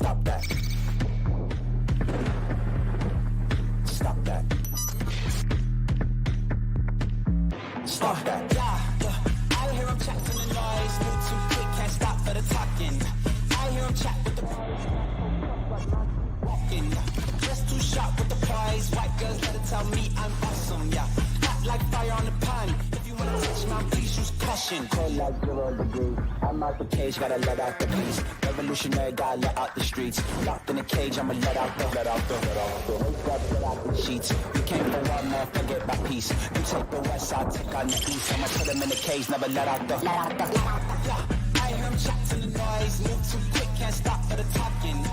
Stop that. Stop that. Stop that. I hear him chat from the noise. Move too quick, can't stop for the talking. I hear him chat with the walking. Just too sharp with the prize. White girls better tell me I'm awesome, yeah. Hot like fire on the pan. If you wanna touch my please use caution. Cold like 0 degrees. I'm out the cage, gotta let out the beast. Revolutionary, gotta let out the streets. Locked in the cage, I'ma let out the sheets. You came for one man, forget my peace. You take the west side, take on the east. I'ma put him in the cage, never let out the. I hear him chat to the noise. Move too quick, can't stop for the talking.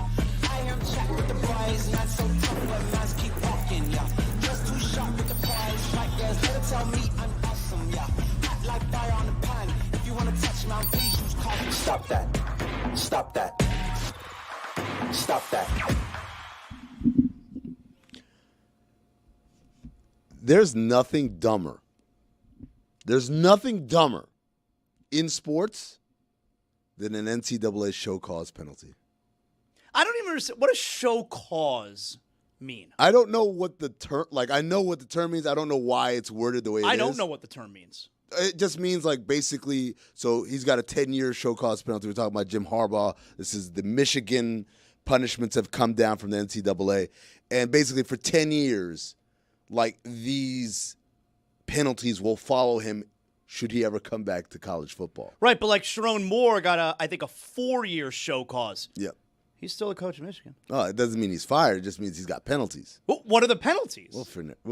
I hear him chat with the boys. Not so tough, but mans keep walking, yeah. Just too sharp with the prize. White girls, better tell me I'm awesome, yeah. Hot like fire on the pan. If you wanna touch my please use caution. Stop that. Stop that. Stop that. There's nothing dumber. There's nothing dumber in sports than an NCAA show cause penalty. I don't even understand. What does show cause mean? I don't know what the term, I know what the term means. I don't know why it's worded the way it is. I don't know what the term means. It just means basically, so he's got a 10-year show cause penalty. We're talking about Jim Harbaugh. This is the Michigan punishments have come down from the NCAA. And basically for 10 years, these penalties will follow him should he ever come back to college football. Right, but Sharon Moore got I think a 4-year show cause. Yep. He's still a coach of Michigan. Oh, it doesn't mean he's fired. It just means he's got penalties. Well, what are the penalties? We'll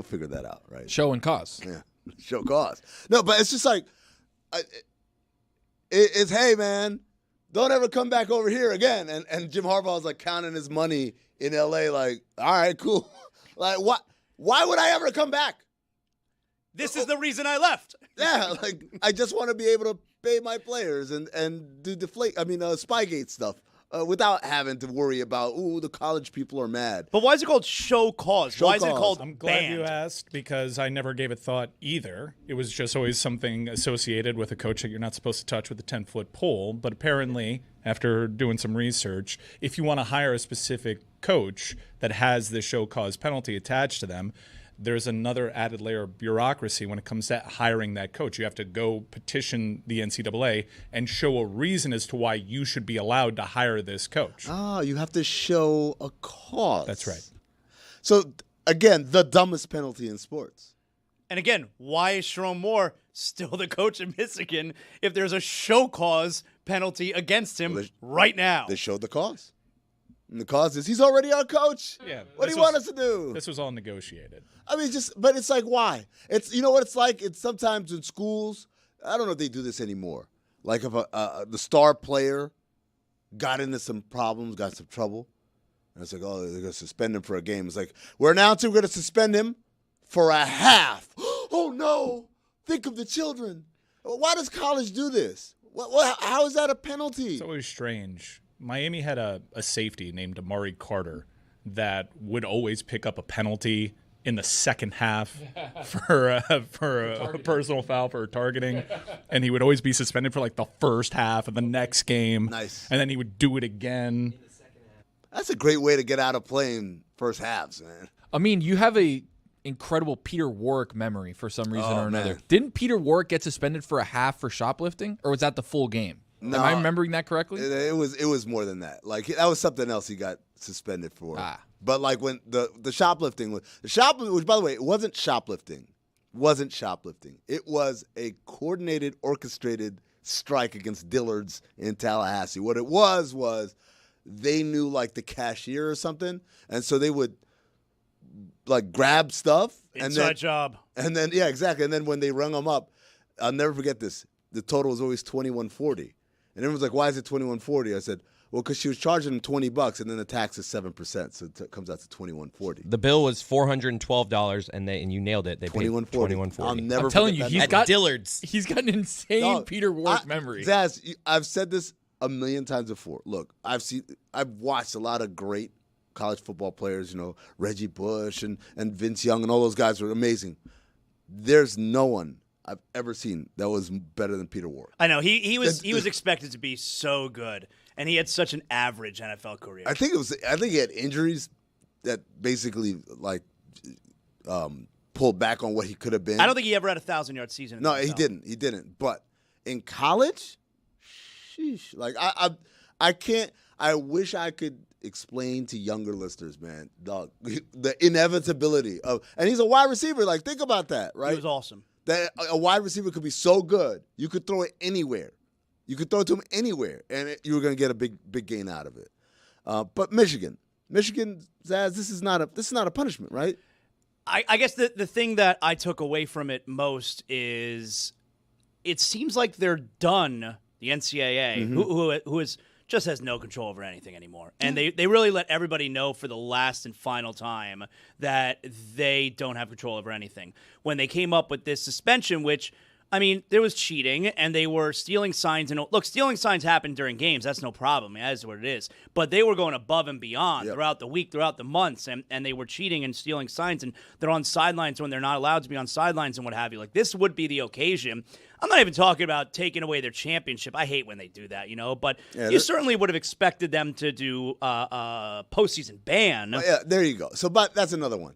figure that out, right? Show and cause. Yeah, show cause. No, but it's just it's hey, man, don't ever come back over here again. And Jim Harbaugh's counting his money in L.A. All right, cool. What? Why would I ever come back? This is the reason I left. Yeah, I just want to be able to pay my players and do Spygate stuff. Without having to worry about, the college people are mad. But why is it called show cause? Why is it called I'm glad banned? you asked because I never gave it thought either. It was just always something associated with a coach that you're not supposed to touch with a 10-foot pole. But apparently, after doing some research, if you want to hire a specific coach that has the show cause penalty attached to them, there's another added layer of bureaucracy when it comes to hiring that coach. You have to go petition the NCAA and show a reason as to why you should be allowed to hire this coach. Oh, you have to show a cause. That's right. So, again, the dumbest penalty in sports. And again, why is Sharon Moore still the coach of Michigan if there's a show cause penalty against him right now? They showed the cause. And the cause is he's already our coach. Yeah. What do you want us to do? This was all negotiated. But it's why? It's, you know what it's like? It's sometimes in schools, I don't know if they do this anymore. If the star player got into some problems, got some trouble, and it's they're going to suspend him for a game. It's we're announcing we're going to suspend him for a half. Oh, no. Think of the children. Why does college do this? How is that a penalty? It's always strange. Miami had a safety named Amari Carter that would always pick up a penalty in the second half for a personal foul for targeting, and he would always be suspended for the first half of the next game. Nice. And then he would do it again. That's a great way to get out of playing first halves, man. You have a incredible Peter Warwick memory for some reason or another. Man. Didn't Peter Warwick get suspended for a half for shoplifting, or was that the full game? No, Am I remembering that correctly? It was more than that. That was something else he got suspended for. But when the shoplifting, which by the way, it wasn't shoplifting. It was a coordinated, orchestrated strike against Dillard's in Tallahassee. What it was they knew the cashier or something, and so they would grab stuff. Inside job. And then yeah, exactly. And then when they rung them up, I'll never forget this. The total was always $21.40. And everyone's like, why is it $21.40? I said, well, because she was charging them $20, and then the tax is 7%, so it comes out to $21.40. The bill was $412, and you nailed it. They paid $21.40. I'll never. I'm telling you, he's got Dillard's. He's got an insane Peter Warwick memory. Zaz, I've said this a million times before. Look, I've watched a lot of great college football players. Reggie Bush and Vince Young and all those guys were amazing. There's no one I've ever seen that was better than Peter Warwick. I know he was expected to be so good, and he had such an average NFL career. I think he had injuries that basically pulled back on what he could have been. I don't think he ever had a 1,000-yard season. No, he didn't. He didn't. But in college, sheesh. Like I can't. I wish I could explain to younger listeners, man, dog, the inevitability of. And he's a wide receiver. Like, think about that, right? He was awesome. That a wide receiver could be so good, you could throw it anywhere. You could throw it to him anywhere, and you were going to get a big gain out of it. But Michigan, Zaz, this is not a punishment, right? I guess the thing that I took away from it most is it seems like they're done, the NCAA, who just has no control over anything anymore. And they really let everybody know for the last and final time that they don't have control over anything. When they came up with this suspension, which, I mean, there was cheating, and they were stealing signs. And look, stealing signs happen during games. That's no problem. That is what it is. But they were going above and beyond throughout the week, throughout the months, and they were cheating and stealing signs. And they're on sidelines when they're not allowed to be on sidelines and what have you. Like, this would be the occasion. I'm not even talking about taking away their championship. I hate when they do that, But you certainly would have expected them to do a postseason ban. Yeah, there you go. So, but that's another one.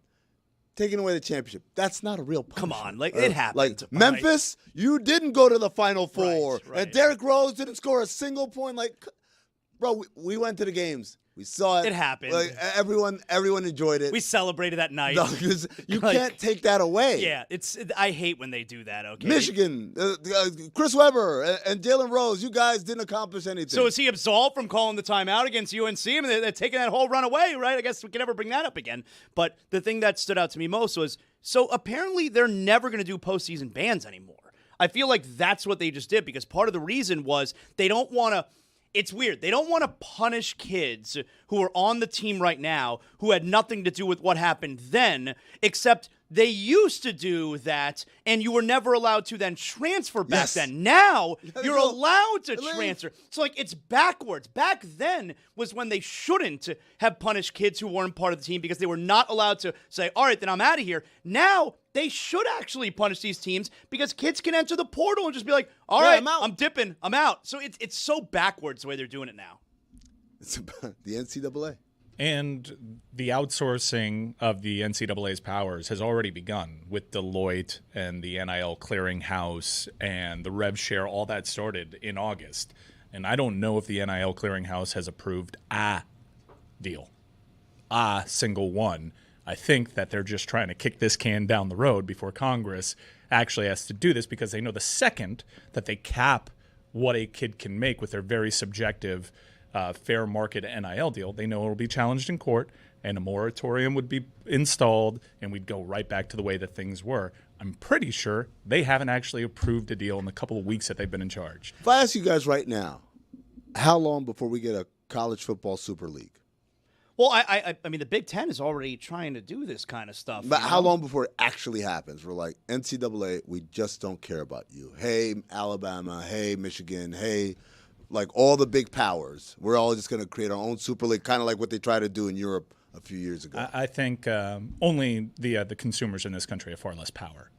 Taking away the championship. That's not a real punishment. Come on, it happened. Like Memphis, you didn't go to the Final Four, right. and Derrick Rose didn't score a single point. Like, bro, we went to the games. We saw it. It happened. Like, everyone enjoyed it. We celebrated that night. No, 'cause you can't take that away. Yeah, I hate when they do that. Okay, Michigan, Chris Webber and Jalen Rose, you guys didn't accomplish anything. So is he absolved from calling the timeout against UNC? I mean, they're taking that whole run away, right? I guess we can never bring that up again. But the thing that stood out to me most was, so apparently they're never going to do postseason bans anymore. I feel like that's what they just did, because part of the reason was they don't want to. It's weird. They don't want to punish kids who are on the team right now who had nothing to do with what happened then, except they used to do that, and you were never allowed to then transfer back then. Now, you're allowed to transfer. So, like, it's backwards. Back then was when they shouldn't have punished kids who weren't part of the team because they were not allowed to say, all right, then I'm out of here. Now, they should actually punish these teams because kids can enter the portal and just be like, all right, I'm out. I'm dipping, I'm out. So it's so backwards the way they're doing it now. It's about the NCAA. And the outsourcing of the NCAA's powers has already begun with Deloitte and the NIL clearinghouse and the rev share. All that started in August. And I don't know if the NIL clearinghouse has approved a deal, a single one. I think that they're just trying to kick this can down the road before Congress actually has to do this, because they know the second that they cap what a kid can make with their very subjective fair market NIL deal, they know it will be challenged in court and a moratorium would be installed and we'd go right back to the way that things were. I'm pretty sure they haven't actually approved a deal in the couple of weeks that they've been in charge. If I ask you guys right now, how long before we get a college football super league? Well, I mean, the Big Ten is already trying to do this kind of stuff. But how long before it actually happens? We're like, NCAA, we just don't care about you. Hey, Alabama. Hey, Michigan. Hey, like all the big powers. We're all just going to create our own super league, kind of like what they tried to do in Europe a few years ago. I think only the consumers in this country have far less power.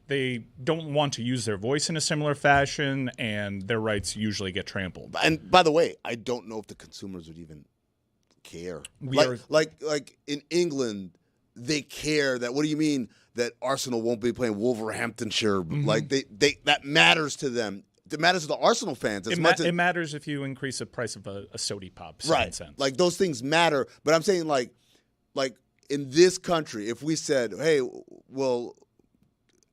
They don't want to use their voice in a similar fashion, and their rights usually get trampled. And by the way, I don't know if the consumers would even care. Like in England, they care that. What do you mean that Arsenal won't be playing Wolverhamptonshire? Mm-hmm. Like they that matters to them. It matters to the Arsenal fans as much as it matters if you increase the price of a soda pop. Right. Cents. Like those things matter. But I'm saying like in this country, if we said, hey, well,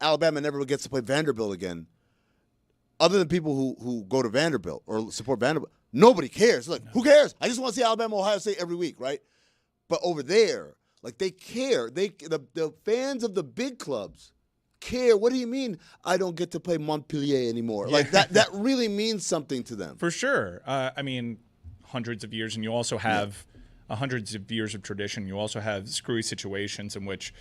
Alabama never gets to play Vanderbilt again, other than people who go to Vanderbilt or support Vanderbilt, nobody cares. Like, who cares? I just want to see Alabama, Ohio State every week, right? But over there, like they care. The fans of the big clubs care. What do you mean I don't get to play Montpellier anymore? Yeah. Like that really means something to them. For sure. I mean, hundreds of years, and you also have hundreds of years of tradition. You also have screwy situations in which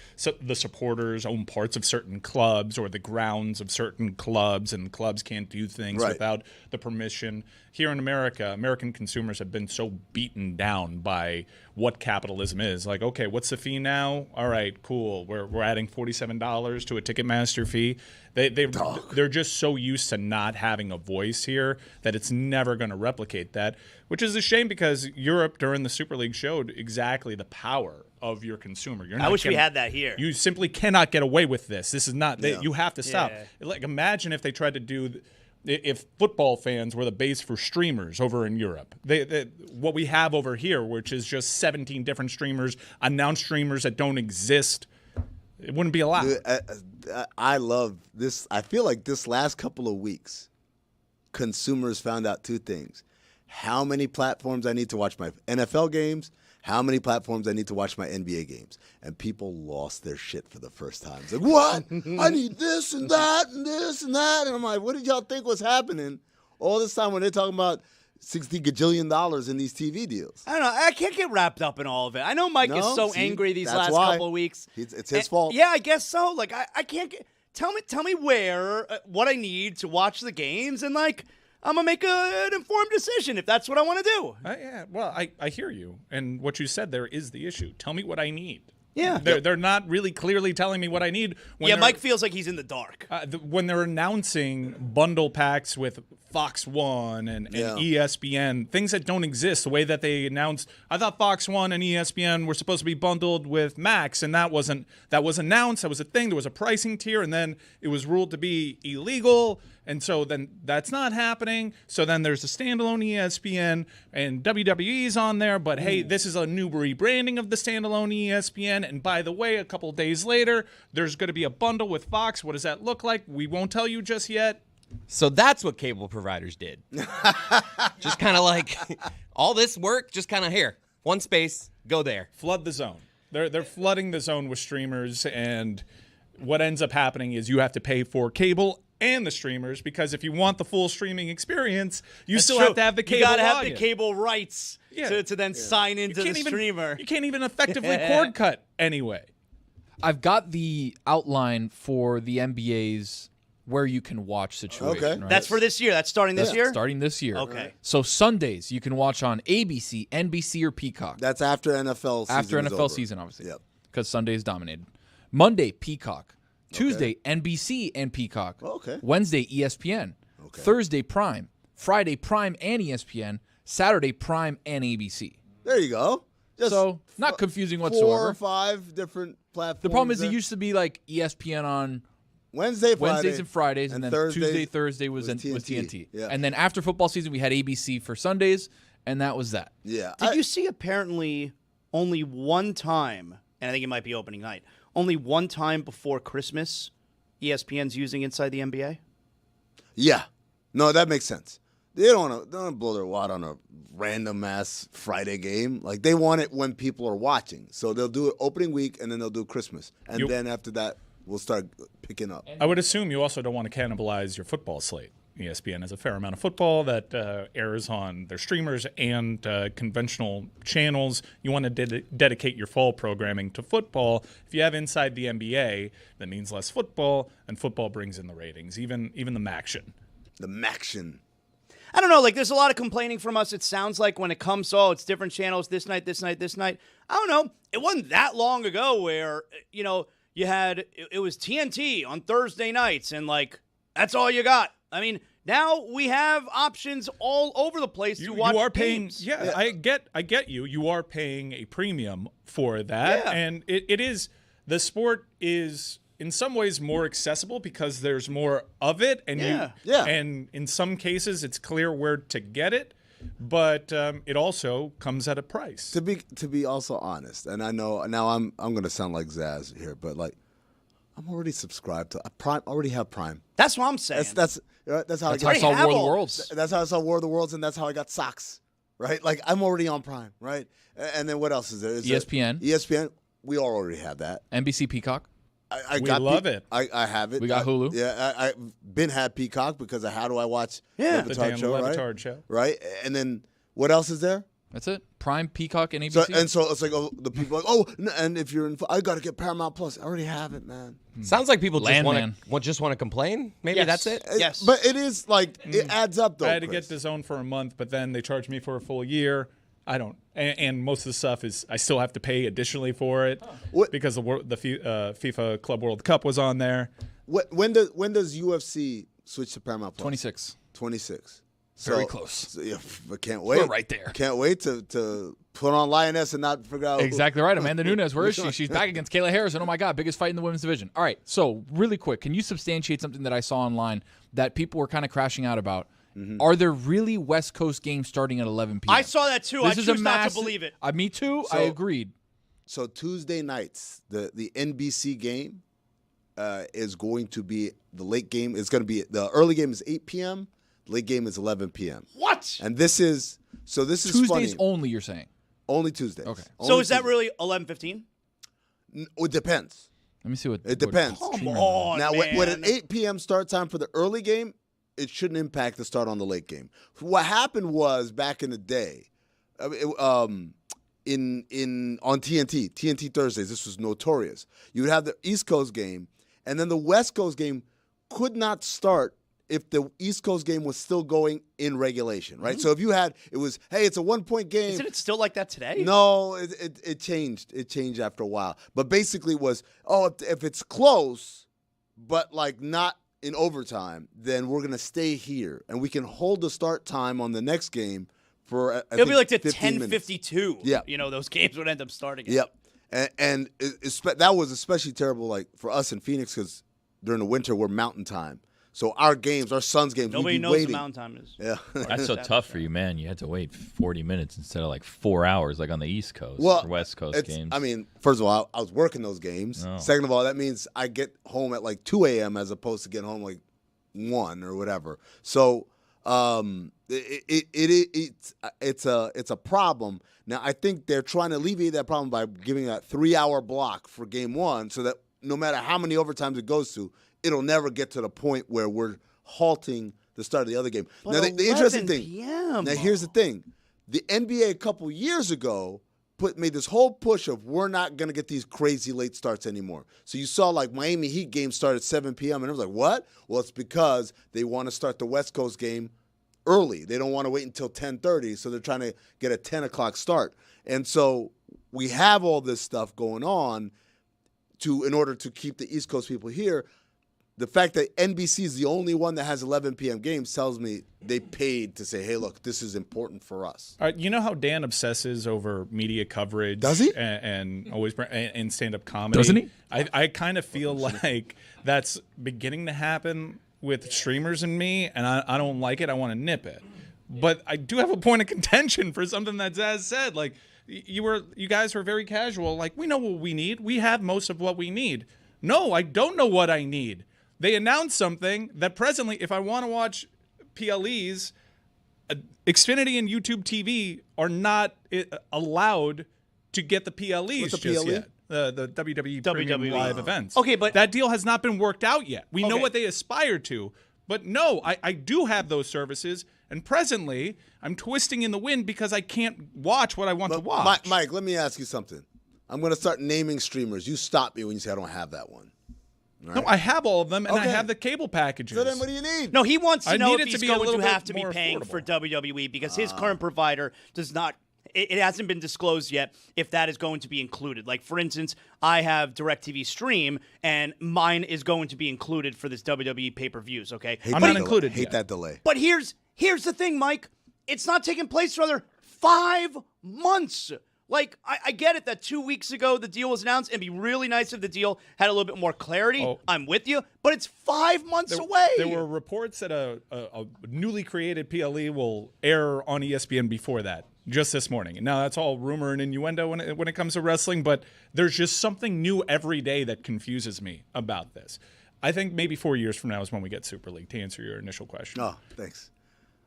the supporters own parts of certain clubs or the grounds of certain clubs, and clubs can't do things without the permission. Here in America, American consumers have been so beaten down by what capitalism is. Like, okay, what's the fee now? All right, cool. We're adding $47 to a Ticketmaster fee. They're just so used to not having a voice here that it's never going to replicate that, which is a shame because Europe during the Super League showed exactly the power of your consumer. I wish we had that here. You simply cannot get away with this. This is not. You have to stop. Like, imagine if they tried to do. If football fans were the base for streamers over in Europe, what we have over here, which is just 17 different streamers, announced streamers that don't exist, it wouldn't be allowed. I love this. I feel like this last couple of weeks, consumers found out two things: how many platforms I need to watch my NFL games, how many platforms I need to watch my NBA games. And people lost their shit for the first time. It's like, what? I need this and that and this and that. And I'm like, what did y'all think was happening all this time when they're talking about $60 gajillion in these TV deals? I don't know. I can't get wrapped up in all of it. I know Mike is so angry these last couple of weeks. It's his fault. Yeah, I guess so. Like, I can't get... Tell me where, what I need to watch the games, and, like, I'm going to make an informed decision if that's what I want to do. Yeah, well, I hear you. And what you said there is the issue. Tell me what I need. Yeah. They're not really clearly telling me what I need. Mike feels like he's in the dark. When they're announcing bundle packs with Fox 1 and ESPN, things that don't exist, the way that they announced, I thought Fox 1 and ESPN were supposed to be bundled with Max, and that was announced, that was a thing, there was a pricing tier, and then it was ruled to be illegal, and so then that's not happening. So then there's the standalone ESPN, and WWE's on there, but hey, this is a new rebranding of the standalone ESPN, and by the way, a couple days later, there's going to be a bundle with Fox. What does that look like? We won't tell you just yet. So that's what cable providers did. Just kind of like all this work, just kind of here, one space, go there. Flood the zone. They're flooding the zone with streamers, and what ends up happening is you have to pay for cable and the streamers, because if you want the full streaming experience, you still have to have the cable. You got to have login. the cable rights to then sign into the streamer. You can't even effectively cord cut anyway. I've got the outline for the NBA's where you can watch situation. Okay. Right? That's for this year. That's starting this year? Starting this year. Okay. So Sundays you can watch on ABC, NBC, or Peacock. That's after NFL season. After is NFL over. season, obviously. Yep. Because Sunday is dominated. Monday, Peacock. Tuesday, NBC and Peacock. Okay. Wednesday, ESPN. Okay. Thursday, Prime. Friday, Prime and ESPN. Saturday, Prime and ABC. There you go. Just So not confusing 4 whatsoever. or 5 different platforms. The problem is there. it used to be like ESPN on Wednesdays and Fridays, and then Thursdays Thursday was TNT. Yeah. And then after football season, we had ABC for Sundays, and that was that. Yeah. Did you see apparently only one time, and I think it might be opening night, only one time before Christmas ESPN's using Inside the NBA? Yeah. No, that makes sense. They don't want to blow their wad on a random ass Friday game. Like, they want it when people are watching. So they'll do it opening week, and then they'll do Christmas. And then after that, we'll start picking up. I would assume you also don't want to cannibalize your football slate. ESPN has a fair amount of football that airs on their streamers and conventional channels. You want to dedicate your fall programming to football. If you have Inside the NBA, that means less football, and football brings in the ratings, even the Maction. The Maction. I don't know. Like, there's a lot of complaining from us. It sounds like when it comes to, it's different channels this night. I don't know. It wasn't that long ago where, you had, it was TNT on Thursday nights, and, like, that's all you got. I mean, now we have options all over the place to watch games. Yeah, I get you. You are paying a premium for that. Yeah. And it is, the sport is in some ways more accessible because there's more of it. And and in some cases it's clear where to get it. But it also comes at a price. To be also honest, and I know now I'm going to sound like Zaz here, but like, I'm already subscribed to Prime. Already have Prime. That's what I'm saying. That's how That's how I saw War of the Worlds. That's how I saw War of the Worlds, and that's how I got socks. Right? Like, I'm already on Prime. Right? And then what else is there? ESPN. ESPN. We all already have that. NBC Peacock. We love it. I have it. We got Hulu. Yeah, I've been had Peacock because of how do I watch the Le Dan Batard Show, Le right? Batard Show. Right? And then what else is there? That's it. Prime, Peacock, and ABC. So it's like, the people are like, and if you're in, I got to get Paramount Plus. I already have it, man. Sounds like people just Landman. want to complain. Maybe Yes. that's it. Yes. But it is like, it adds up though. I had to Chris. get the zone for a month, but then they charged me for a full year. I don't. And most of the stuff is I still have to pay additionally for it because the FIFA Club World Cup was on there. When does UFC switch to Paramount Plus? 26. So Very close. So, yeah, but can't wait. We're right there. Can't wait to put on Lioness and not figure out. Exactly right. Amanda Nunes, where is she? She's back against Kayla Harrison. Oh, my God, biggest fight in the women's division. All right, so really quick, can you substantiate something that I saw online that people were kind of crashing out about? Are there really West Coast games starting at 11 p.m.? I saw that too. I choose not to believe it. Me too. So- I agreed. So Tuesday nights, the NBC game is going to be the late game. It's going to be the early game is 8 p.m. The late game is 11 p.m. What? And this is Tuesdays funny. only, you're saying? Only Tuesdays. Okay. So is that really 11:15? It depends. Let me see what. It depends. Come on, Now, man. with an 8 p.m. start time for the early game, it shouldn't impact the start on the late game. What happened was back in the day, on TNT Thursdays, this was notorious. You would have the East Coast game, and then the West Coast game could not start if the East Coast game was still going in regulation, right? So if you had, it's a 1-point game. Isn't it still like that today? No, it changed. It changed after a while. But basically it was, if it's close, but like not in overtime, then we're going to stay here. And we can hold the start time on the next game for, It'll be like to 10:52. 10:52. Yeah. Those games would end up starting. Yep. And that was especially terrible like for us in Phoenix because during the winter we're mountain time. So our Suns games, Nobody we'd be knows waiting. the mountain time is. Yeah. That's so tough for you, man. You had to wait 40 minutes instead of like 4 hours, like on the East Coast or West Coast games. I mean, first of all, I was working those games. Oh. Second of all, that means I get home at like 2 a.m. as opposed to getting home like 1 or whatever. So it's a problem. Now I think they're trying to alleviate that problem by giving that 3-hour block for game 1, so that no matter how many overtimes it goes to, it'll never get to the point where we're halting the start of the other game. But now, the interesting 11 thing. PM. Now, here's the thing: the NBA a couple years ago made this whole push of we're not going to get these crazy late starts anymore. So you saw like Miami Heat game start at 7 p.m. and it was like, what? Well, it's because they want to start the West Coast game early. They don't want to wait until 10:30, so they're trying to get a 10 o'clock start. And so we have all this stuff going on in order to keep the East Coast people here. The fact that NBC is the only one that has 11 p.m. games tells me they paid to say, hey, look, this is important for us. All right, you know how Dan obsesses over media coverage? Does he? And always and stand-up comedy? Doesn't he? I kind of feel like that's beginning to happen with streamers and me, and I don't like it. I want to nip it. But I do have a point of contention for something that Zaz said. Like, you guys were very casual. Like, we know what we need. We have most of what we need. No, I don't know what I need. They announced something that presently, if I want to watch PLEs, Xfinity and YouTube TV are not allowed to get the PLEs What's a just PLE? yet. The WWE Premium WWE. Live events. Okay, but that deal has not been worked out yet. We know Okay. what they aspire to, but no, I do have those services, and presently I'm twisting in the wind because I can't watch what I want to watch. Mike, let me ask you something. I'm going to start naming streamers. You stop me when you say I don't have that one. All No, right? I have all of them, and I Okay. have the cable packages. So then what do you need? No, he wants to I know need if it to he's be a going little to have bit to be more paying for affordable. WWE because his current provider does not. It hasn't been disclosed yet if that is going to be included. Like, for instance, I have DirecTV Stream, and mine is going to be included for this WWE pay-per-views, okay? I'm not included Hate yet. that delay. But here's the thing, Mike. It's not taking place for another 5 months. Like, I get it that 2 weeks ago the deal was announced. It'd be really nice if the deal had a little bit more clarity. Oh. I'm with you. But it's 5 months away. There were reports that a newly created PLE will air on ESPN before that, just this morning. And now that's all rumor and innuendo when it comes to wrestling, but there's just something new every day that confuses me about this. I think maybe 4 years from now is when we get Super League, to answer your initial question. Oh, thanks.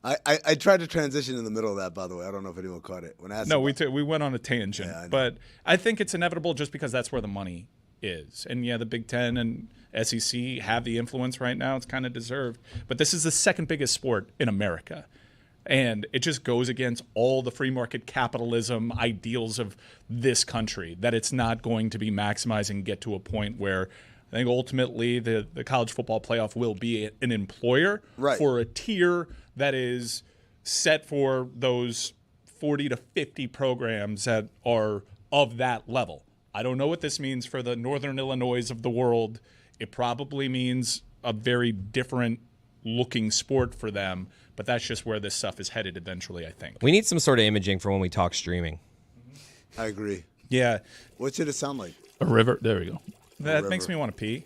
I tried to transition in the middle of that, by the way. I don't know if anyone caught it. When I asked No, about- we went on a tangent, Yeah, I know. but I think it's inevitable just because that's where the money is. And yeah, the Big Ten and SEC have the influence right now. It's kind of deserved. But this is the second biggest sport in America. And it just goes against all the free market capitalism ideals of this country, that it's not going to be maximizing and get to a point where I think ultimately the college football playoff will be an employer Right. for a tier that is set for those 40 to 50 programs that are of that level. I don't know what this means for the Northern Illinois of the world. It probably means a very different looking sport for them, but that's just where this stuff is headed eventually, I think. We need some sort of imaging for when we talk streaming. I agree. Yeah. What should it sound like? A river. There we go. That makes me want to pee.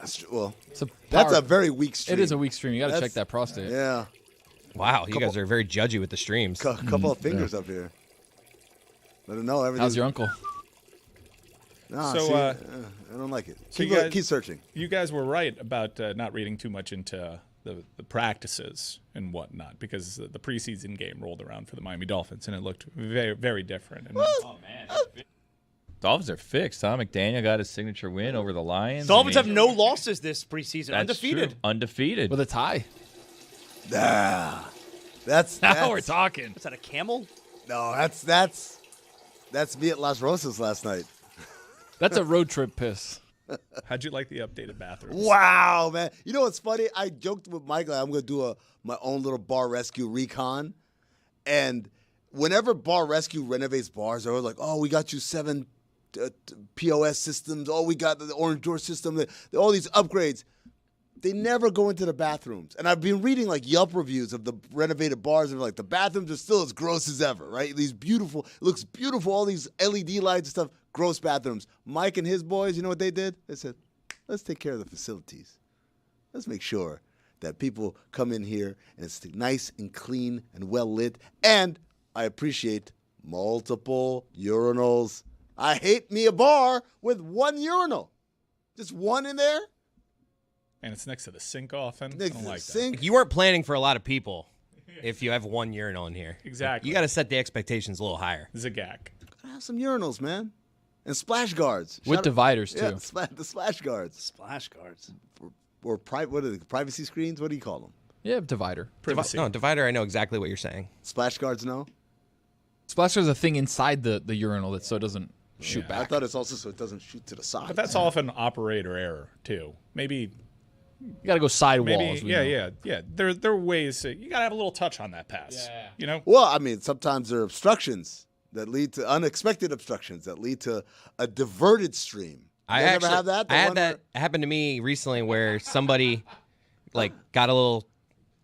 That's a very weak stream. It is a weak stream. You got to check that prostate. Yeah. Wow, you guys are very judgy with the streams. A couple of fingers up here. Let them know everything. How's your uncle? Nah, So, see, I don't like it. so Keep searching. You guys were right about not reading too much into the practices and whatnot, because the preseason game rolled around for the Miami Dolphins, and it looked very, very different. And, Oh, man. Dolphins are fixed. Huh? McDaniel got his signature win over the Lions. Dolphins have no losses this preseason. That's Undefeated. true. Undefeated. With a tie. That's Now we're talking. Is that a camel? No, that's me at Las Rosas last night. That's a road trip piss. how'd you like the updated bathrooms? Wow, man. You know what's funny? I joked with Michael, I'm going to do my own little bar rescue recon. And whenever Bar Rescue renovates bars, they're always like, oh, we got you 7 POS systems. Oh, we got the orange door system. All these upgrades. They never go into the bathrooms. And I've been reading like Yelp reviews of the renovated bars, and like the bathrooms are still as gross as ever, right? These beautiful, it looks beautiful, all these LED lights and stuff, gross bathrooms. Mike and his boys, you know what they did? They said, let's take care of the facilities. Let's make sure that people come in here and it's nice and clean and well lit. And I appreciate multiple urinals. I hate me a bar with one urinal. Just one in there. And it's next to the sink often. I Next don't to the like sink. You weren't planning for a lot of people if you have one urinal in here. Exactly. You got to set the expectations a little higher. that. Zagak. Gotta have some urinals, man. And splash guards. With Shout out- dividers, too. Yeah, the splash guards. Splash guards. Or what are they, privacy screens? What do you call them? Yeah, divider. Privacy. No, divider, I know exactly what you're saying. Splash guards, no? Splash is a thing inside the urinal that so it doesn't shoot I back. thought it's also so it doesn't shoot to the side. But that's often operator error, too. Maybe You got to go side walls. we know. yeah. There are ways you got to have a little touch on that pass. Yeah. You know? Well, I mean, sometimes there are obstructions that lead to unexpected obstructions that lead to a diverted stream. You guys ever have that? The I had one that happen to me recently where somebody like got a little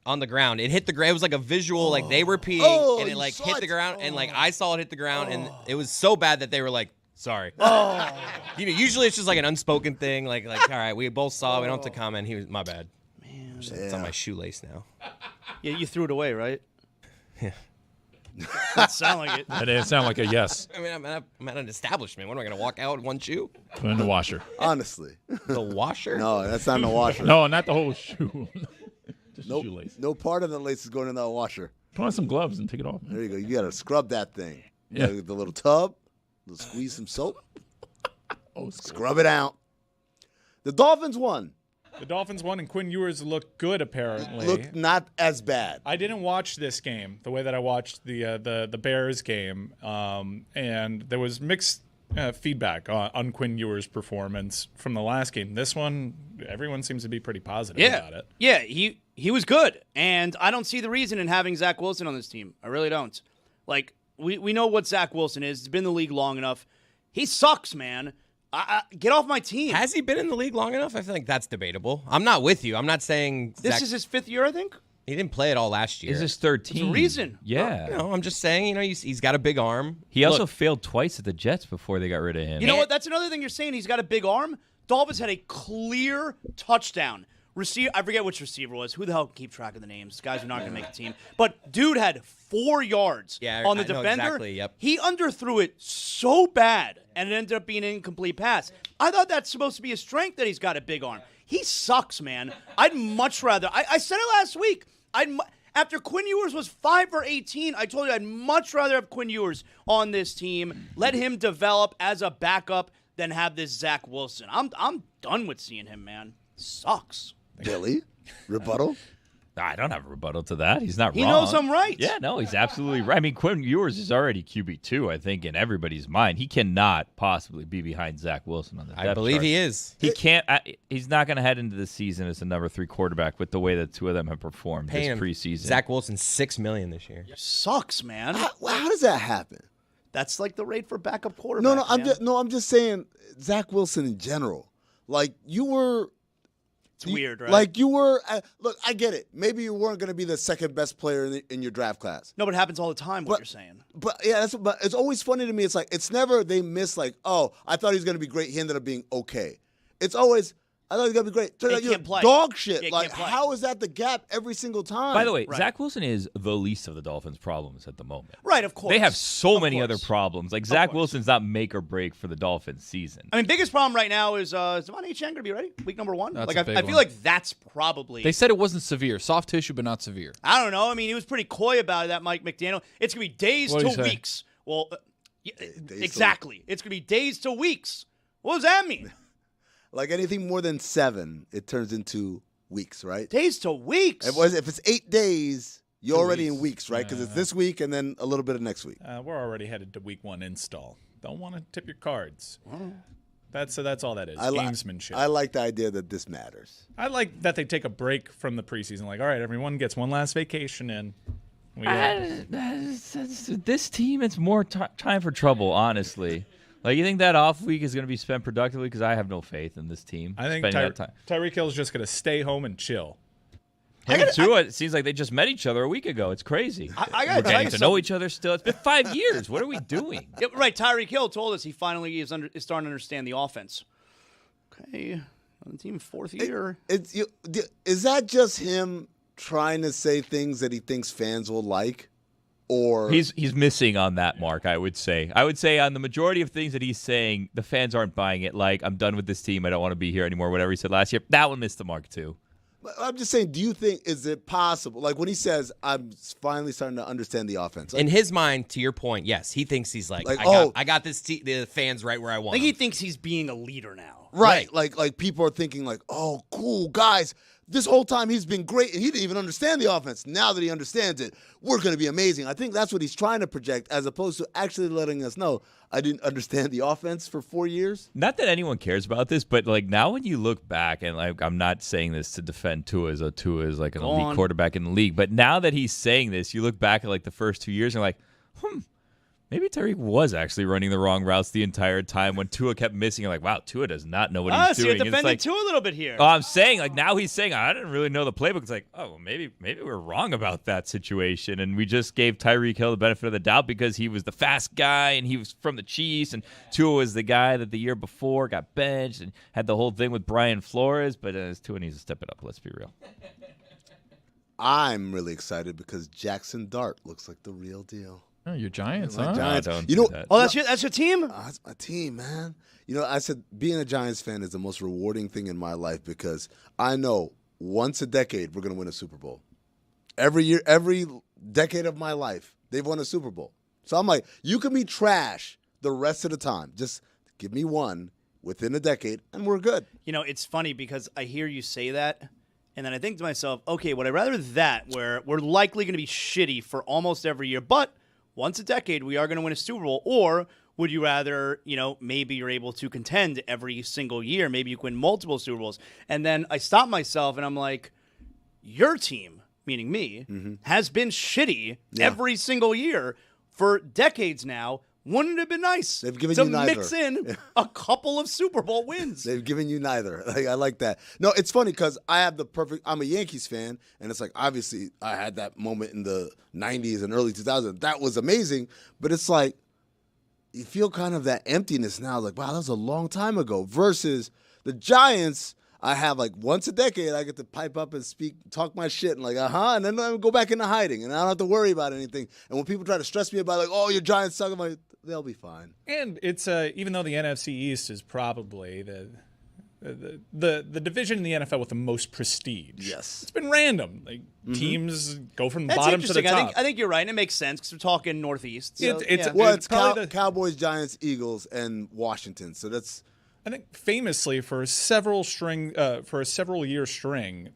on the ground. It hit the ground. It was like a visual, like they were peeing and it you like saw hit it? the ground and like I saw it hit the ground and it was so bad that they were like, sorry. You know, usually it's just like an unspoken thing. Like, all right, we both saw it. We don't have to comment. He was my bad. Man, it's on my shoelace now. Yeah, you threw it away, right? Yeah. Doesn't sound like it. That didn't sound like a yes. I mean, I'm at an establishment. When am I going to walk out with one shoe? Put it in the washer. Honestly. The washer? No, that's not in the washer. No, not the whole shoe. Just the shoelace. No part of the lace is going in that washer. Put on some gloves and take it off. There you go. You got to scrub that thing. Yeah. The little tub, squeeze some soap, Oh, scrub it out. The Dolphins won. The Dolphins won, and Quinn Ewers looked good, apparently. Looked not as bad. I didn't watch this game the way that I watched the Bears game, and there was mixed feedback on Quinn Ewers' performance from the last game. This one, everyone seems to be pretty positive about it. Yeah, he was good, and I don't see the reason in having Zach Wilson on this team. I really don't. Like, we know what Zach Wilson is. He's been in the league long enough. He sucks, man. Get off my team. Has he been in the league long enough? I feel like that's debatable. I'm not with you. I'm not saying This is his 5th year, I think. he didn't play it all last year. Is his 13? There's a reason. Yeah. No, I'm just saying, he's got a big arm. He also Look, failed twice at the Jets before they got rid of him. You know what? That's another thing you're saying. He's got a big arm. Dolphins had a clear touchdown. I forget which receiver it was. Who the hell can keep track of the names? Guys are not going to make the team. But dude had 4 yards on the I know defender. exactly, yep. He underthrew it so bad, and it ended up being an incomplete pass. I thought that's supposed to be a strength that he's got a big arm. He sucks, man. I'd much rather. I said it last week. After Quinn Ewers was 5 for 18, I told you I'd much rather have Quinn Ewers on this team. Let him develop as a backup than have this Zach Wilson. I'm done with seeing him, man. Sucks. Billy? Rebuttal? I don't have a rebuttal to that. He's not He wrong. knows I'm right. Yeah, no, he's absolutely right. I mean, Quinn Ewers is already QB2, I think, in everybody's mind. He cannot possibly be behind Zach Wilson on the depth I believe chart. he is. He can't. He's not going to head into the season as the number 3 quarterback with the way the two of them have performed Paying this preseason. Zach Wilson $6 million this year. Sucks, man. How does that happen? That's like the rate for backup quarterback. I'm just saying Zach Wilson in general. Like you were. It's weird, right? Like you were. Look, I get it. Maybe you weren't going to be the second best player in your draft class. No, but it happens all the time. What you're saying. But yeah, but it's always funny to me. It's like it's never they miss like, oh, I thought he was going to be great. He ended up being okay. It's always I thought he was going to be great. Turns out you're dog shit. Yeah, like how is that the gap every single time? By the way, Zach Wilson is the least of the Dolphins' problems at the moment. Right, of course. They have so many other problems. Like Zach Wilson's not make or break for the Dolphins season. I mean, biggest problem right now is Devon Achane going to be ready week number 1? That's like a I big feel one. like that's probably. They said it wasn't severe. Soft tissue, but not severe. I don't know. I mean, he was pretty coy about it, that Mike McDaniel. It's going to be days What'd he to say? weeks. Well, exactly. It's going to be days to weeks. What does that mean? Like anything more than 7, it turns into weeks, right? Days to weeks. If it's 8 days, you're already in weeks, right? Because it's this week and then a little bit of next week. We're already headed to week 1 install. Don't want to tip your cards. That's all that is. Gamesmanship. I like the idea that this matters. I like that they take a break from the preseason. Like, all right, everyone gets one last vacation in. This team, it's more time for trouble, honestly. Like, you think that off week is going to be spent productively? Because I have no faith in this team. I think spending that time. Tyreek Hill's just going to stay home and chill. Him and Tua, it seems like they just met each other a week ago. It's crazy. I We're getting to know each other still. It's been 5 years. What are we doing? Yeah, right. Tyreek Hill told us he finally is starting to understand the offense. Okay. On the team 4th year. Is that just him trying to say things that he thinks fans will like? Or He's missing on that mark, I would say. I would say on the majority of things that he's saying, the fans aren't buying it. Like, I'm done with this team. I don't want to be here anymore, whatever he said last year. That one missed the mark, too. I'm just saying, do you think, is it possible? Like when he says, I'm finally starting to understand the offense. Like, In his mind, to your point, yes, he thinks he's like I got this the fans right where I want I think he them. thinks he's being a leader now. right. Like people are thinking like, oh, cool, guys. This whole time he's been great, and he didn't even understand the offense. Now that he understands it, we're going to be amazing. I think that's what he's trying to project, as opposed to actually letting us know, I didn't understand the offense for 4 years. Not that anyone cares about this, but like now when you look back, and like I'm not saying this to defend Tua as like an elite quarterback in the league, but now that he's saying this, you look back at like the first 2 years and you're like, maybe Tyreek was actually running the wrong routes the entire time when Tua kept missing. You're like, wow, Tua does not know what he's So doing. you're defending It's like, Tua a little bit here. oh, I'm saying, like, now he's saying, I didn't really know the playbook. It's like, oh, well, maybe we're wrong about that situation. And we just gave Tyreek Hill the benefit of the doubt because he was the fast guy and he was from the Chiefs. And Tua was the guy that the year before got benched and had the whole thing with Brian Flores. But Tua needs to step it up. Let's be real. I'm really excited because Jackson Dart looks like the real deal. Oh, your Giants, My huh? Giants. don't You do know, that. Oh, that's your team? That's my team, man. You know, I said being a Giants fan is the most rewarding thing in my life because I know once a decade we're going to win a Super Bowl. Every year, every decade of my life, they've won a Super Bowl. So I'm like, you can be trash the rest of the time. Just give me one within a decade, and we're good. You know, it's funny because I hear you say that, and then I think to myself, okay, would I rather that where we're likely going to be shitty for almost every year, but once a decade we are going to win a Super Bowl, or would you rather, you know, maybe you're able to contend every single year, maybe you can win multiple Super Bowls, and then I stop myself and I'm like, your team, meaning me, has been shitty every single year for decades now. Wouldn't it have been nice They've given to you neither. mix in a couple of Super Bowl wins? They've given you neither. Like, I like that. No, it's funny because I'm a Yankees fan, and it's like, obviously, I had that moment in the 90s and early 2000s. That was amazing, but it's like, you feel kind of that emptiness now. Like, wow, that was a long time ago. Versus the Giants, I have like once a decade, I get to pipe up and talk my shit, and like, and then I go back into hiding, and I don't have to worry about anything. And when people try to stress me about, like, oh, your Giants suck, I'm like, they'll be fine. And it's even though the NFC East is probably the division in the NFL with the most prestige. Yes. It's been random. Like teams go from the That's bottom to the interesting. top. I think you're right. It makes sense because we're talking Northeast. So, It's probably Cowboys, Giants, Eagles, and Washington. So that's. I think famously for a several year string,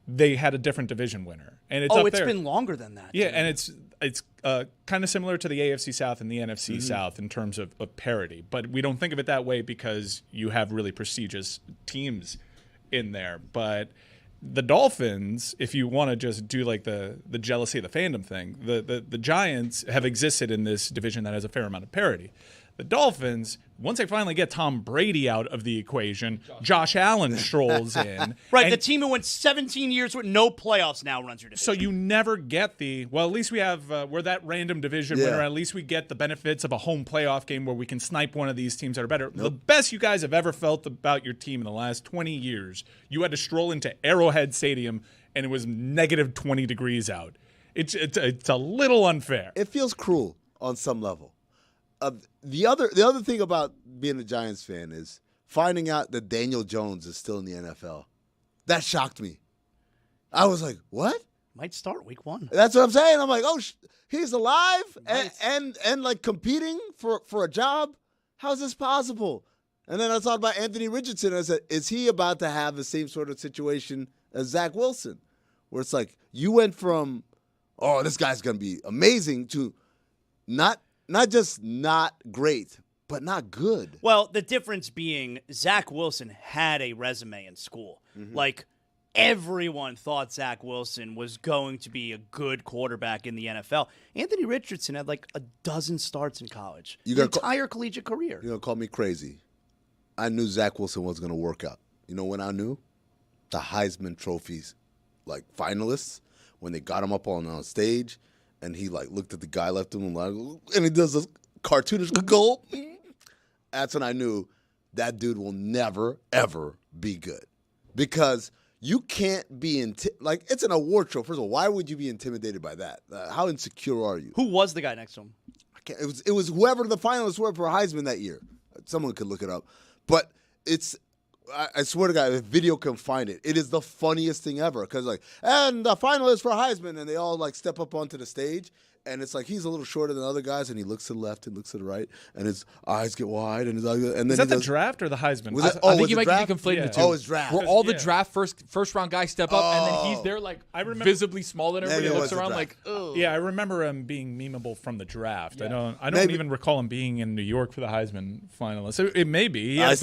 they had a different division winner, and it's Oh, up there. been longer than that. Yeah, too. and it's kind of similar to the AFC South and the NFC South in terms of parity, but we don't think of it that way because you have really prestigious teams in there. But the Dolphins, if you want to just do like the jealousy of the fandom thing, the Giants have existed in this division that has a fair amount of parity. The Dolphins, once they finally get Tom Brady out of the equation, Josh Allen strolls in. Right, and the team who went 17 years with no playoffs now runs your division. so you never get at least we have, we're that random division winner. At least we get the benefits of a home playoff game where we can snipe one of these teams that are better. The best you guys have ever felt about your team in the last 20 years, you had to stroll into Arrowhead Stadium and it was negative 20 degrees out. It's a little unfair. It feels cruel on some level. The other thing about being a Giants fan is finding out that Daniel Jones is still in the NFL. That shocked me. I was like, what? Might start week 1. That's what I'm saying. I'm like, oh, he's alive and like competing for a job? How's this possible? And then I thought about Anthony Richardson. I said, is he about to have the same sort of situation as Zach Wilson? Where it's like you went from, oh, this guy's going to be amazing to not just not great, but not good. Well, the difference being Zach Wilson had a resume in school. Like, everyone thought Zach Wilson was going to be a good quarterback in the NFL. Anthony Richardson had like a dozen starts in college. His entire collegiate career. You're going to call me crazy. I knew Zach Wilson was going to work out. You know when I knew? The Heisman trophies, like finalists, when they got him up on stage, and he like looked at the guy, left him alone, and he does this cartoonish goal. That's when I knew that dude will never, ever be good. Because you can't be it's an award show. First of all, why would you be intimidated by that? How insecure are you? Who was the guy next to him? It was whoever the finalists were for Heisman that year. Someone could look it up. But I swear to God, if video can find it, it is the funniest thing ever. Because and the finalists for Heisman, and they all like step up onto the stage, and it's like he's a little shorter than other guys, and he looks to the left and looks to the right, and his eyes get wide, and then Is that the draft or the Heisman? I think you might be conflating the two. Oh, it's draft. Where all the draft first round guys step up, and then he's there like visibly smaller than everybody. Looks around like, ugh. Yeah, I remember him being memeable from the draft. Yeah. I don't even recall him being in New York for the Heisman finalists. It may be. Maybe I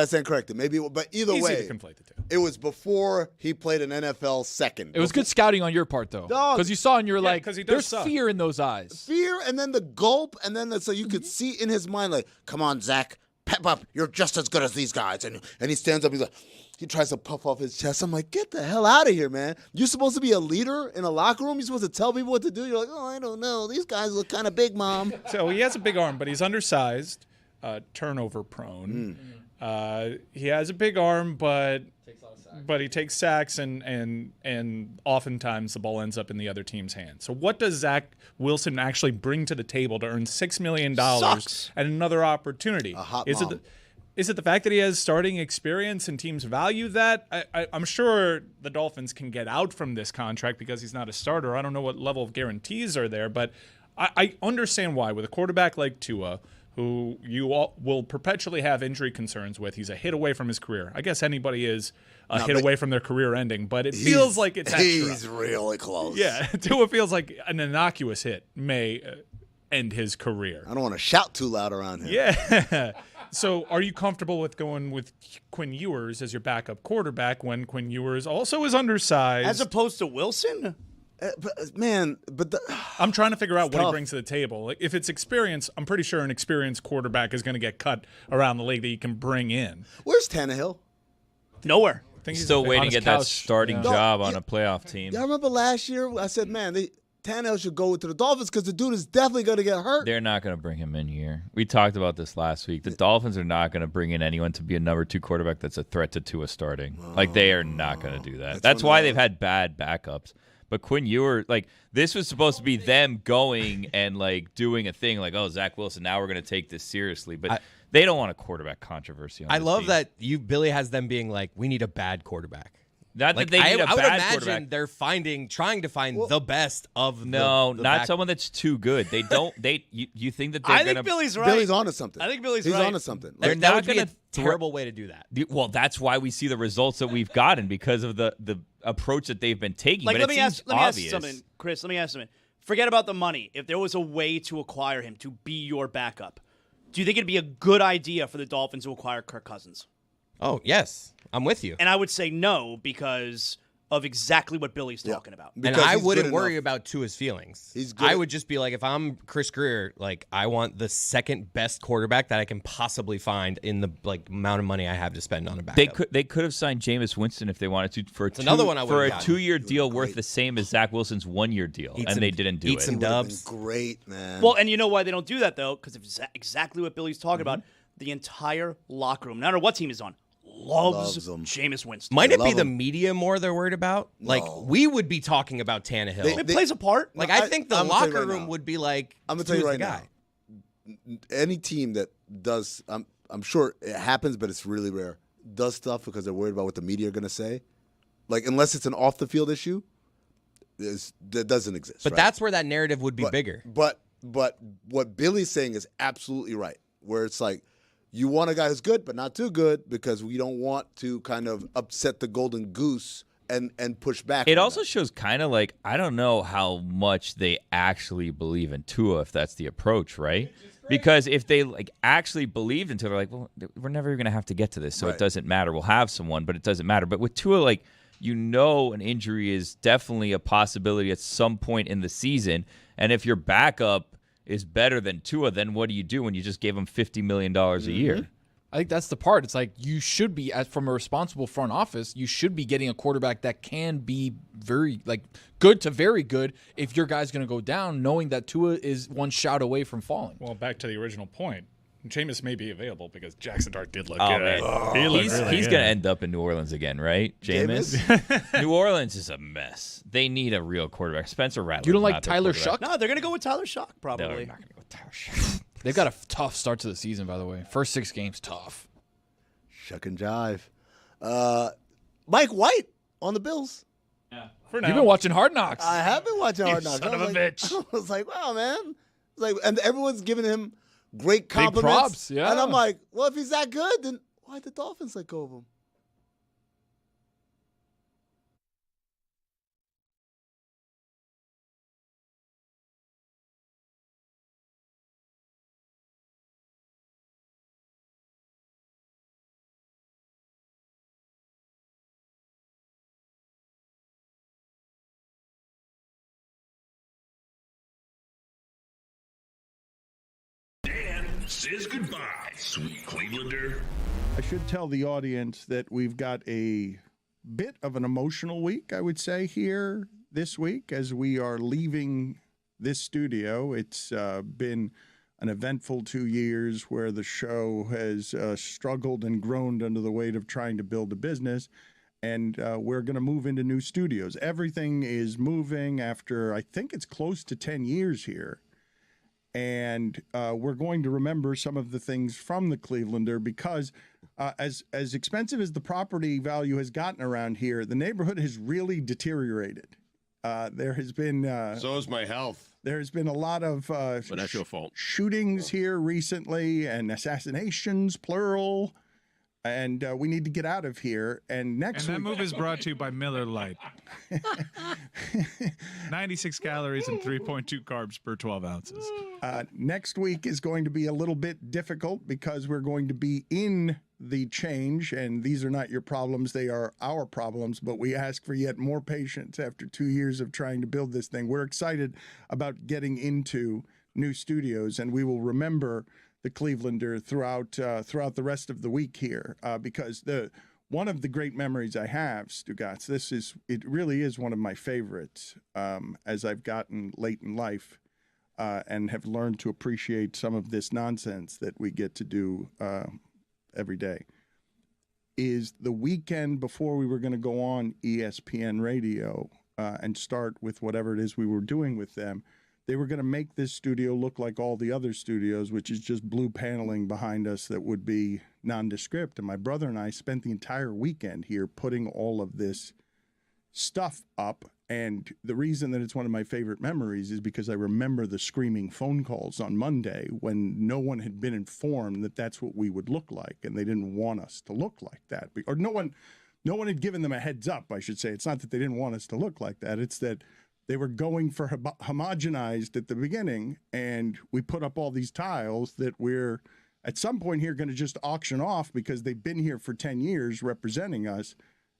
stand corrected. But either Easy way, to conflate the two. It was before he played an NFL second. It was good scouting on your part, though, because you saw and you're like, there's fear in those eyes. Fear, and then the gulp, and then so you could see in his mind, like, come on, Zach, pep up. You're just as good as these guys. And he stands up. He's like, he tries to puff off his chest. I'm like, get the hell out of here, man. You're supposed to be a leader in a locker room. You're supposed to tell people what to do. You're like, oh, I don't know. These guys look kind of big, Mom. So he has a big arm, but he's undersized, turnover prone. He has a big arm, but he takes sacks, and oftentimes the ball ends up in the other team's hands. So what does Zach Wilson actually bring to the table to earn $6 million and another opportunity? A hot mom. Is it the fact that he has starting experience and teams value that? I'm sure the Dolphins can get out from this contract because he's not a starter. I don't know what level of guarantees are there, but I understand why. With a quarterback like Tua, who you will perpetually have injury concerns with, he's a hit away from his career. I guess anybody is a hit away from their career ending, but it feels like it's extra. He's really close. Yeah, Tua feels like an innocuous hit may end his career. I don't want to shout too loud around here. Yeah. So are you comfortable with going with Quinn Ewers as your backup quarterback when Quinn Ewers also is undersized? As opposed to Wilson? I'm trying to figure out what he brings to the table. Like, if it's experience, I'm pretty sure an experienced quarterback is going to get cut around the league that you can bring in. Where's Tannehill? Nowhere. He's still waiting to get that starting job on a playoff team. I remember last year I said, man, Tannehill should go to the Dolphins because the dude is definitely going to get hurt. They're not going to bring him in here. We talked about this last week. The Dolphins are not going to bring in anyone to be a number 2 quarterback that's a threat to Tua starting. They are not going to do that. That's why they've had bad backups. But Quinn Ewers, this was supposed to be them going and, doing a thing like, oh, Zach Wilson, now we're going to take this seriously. But they don't want a quarterback controversy on I this love team. that Billy has them being like, we need a bad quarterback. Not Like, that they need a I would bad imagine quarterback. they're trying to find the best of No, the not back. someone that's too good. They don't. You think that they're I gonna? think Billy's right. Billy's onto something. I think Billy's He's right. onto something. They're That not would be a gonna terrible way to do that. Well, that's why we see the results that we've gotten because of the approach that they've been taking. Like, but let me ask you obvious. something, Chris. Let me ask you something. Forget about the money. If there was a way to acquire him to be your backup, do you think it'd be a good idea for the Dolphins to acquire Kirk Cousins? Oh, yes. I'm with you. And I would say no because of exactly what Billy's talking about. And Because I he's wouldn't good worry enough. about Tua's feelings. He's good I at- would just be like, if I'm Chris Greer, like I want the second best quarterback that I can possibly find in the amount of money I have to spend on a backup. They could have signed Jameis Winston if they wanted to for another one I for would've a gotten. 2-year deal worth the same as Zach Wilson's 1-year deal, Eat and some- they didn't do eat it. some Would've been dubs. great, man. Well, and you know why they don't do that, though? Because exactly what Billy's talking about. The entire locker room, no matter what team is on, loves him. Jameis Winston. Might it love be the him. media more they're worried about? Like, we would be talking about Tannehill. It plays a part. like, No, I think the I'm gonna tell you locker right room now. would be like, I'm gonna tell you Tua's right the now. guy. Any team that does, I'm sure it happens, but it's really rare. Does stuff because they're worried about what the media are gonna say. Like, unless it's an off the field issue, that doesn't exist. But right? that's where that narrative would be bigger. But what Billy's saying is absolutely right. Where it's like, you want a guy who's good, but not too good, because we don't want to kind of upset the golden goose and push back. It on also that. shows kind of like I don't know how much they actually believe in Tua if that's the approach, right? Because if they actually believed in Tua, they're like, well, we're never going to have to get to this, so Right. it doesn't matter. We'll have someone, but it doesn't matter. But with Tua, an injury is definitely a possibility at some point in the season, and if your backup is better than Tua, then what do you do when you just gave him $50 million a year? I think that's the part. It's like you should be, from a responsible front office, you should be getting a quarterback that can be very good to very good if your guy's going to go down, knowing that Tua is one shot away from falling. Well, back to the original point. Jameis may be available because Jackson Dart did look Oh, good. man. He looked He's really going good. to end up in New Orleans again, right, Jameis? New Orleans is a mess. They need a real quarterback. Spencer Rattler. You don't like not their Tyler quarterback. Shuck? No, they're going to go with Tyler Shock, No, probably. they're not going to go with Tyler Shuck. They've got a tough start to the season, by the way. First 6 games, tough. Shuck and jive. Mike White on the Bills. For now. You've been watching Hard Knocks. I have been watching Hard Knocks. son I was of a like- bitch. I was like, wow, man. And everyone's giving him great compliments. props, yeah. And I'm like, well, if he's that good, then why'd the Dolphins let go of him? Says goodbye, sweet Clevelander. I should tell the audience that we've got a bit of an emotional week, I would say, here this week as we are leaving this studio. It's been an eventful 2 years where the show has struggled and groaned under the weight of trying to build a business. And we're going to move into new studios. Everything is moving after, I think it's close to 10 years here. And we're going to remember some of the things from the Clevelander because as expensive as the property value has gotten around here, the neighborhood has really deteriorated. There has been So is my health. there has been a lot of But that's your fault. shootings here recently and assassinations, plural. And we need to get out of here. And next And that week, move is brought to you by Miller Lite. 96 calories and 3.2 carbs per 12 ounces. next week is going to be a little bit difficult because we're going to be in the change, and these are not your problems, they are our problems, but we ask for yet more patience after 2 years of trying to build this thing. We're excited about getting into new studios, and we will remember the Clevelander throughout the rest of the week here because one of the great memories I have, Stugotz, it really is one of my favorites as I've gotten late in life and have learned to appreciate some of this nonsense that we get to do every day, is the weekend before we were going to go on ESPN radio and start with whatever it is we were doing with them. They were going to make this studio look like all the other studios, which is just blue paneling behind us that would be nondescript. And my brother and I spent the entire weekend here putting all of this stuff up. And the reason that it's one of my favorite memories is because I remember the screaming phone calls on Monday when no one had been informed that that's what we would look like, and they didn't want us to look like that. Or no one had given them a heads up, I should say. It's not that they didn't want us to look like that. It's that they were going for homogenized at the beginning, and we put up all these tiles that we're at some point here going to just auction off because they've been here for 10 years representing us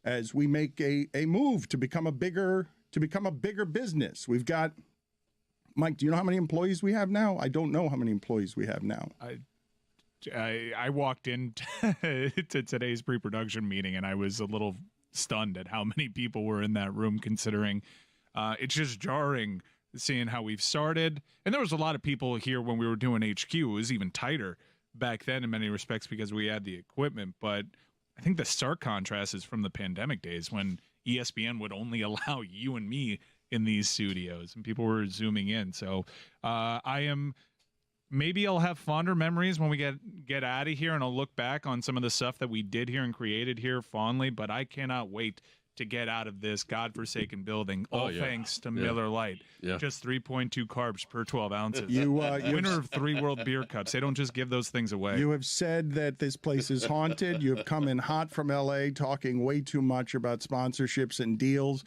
as we make a move to become a bigger business. We've got, Mike, do you know how many employees we have now? I don't know how many employees we have now. I walked into to today's pre-production meeting, and I was a little stunned at how many people were in that room, considering it's just jarring seeing how we've started. And there was a lot of people here when we were doing HQ. It was even tighter back then in many respects because we had the equipment. But I think the stark contrast is from the pandemic days when ESPN would only allow you and me in these studios and people were zooming in. So maybe I'll have fonder memories when we get out of here, and I'll look back on some of the stuff that we did here and created here fondly, but I cannot wait to get out of this godforsaken building, thanks to Miller Lite. Yeah. Just 3.2 carbs per 12 ounces. Winner of 3 World Beer Cups. They don't just give those things away. You have said that this place is haunted. You have come in hot from L.A. talking way too much about sponsorships and deals.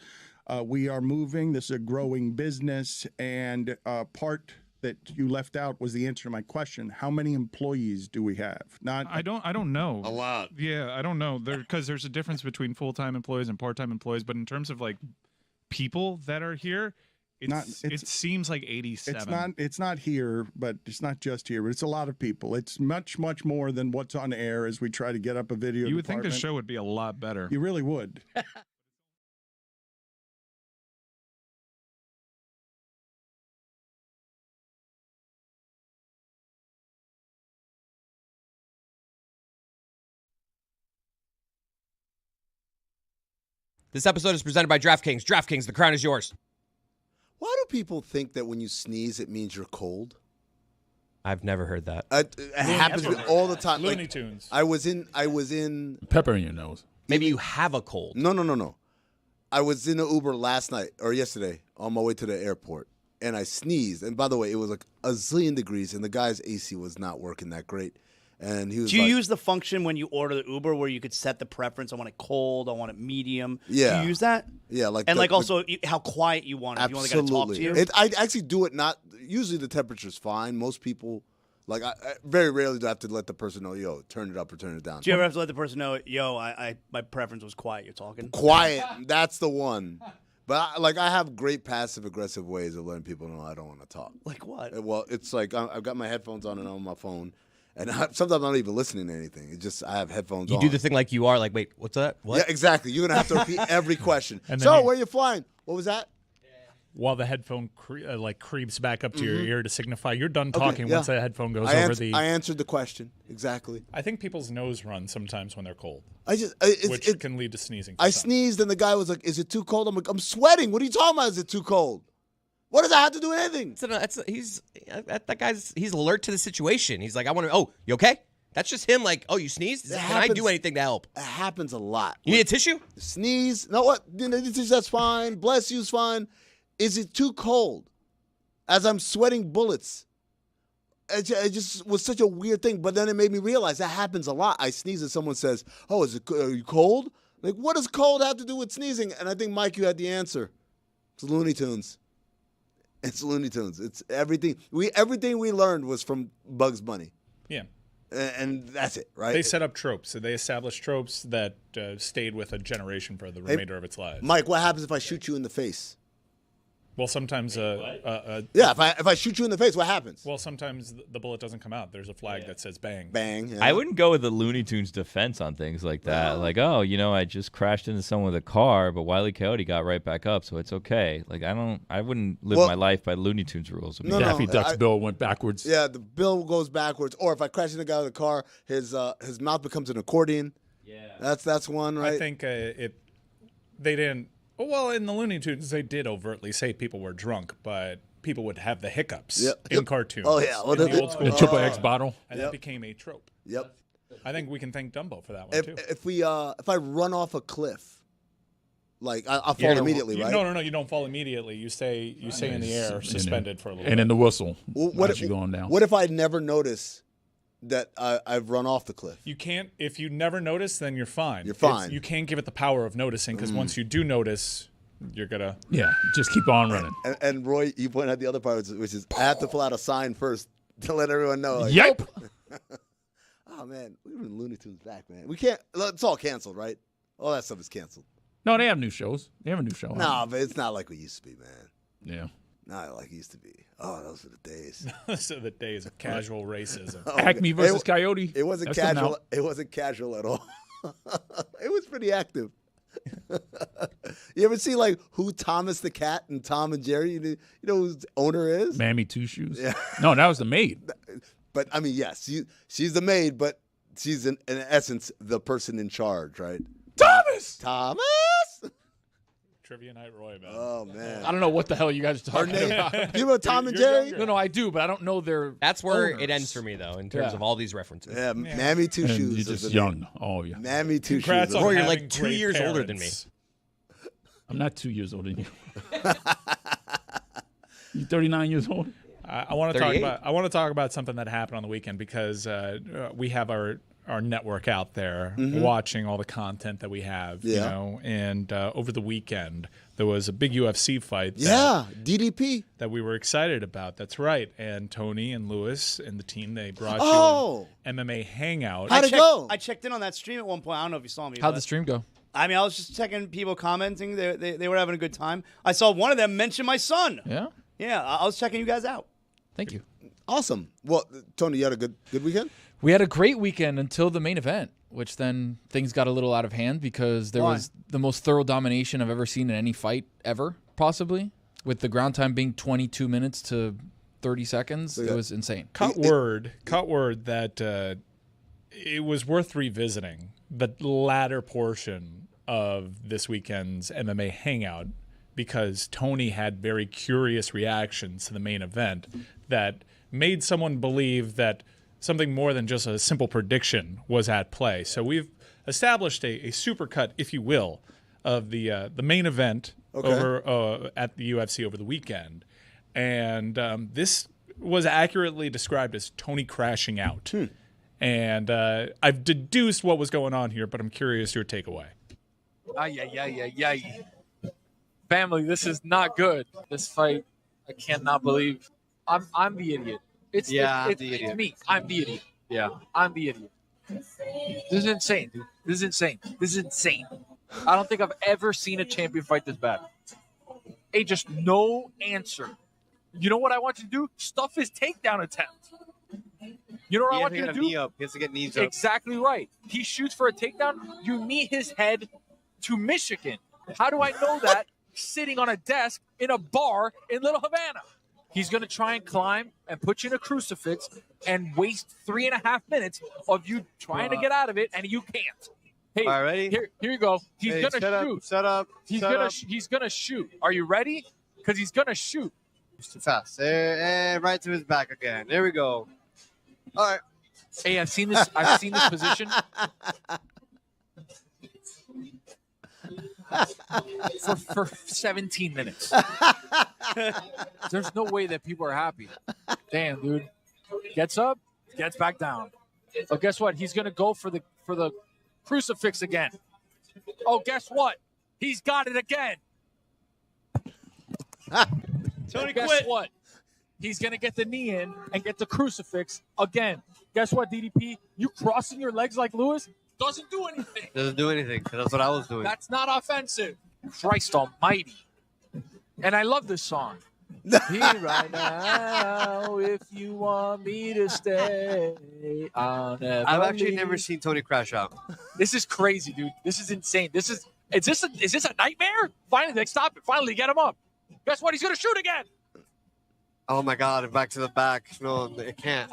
We are moving. This is a growing business, and part that you left out was the answer to my question. How many employees do we have? I don't know. A lot. Yeah, I don't know. Because there's a difference between full-time employees and part-time employees, but in terms of like people that are here, it seems like 87. It's not here, but it's not just here, but it's a lot of people. It's much, much more than what's on air as we try to get up a video. You would think the show would be a lot better. You really would. This episode is presented by DraftKings. DraftKings, the crown is yours. Why do people think that when you sneeze, it means you're cold? I've never heard that. It happens to me all the time. Looney Tunes. I was in Pepper in your nose. Maybe you have a cold. No. I was in an Uber last night or yesterday on my way to the airport, and I sneezed. And by the way, it was like a zillion degrees, and the guy's AC was not working that great. And he was Do you like, use the function when you order the Uber where you could set the preference? I want it cold. I want it medium. Yeah. Do you use that? Yeah, like and also how quiet you want it. If you only got to talk to you. I actually do it not. Usually the temperature's fine. Most people, like I very rarely do I have to let the person know, yo, turn it up or turn it down. Do you ever have to let the person know, yo, my preference was quiet? You're talking quiet. That's the one. But I have great passive aggressive ways of letting people know I don't want to talk. Like what? Well, it's like I've got my headphones on and I'm on my phone. And sometimes I'm not even listening to anything. It's just I have headphones on. You do the thing like you are, like, wait, what's that? What? Yeah, exactly. You're going to have to repeat every question. And So, where are you flying? What was that? While the headphone creeps back up to your ear to signify you're done talking once the headphone goes over the... I answered the question. Exactly. I think people's nose run sometimes when they're cold, which can lead to sneezing. I sneezed and the guy was like, is it too cold? I'm like, I'm sweating. What are you talking about? Is it too cold? What does that have to do with anything? He's alert to the situation. He's like, you okay? That's just him like, oh, you sneezed? Can I do anything to help? It happens a lot. You need a tissue? Sneeze. No, what? That's fine. Bless you's fine. Is it too cold? As I'm sweating bullets. It just was such a weird thing. But then it made me realize that happens a lot. I sneeze and someone says, oh, are you cold? Like, what does cold have to do with sneezing? And I think, Mike, you had the answer. It's Looney Tunes. It's Looney Tunes. It's everything. Everything we learned was from Bugs Bunny. Yeah. And that's it, right? They set up tropes. So they established tropes that stayed with a generation for the remainder of its lives. Mike, what happens if I shoot you in the face? Well, sometimes if I shoot you in the face, what happens? Well, sometimes the bullet doesn't come out. There's a flag that says bang. Bang. Yeah. I wouldn't go with the Looney Tunes defense on things like that. Like, I just crashed into someone with a car, but Wile E. Coyote got right back up, so it's okay. Like, I wouldn't live my life by Looney Tunes rules. I mean, Daffy Duck's bill went backwards. Yeah, the bill goes backwards. Or if I crash into a guy with a car, his mouth becomes an accordion. Yeah. That's one, right? I think they didn't. Well, in the Looney Tunes, they did overtly say people were drunk, but people would have the hiccups in cartoons. Oh, yeah. In the old school. The Triple X bottle. And that became a trope. Yep. I think we can thank Dumbo for that one, too. If I run off a cliff, Like I'll fall immediately, right? No, you don't fall immediately. You stay in the air, suspended for a little bit. And then the whistle. What as you going down? What if I never notice that I've run off the cliff? You can't. If you never notice, then you're fine. You're fine. You can't give it the power of noticing because once you do notice, you're gonna. Yeah, just keep on running. And Roy, you pointed out the other part, which is I have to pull out a sign first to let everyone know. Like, Yep. Oh man, we were in Looney Tunes back, man. We can't. It's all canceled, right? All that stuff is canceled. No, they have new shows. They have a new show. No, but it's not like we used to be, man. Yeah. Not like it used to be. Oh, those are the days. Those are the days of casual racism. Acme versus Coyote. It wasn't That's coming casual. out. It wasn't casual at all. It was pretty active. You ever see like who Thomas the Cat and Tom and Jerry? You know who the owner is? Mammy Two Shoes. Yeah. No, that was the maid. But I mean, yes, she's the maid, but she's in essence the person in charge, right? Thomas. Trivia night, Roy. Man. Oh man. I don't know what the hell you guys are talking about. Do you know Tom and Jerry? No, I do, but I don't know their. That's where owners. it ends for me, though, in terms of all these references. Yeah, Mammy Two And Shoes. you're is just the young. name. Oh, yeah. Mammy Two Congrats Shoes. on Roy, you're having like 2 great years older than me. parents. I'm not 2 years older than you. You 39 years old? I want to 38. talk about something that happened on the weekend because we have our network out there watching all the content that we have. Yeah. You know, and over the weekend there was a big UFC fight. Yeah, DDP. That we were excited about. That's right. And Tony and Lewis and the team, they brought Oh. you an MMA hangout. How'd it go? I checked in on that stream at one point. I don't know if you saw me. How'd but- the stream go? I mean, I was just checking people commenting. They were having a good time. I saw one of them mention my son. Yeah. Yeah, I was checking you guys out. Thank you. Awesome. Well, Tony, you had a good weekend? We had a great weekend until the main event, which then things got a little out of hand because there Why? was the most thorough domination I've ever seen in any fight ever, possibly, with the ground time being 22 minutes to 30 seconds. It was insane. Caught word that it was worth revisiting the latter portion of this weekend's MMA hangout because Tony had very curious reactions to the main event that made someone believe that something more than just a simple prediction was at play. So we've established a supercut, if you will, of the main event over at the UFC over the weekend, and this was accurately described as Tony crashing out. And I've deduced what was going on here, but I'm curious your takeaway. Family, this is not good. This fight, I cannot believe. I'm the idiot. It's the idiot. It's me. I'm the idiot. Yeah, I'm the idiot. This is insane, dude. This is insane. This is insane. I don't think I've ever seen a champion fight this bad. Just no answer. You know what I want you to do? Stuff his takedown attempt. You know what I want you to do? Knee up. He has to get knees up. Exactly right. He shoots for a takedown. You knee his head to Michigan. How do I know that? Sitting on a desk in a bar in Little Havana. He's going to try and climb and put you in a crucifix and waste 3.5 minutes of you trying to get out of it, and you can't. Hey, all right, ready? Here you go. He's going to shoot. Shut up. He's going to shoot. Are you ready? Because he's going to shoot. Too fast. And right to his back again. There we go. All right. Hey, I've seen this position for 17 minutes. There's no way that people are happy. Damn, dude. Gets up, gets back down. So guess what? He's gonna go for the crucifix again. Oh, guess what? He's got it again. Tony Guess quit. what? He's gonna get the knee in and get the crucifix again. Guess what, DDP? You crossing your legs like Lewis doesn't do anything. Doesn't do anything. That's what I was doing. That's not offensive. Christ almighty. And I love this song. Here right now, if you want me to stay, I'll never I've actually leave. never seen Tony crash out. This is crazy, dude. This is insane. Is this a nightmare? Finally, they stop it. Finally, get him up. Guess what? He's gonna shoot again. Oh my God! Back to the back. No, I can't.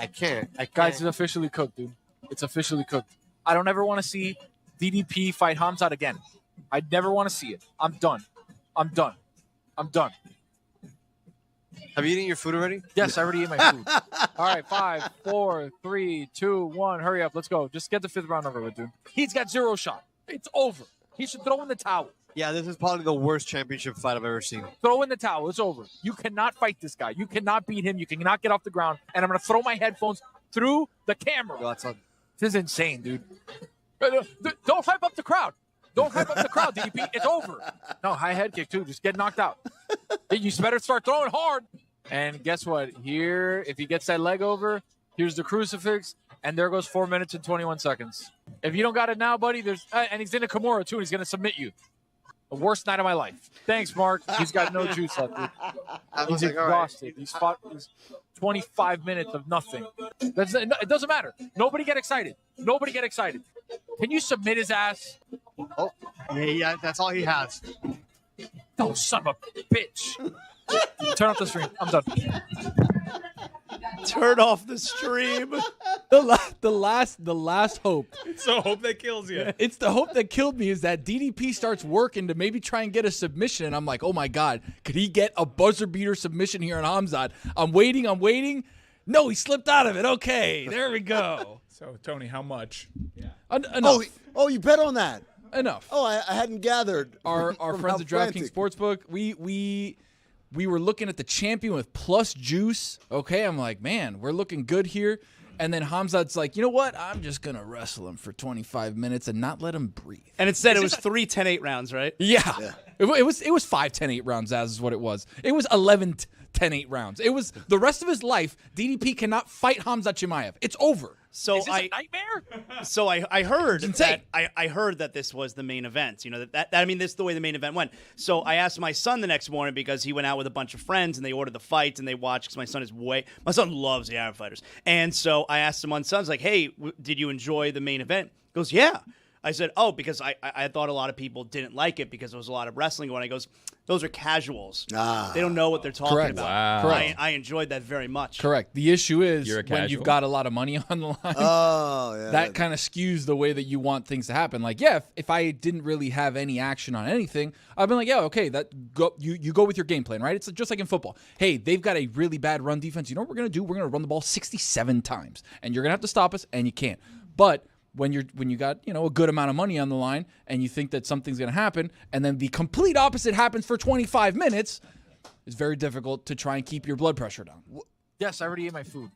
Guys, it's officially cooked, dude. It's officially cooked. I don't ever want to see DDP fight Hamzat again. I never want to see it. I'm done. Have you eaten your food already? Yes, I already ate my food. All right, 5, 4, 3, 2, 1. Hurry up. Let's go. Just get the 5th round over with, dude. He's got 0 shot. It's over. He should throw in the towel. Yeah, this is probably the worst championship fight I've ever seen. Throw in the towel. It's over. You cannot fight this guy. You cannot beat him. You cannot get off the ground. And I'm going to throw my headphones through the camera. This is insane, dude. Don't hype up the crowd. Don't hype up the crowd, DDP. It's over. No, high head kick, too. Just get knocked out. You better start throwing hard. And guess what? Here, if he gets that leg over, here's the crucifix, and there goes 4 minutes and 21 seconds. If you don't got it now, buddy, there's and he's in a Kimura, too, and he's going to submit you. The worst night of my life. Thanks, Mark. He's got no juice left, dude. He's exhausted. He's fought 25 minutes of nothing. It doesn't matter. Nobody get excited. Nobody get excited. Can you submit his ass? Oh, yeah, that's all he has. Oh, son of a bitch. Turn off the stream. I'm done. Turn off the stream. The last hope. It's the hope that kills you. It's the hope that killed me is that DDP starts working to maybe try and get a submission. And I'm like, oh my God, could he get a buzzer beater submission here on Hamzat? I'm waiting. No, he slipped out of it. Okay, there we go. So, Tony, how much? Enough. Oh, you bet on that. Enough. Oh, I hadn't gathered. Our friends at DraftKings Sportsbook, we were looking at the champion with plus juice. Okay, I'm like, man, we're looking good here. And then Hamzat's like, you know what? I'm just going to wrestle him for 25 minutes and not let him breathe. And instead, it was 3 10-8 rounds, right? Yeah. It was 5 10-8 rounds, as is what it was. It was 11 10-8 rounds. It was the rest of his life, DDP cannot fight Hamzat Chimaev. It's over. So Is this a nightmare? So I heard that I heard that this was the main event. You know that I mean this is the way the main event went. So I asked my son the next morning because he went out with a bunch of friends and they ordered the fights and they watched because my son loves the Arab fighters. And so I asked him on Sun's like, hey, did you enjoy the main event? He goes, yeah. I said, oh, because I thought a lot of people didn't like it because there was a lot of wrestling going on. He goes, those are casuals. They don't know what they're talking about. Wow. Correct. I enjoyed that very much. Correct. The issue is You're a when casual. you've got a lot of money on the line, Yeah. that kind of skews the way that you want things to happen. Like, yeah, if I didn't really have any action on anything, I've been like, yeah, okay, you go with your game plan, right? It's just like in football. Hey, they've got a really bad run defense. You know what we're going to do? We're going to run the ball 67 times, and you're going to have to stop us, and you can't. But when you got a good amount of money on the line and you think that something's going to happen and then the complete opposite happens for 25 minutes, it's very difficult to try and keep your blood pressure down. Yes, I already ate my food.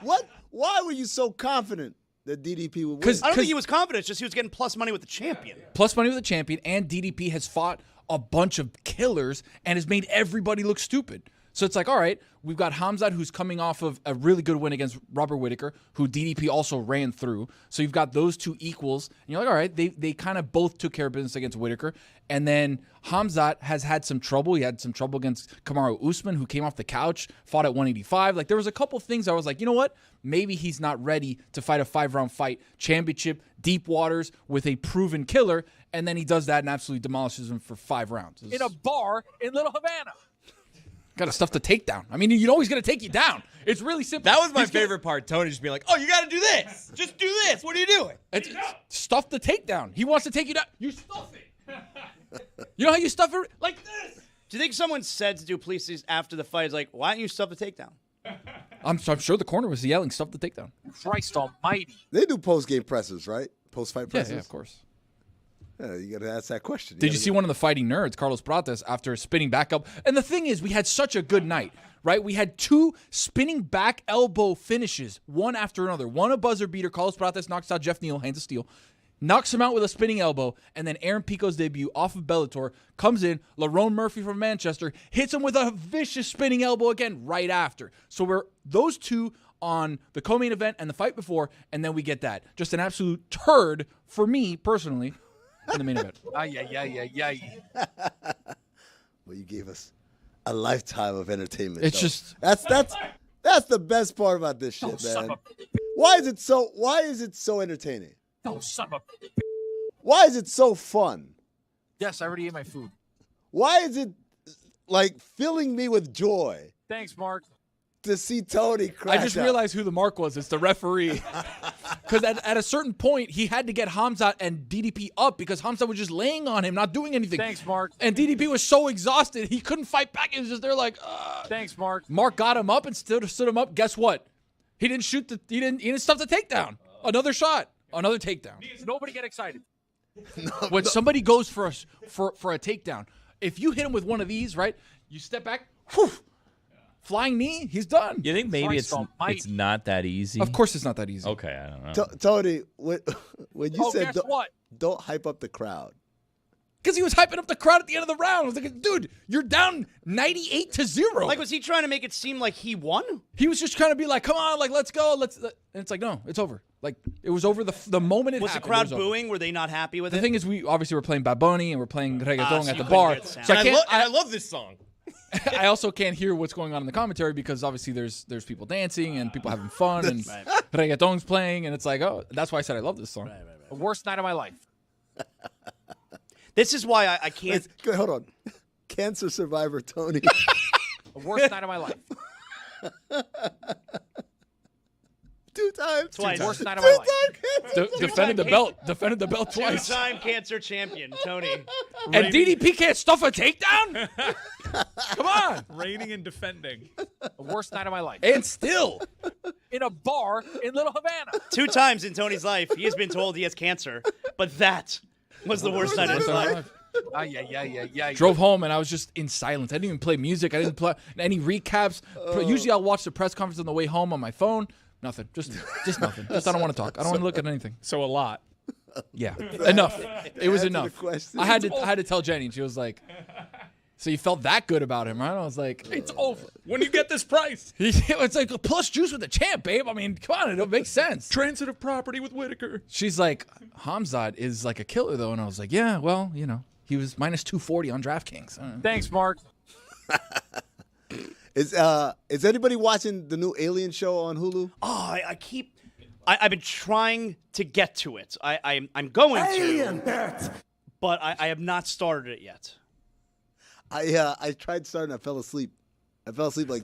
What? Why were you so confident that DDP would win? I don't think he was confident. It's just he was getting plus money with the champion. Plus money with the champion, and DDP has fought a bunch of killers and has made everybody look stupid. So it's like, all right, we've got Hamzat, who's coming off of a really good win against Robert Whittaker, who DDP also ran through. So you've got those two equals. And you're like, all right, they kind of both took care of business against Whittaker. And then Hamzat has had some trouble. He had some trouble against Kamaru Usman, who came off the couch, fought at 185. Like, there was a couple things I was like, you know what? Maybe he's not ready to fight a 5-round fight, championship, deep waters, with a proven killer. And then he does that and absolutely demolishes him for 5 rounds. In a bar in Little Havana. Got to stuff the takedown. I mean, you know he's going to take you down. It's really simple. That was my favorite part. Tony just being like, oh, you got to do this. Just do this. What are you doing? Stuff the takedown. He wants to take you down. You stuff it. You know how you stuff it? Like this. Do you think someone said to Duplessis after the fight, like, why don't you stuff the takedown? I'm sure the corner was yelling, stuff the takedown. Christ almighty. They do post-game presses, right? Post-fight presses? Yeah, of course. Yeah, you got to ask that question. Did you see one of the fighting nerds, Carlos Prates, after spinning back up? And the thing is, we had such a good night, right? We had 2 spinning back elbow finishes, one after another. One a buzzer beater. Carlos Prates knocks out Jeff Neal, hands of steel. Knocks him out with a spinning elbow. And then Aaron Pico's debut off of Bellator comes in. Lerone Murphy from Manchester hits him with a vicious spinning elbow again right after. So we're those 2 on the co-main event and the fight before, and then we get that. Just an absolute turd for me, personally, in the main event. Well, you gave us a lifetime of entertainment. It's though. just that's the best part about this shit, man. Why is it so entertaining? No, son of a... Why is it so fun? Yes, I already ate my food. Why is it like filling me with joy Thanks, Mark. to see Tony crash I just out? realized who the mark was. It's the referee. Because at a certain point, he had to get Hamzat and DDP up because Hamzat was just laying on him, not doing anything. Thanks, Mark. And DDP was so exhausted, he couldn't fight back. He was just there like, Thanks, Mark. Mark got him up and stood him up. Guess what? He didn't stuff the takedown. Another shot. Another takedown. Nobody get excited. When somebody goes for a takedown, if you hit him with one of these, right, you step back, whew, flying knee, he's done. You think maybe it's not that easy? Of course it's not that easy. Okay, I don't know. Tony, when you said guess what? don't hype up the crowd. Because he was hyping up the crowd at the end of the round. I was like, dude, you're down 98-0. Like, was he trying to make it seem like he won? He was just trying to be like, come on, like, let's go. And it's like, no, it's over. Like, it was over the moment it was happened. Was the crowd booing? Were they not happy with it? The thing is, we obviously were playing Bad Bunny and we're playing reggaeton at the bar. So I love this song. I also can't hear what's going on in the commentary because obviously there's people dancing and people having fun and reggaeton's playing. And it's like, oh, that's why I said I love this song. The worst night of my life. This is why I can't. Wait, hold on. Cancer survivor Tony. The worst night of my life. 2 times. Twice. Worst night of my life. Defended the belt twice. 2-time cancer champion, Tony. And DDP can't stuff a takedown? Come on. Reigning and defending. The worst night of my life. And still. In a bar in Little Havana. 2 times in Tony's life, he has been told he has cancer, but that was the worst night of his life. Yeah. Drove home and I was just in silence. I didn't even play music. I didn't play any recaps. Usually I'll watch the press conference on the way home on my phone. Nothing. Just nothing. Just I don't want to talk. I don't want to look at anything. So a lot. Yeah. Enough. It was enough. Question. I had to tell Jenny, and she was like, so you felt that good about him, right? I was like, It's over. When you get this price. it's like plus juice with the champ, babe. I mean, come on, it makes sense. Transitive property with Whitaker. She's like, Hamzat is like a killer, though. And I was like, yeah, well, you know, he was minus 240 on DraftKings. Thanks, Mark. Is anybody watching the new Alien show on Hulu? Oh, I've been trying to get to it. I'm going to. But I have not started it yet. I tried starting. I fell asleep. Like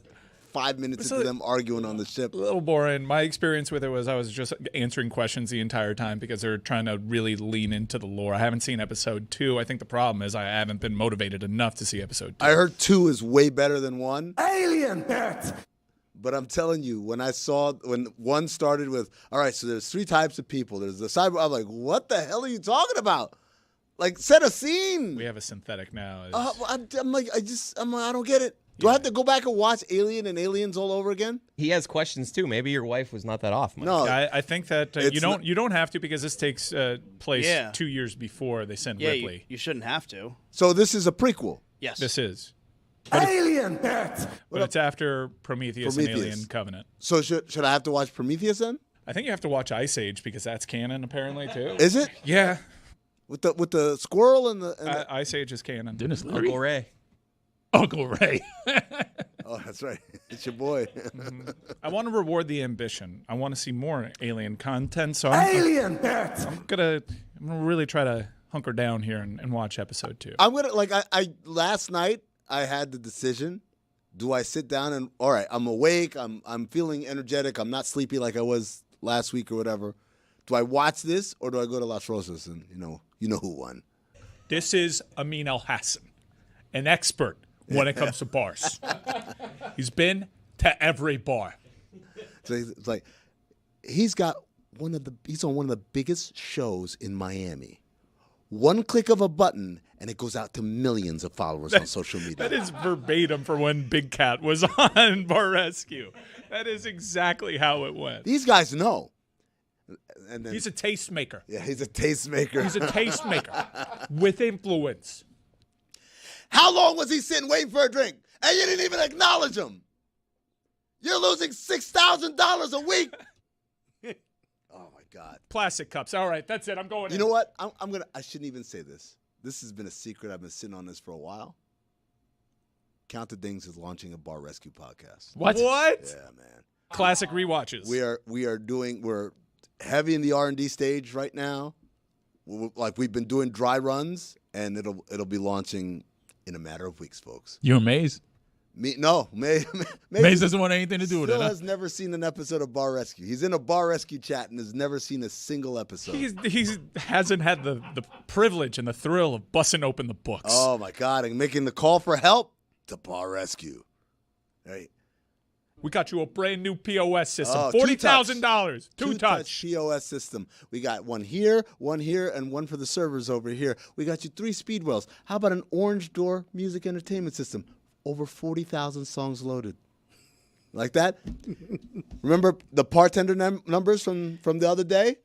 5 minutes into them arguing on the ship. A little boring. My experience with it was I was just answering questions the entire time because they're trying to really lean into the lore. I haven't seen episode 2. I think the problem is I haven't been motivated enough to see episode 2. I heard 2 is way better than 1. Alien Bert! But I'm telling you, when 1 started with, all right, so there's 3 types of people. There's the cyber. I'm like, what the hell are you talking about? Like, set a scene. We have a synthetic now. I'm like, I don't get it. Do I have to go back and watch Alien and Aliens all over again? He has questions too. Maybe your wife was not that off. Mike. No, I think that you don't have to because this takes place 2 years before they send Ripley. You shouldn't have to. So this is a prequel. Yes, This is. Alien Bert! But it's after Prometheus and Alien Covenant. So should I have to watch Prometheus then? I think you have to watch Ice Age because that's canon apparently too. Is it? Yeah. With the squirrel and the Ice Age is canon. Dennis Leary. Uncle Ray. Uncle Ray. Oh, that's right. It's your boy. I want to reward the ambition. I want to see more Alien content. So I'm gonna really try to hunker down here and watch episode 2. I'm gonna I last night I had the decision. Do I sit down and all right? I'm awake. I'm feeling energetic. I'm not sleepy like I was last week or whatever. Do I watch this or do I go to Las Rosas and you know who won? This is Amin Al Hassan, an expert when it comes to bars. He's been to every bar. So it's like he's on one of the biggest shows in Miami. One click of a button and it goes out to millions of followers on social media. That is verbatim for when Big Cat was on Bar Rescue. That is exactly how it went. These guys know. And then, He's a tastemaker. Yeah, he's a tastemaker. He's a tastemaker with influence. How long was he sitting waiting for a drink? And you didn't even acknowledge him. You're losing $6,000 a week. Oh my God. Plastic cups. All right, that's it. I'm going. You know what? I shouldn't even say this. This has been a secret. I've been sitting on this for a while. Count the Dings is launching a Bar Rescue podcast. What? Yeah, man. Classic rewatches. We're heavy in the R&D stage right now. We've been doing dry runs, and it'll be launching in a matter of weeks, folks. You and Maze? Maze doesn't want anything to do with it. Still Huh? has never seen an episode of Bar Rescue. He's in a Bar Rescue chat and has never seen a single episode. He hasn't had the privilege and the thrill of busting open the books. Oh my God! And making the call for help to Bar Rescue. Right. We got you a brand new POS system. Oh, $40,000. Two-touch POS system. We got one here, and one for the servers over here. We got you 3 Speedwells. How about an Orange Door music entertainment system? Over 40,000 songs loaded. Like that? Remember the bartender numbers from the other day?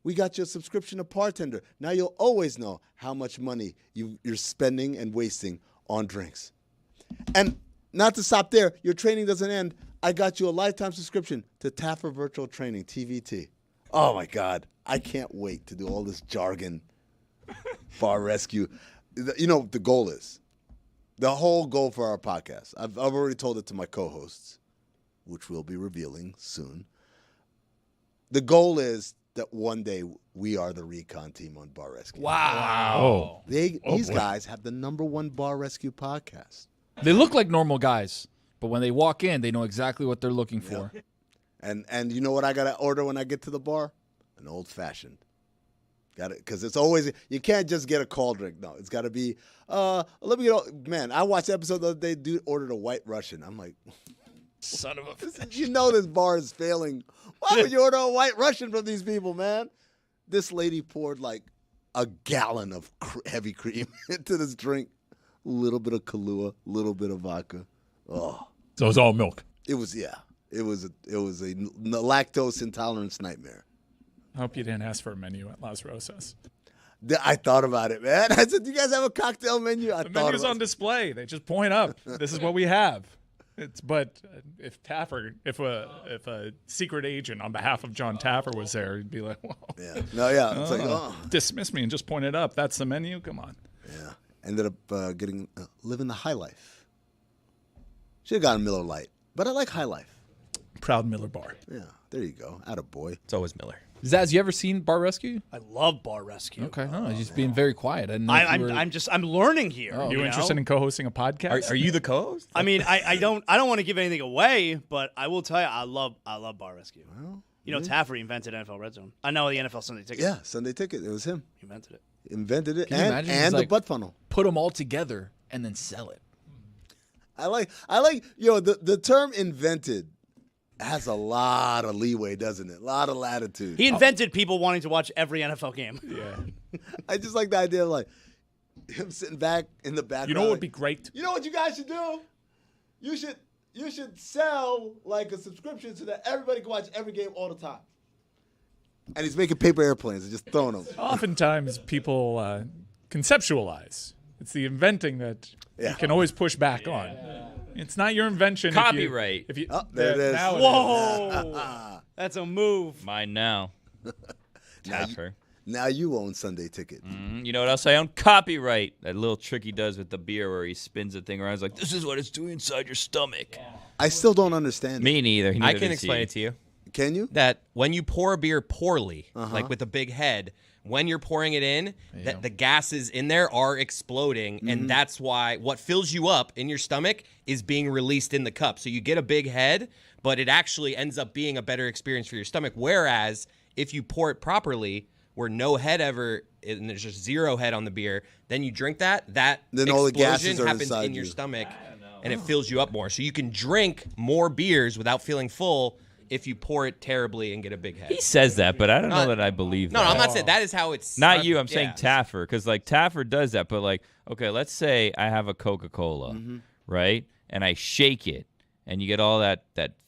We got you a subscription to Bartender. Now you'll always know how much money you're spending and wasting on drinks. And not to stop there, your training doesn't end. I got you a lifetime subscription to Taffer Virtual Training, TVT. Oh, my God. I can't wait to do all this jargon, bar rescue. You know what the goal is? The whole goal for our podcast. I've already told it to my co-hosts, which we'll be revealing soon. The goal is that one day we are the recon team on Bar Rescue. Wow. These guys have the #1 Bar Rescue podcast. They look like normal guys, but when they walk in, they know exactly what they're looking for. And you know what I got to order when I get to the bar? An old-fashioned. Got it, because it's always, you can't just get a cold drink. No, it's got to be, let me get, man, I watched the episode the other day, dude ordered a White Russian. I'm like, son of a you know this bar is failing. Why would you order a White Russian from these people, man? This lady poured like a gallon of heavy cream into this drink. A little bit of Kahlua, a little bit of vodka. Oh. So it's all milk. It was, yeah. It was a lactose intolerance nightmare. I hope you didn't ask for a menu at Las Rosas. I thought about it, man. I said, "Do you guys have a cocktail menu?" The menu's on display. They just point up. This is what we have. But if a secret agent on behalf of John Taffer was there, he'd be like, "Whoa, yeah, no, yeah." It's like, oh, dismiss me and just point it up. That's the menu. Come on. Yeah, ended up getting living the high life. Should have gotten Miller Lite, but I like high life. Proud Miller Bar. Yeah, there you go. Attaboy. It's always Miller. Zaz, you ever seen Bar Rescue? I love Bar Rescue. Okay, just being very quiet. I'm learning here. Are you interested in co-hosting a podcast? Are you the co-host? I mean, I don't want to give anything away, but I will tell you, I love Bar Rescue. Well, you know, Taffer invented NFL Red Zone. I know the NFL Sunday Ticket. Yeah, Sunday Ticket. It was him. He invented it. Invented it, Can you imagine? and the like, butt funnel. Put them all together and then sell it. I like the term invented has a lot of leeway, doesn't it? A lot of latitude. He invented people wanting to watch every NFL game. Yeah. I just like the idea of like him sitting back in the background. You know what would be great? You know what you guys should do? You should sell like a subscription so that everybody can watch every game all the time. And he's making paper airplanes and just throwing them. Oftentimes people conceptualize. It's the inventing that you can always push back on. It's not your invention. Copyright. If you, there it is. Whoa. That's a move. Mine now. Taffer. Now you own Sunday Ticket. Mm-hmm. You know what else I own? Copyright. That little trick he does with the beer where he spins the thing around. He's like, this is what it's doing inside your stomach. I still don't understand it. Me neither. I can explain it to you. Can you? That when you pour a beer poorly, like with a big head, when you're pouring it in, that the gases in there are exploding, and that's why what fills you up in your stomach is being released in the cup. So you get a big head, but it actually ends up being a better experience for your stomach. Whereas if you pour it properly, where no head ever, and there's just zero head on the beer, then you drink that then explosion all the gases are happens inside in your you. stomach, and it fills you up more. So you can drink more beers without feeling full if you pour it terribly and get a big head. He says that, but I don't know that I believe that. No, I'm not saying that is how it's. Not you. I'm saying Taffer, because like Taffer does that. But like, okay, let's say I have a Coca-Cola, right, and I shake it, and you get all that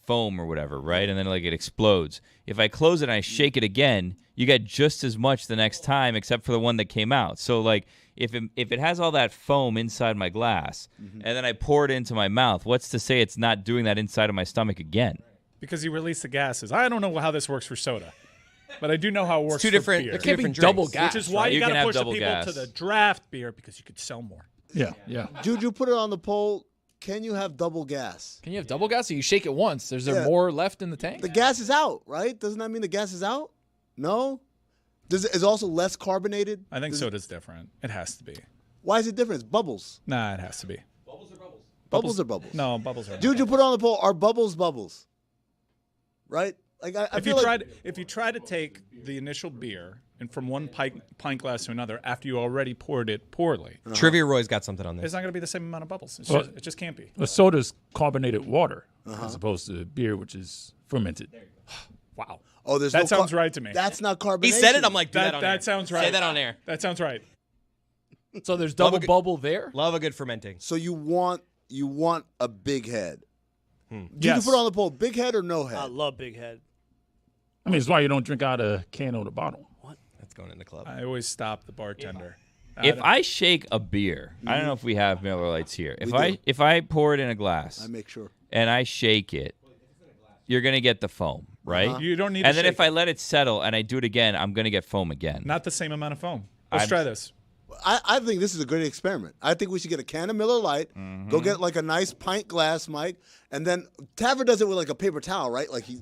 foam or whatever, right, and then like it explodes. If I close it and I shake it again, you get just as much the next time, except for the one that came out. So like, if it has all that foam inside my glass, and then I pour it into my mouth, what's to say it's not doing that inside of my stomach again? Because you release the gases. I don't know how this works for soda, but I do know how it works two for different, beer. It can't be double gas, which is why right? you got to push the double people gas. to the draft beer, because you could sell more. Yeah. Juju, put it on the poll. Can you have double gas? Can you have double gas? So you shake it once. Is there more left in the tank? The gas is out, right? Doesn't that mean the gas is out? No? Is it also less carbonated? I think soda's different. It has to be. Why is it different? It's bubbles. Nah, it has to be. Bubbles are bubbles. No, bubbles are. Juju, put it on the poll. Are bubbles bubbles? Right? Like I If you try to take the initial beer and from one pint glass to another after you already poured it poorly, Trivia Roy's got something on it's this. not going to be the same amount of bubbles. It just can't be. The soda's carbonated water. as opposed to beer, which is fermented. Wow. Oh, there's that sounds right to me. That's not carbonation. He said it. I'm like, do that on air. That sounds right. Say that on air. That sounds right. So there's double bubble there. Love a good fermenting. So you want a big head. You Yes. can put on the poll, big head or no head? I love big head. I mean, it's why you don't drink out a can or the bottle. That's going in the club. I always stop the bartender. If I shake a beer, I don't know if we have Miller Lights here. If I pour it in a glass, I make sure. and I shake it, you're gonna get the foam, right? You don't need to And then shake if I let it settle and I do it again, I'm gonna get foam again. Not the same amount of foam. Let's try this. I think this is a great experiment. I think we should get a can of Miller Lite, go get like a nice pint glass, Mike, and then Taffer does it with like a paper towel, right? Like he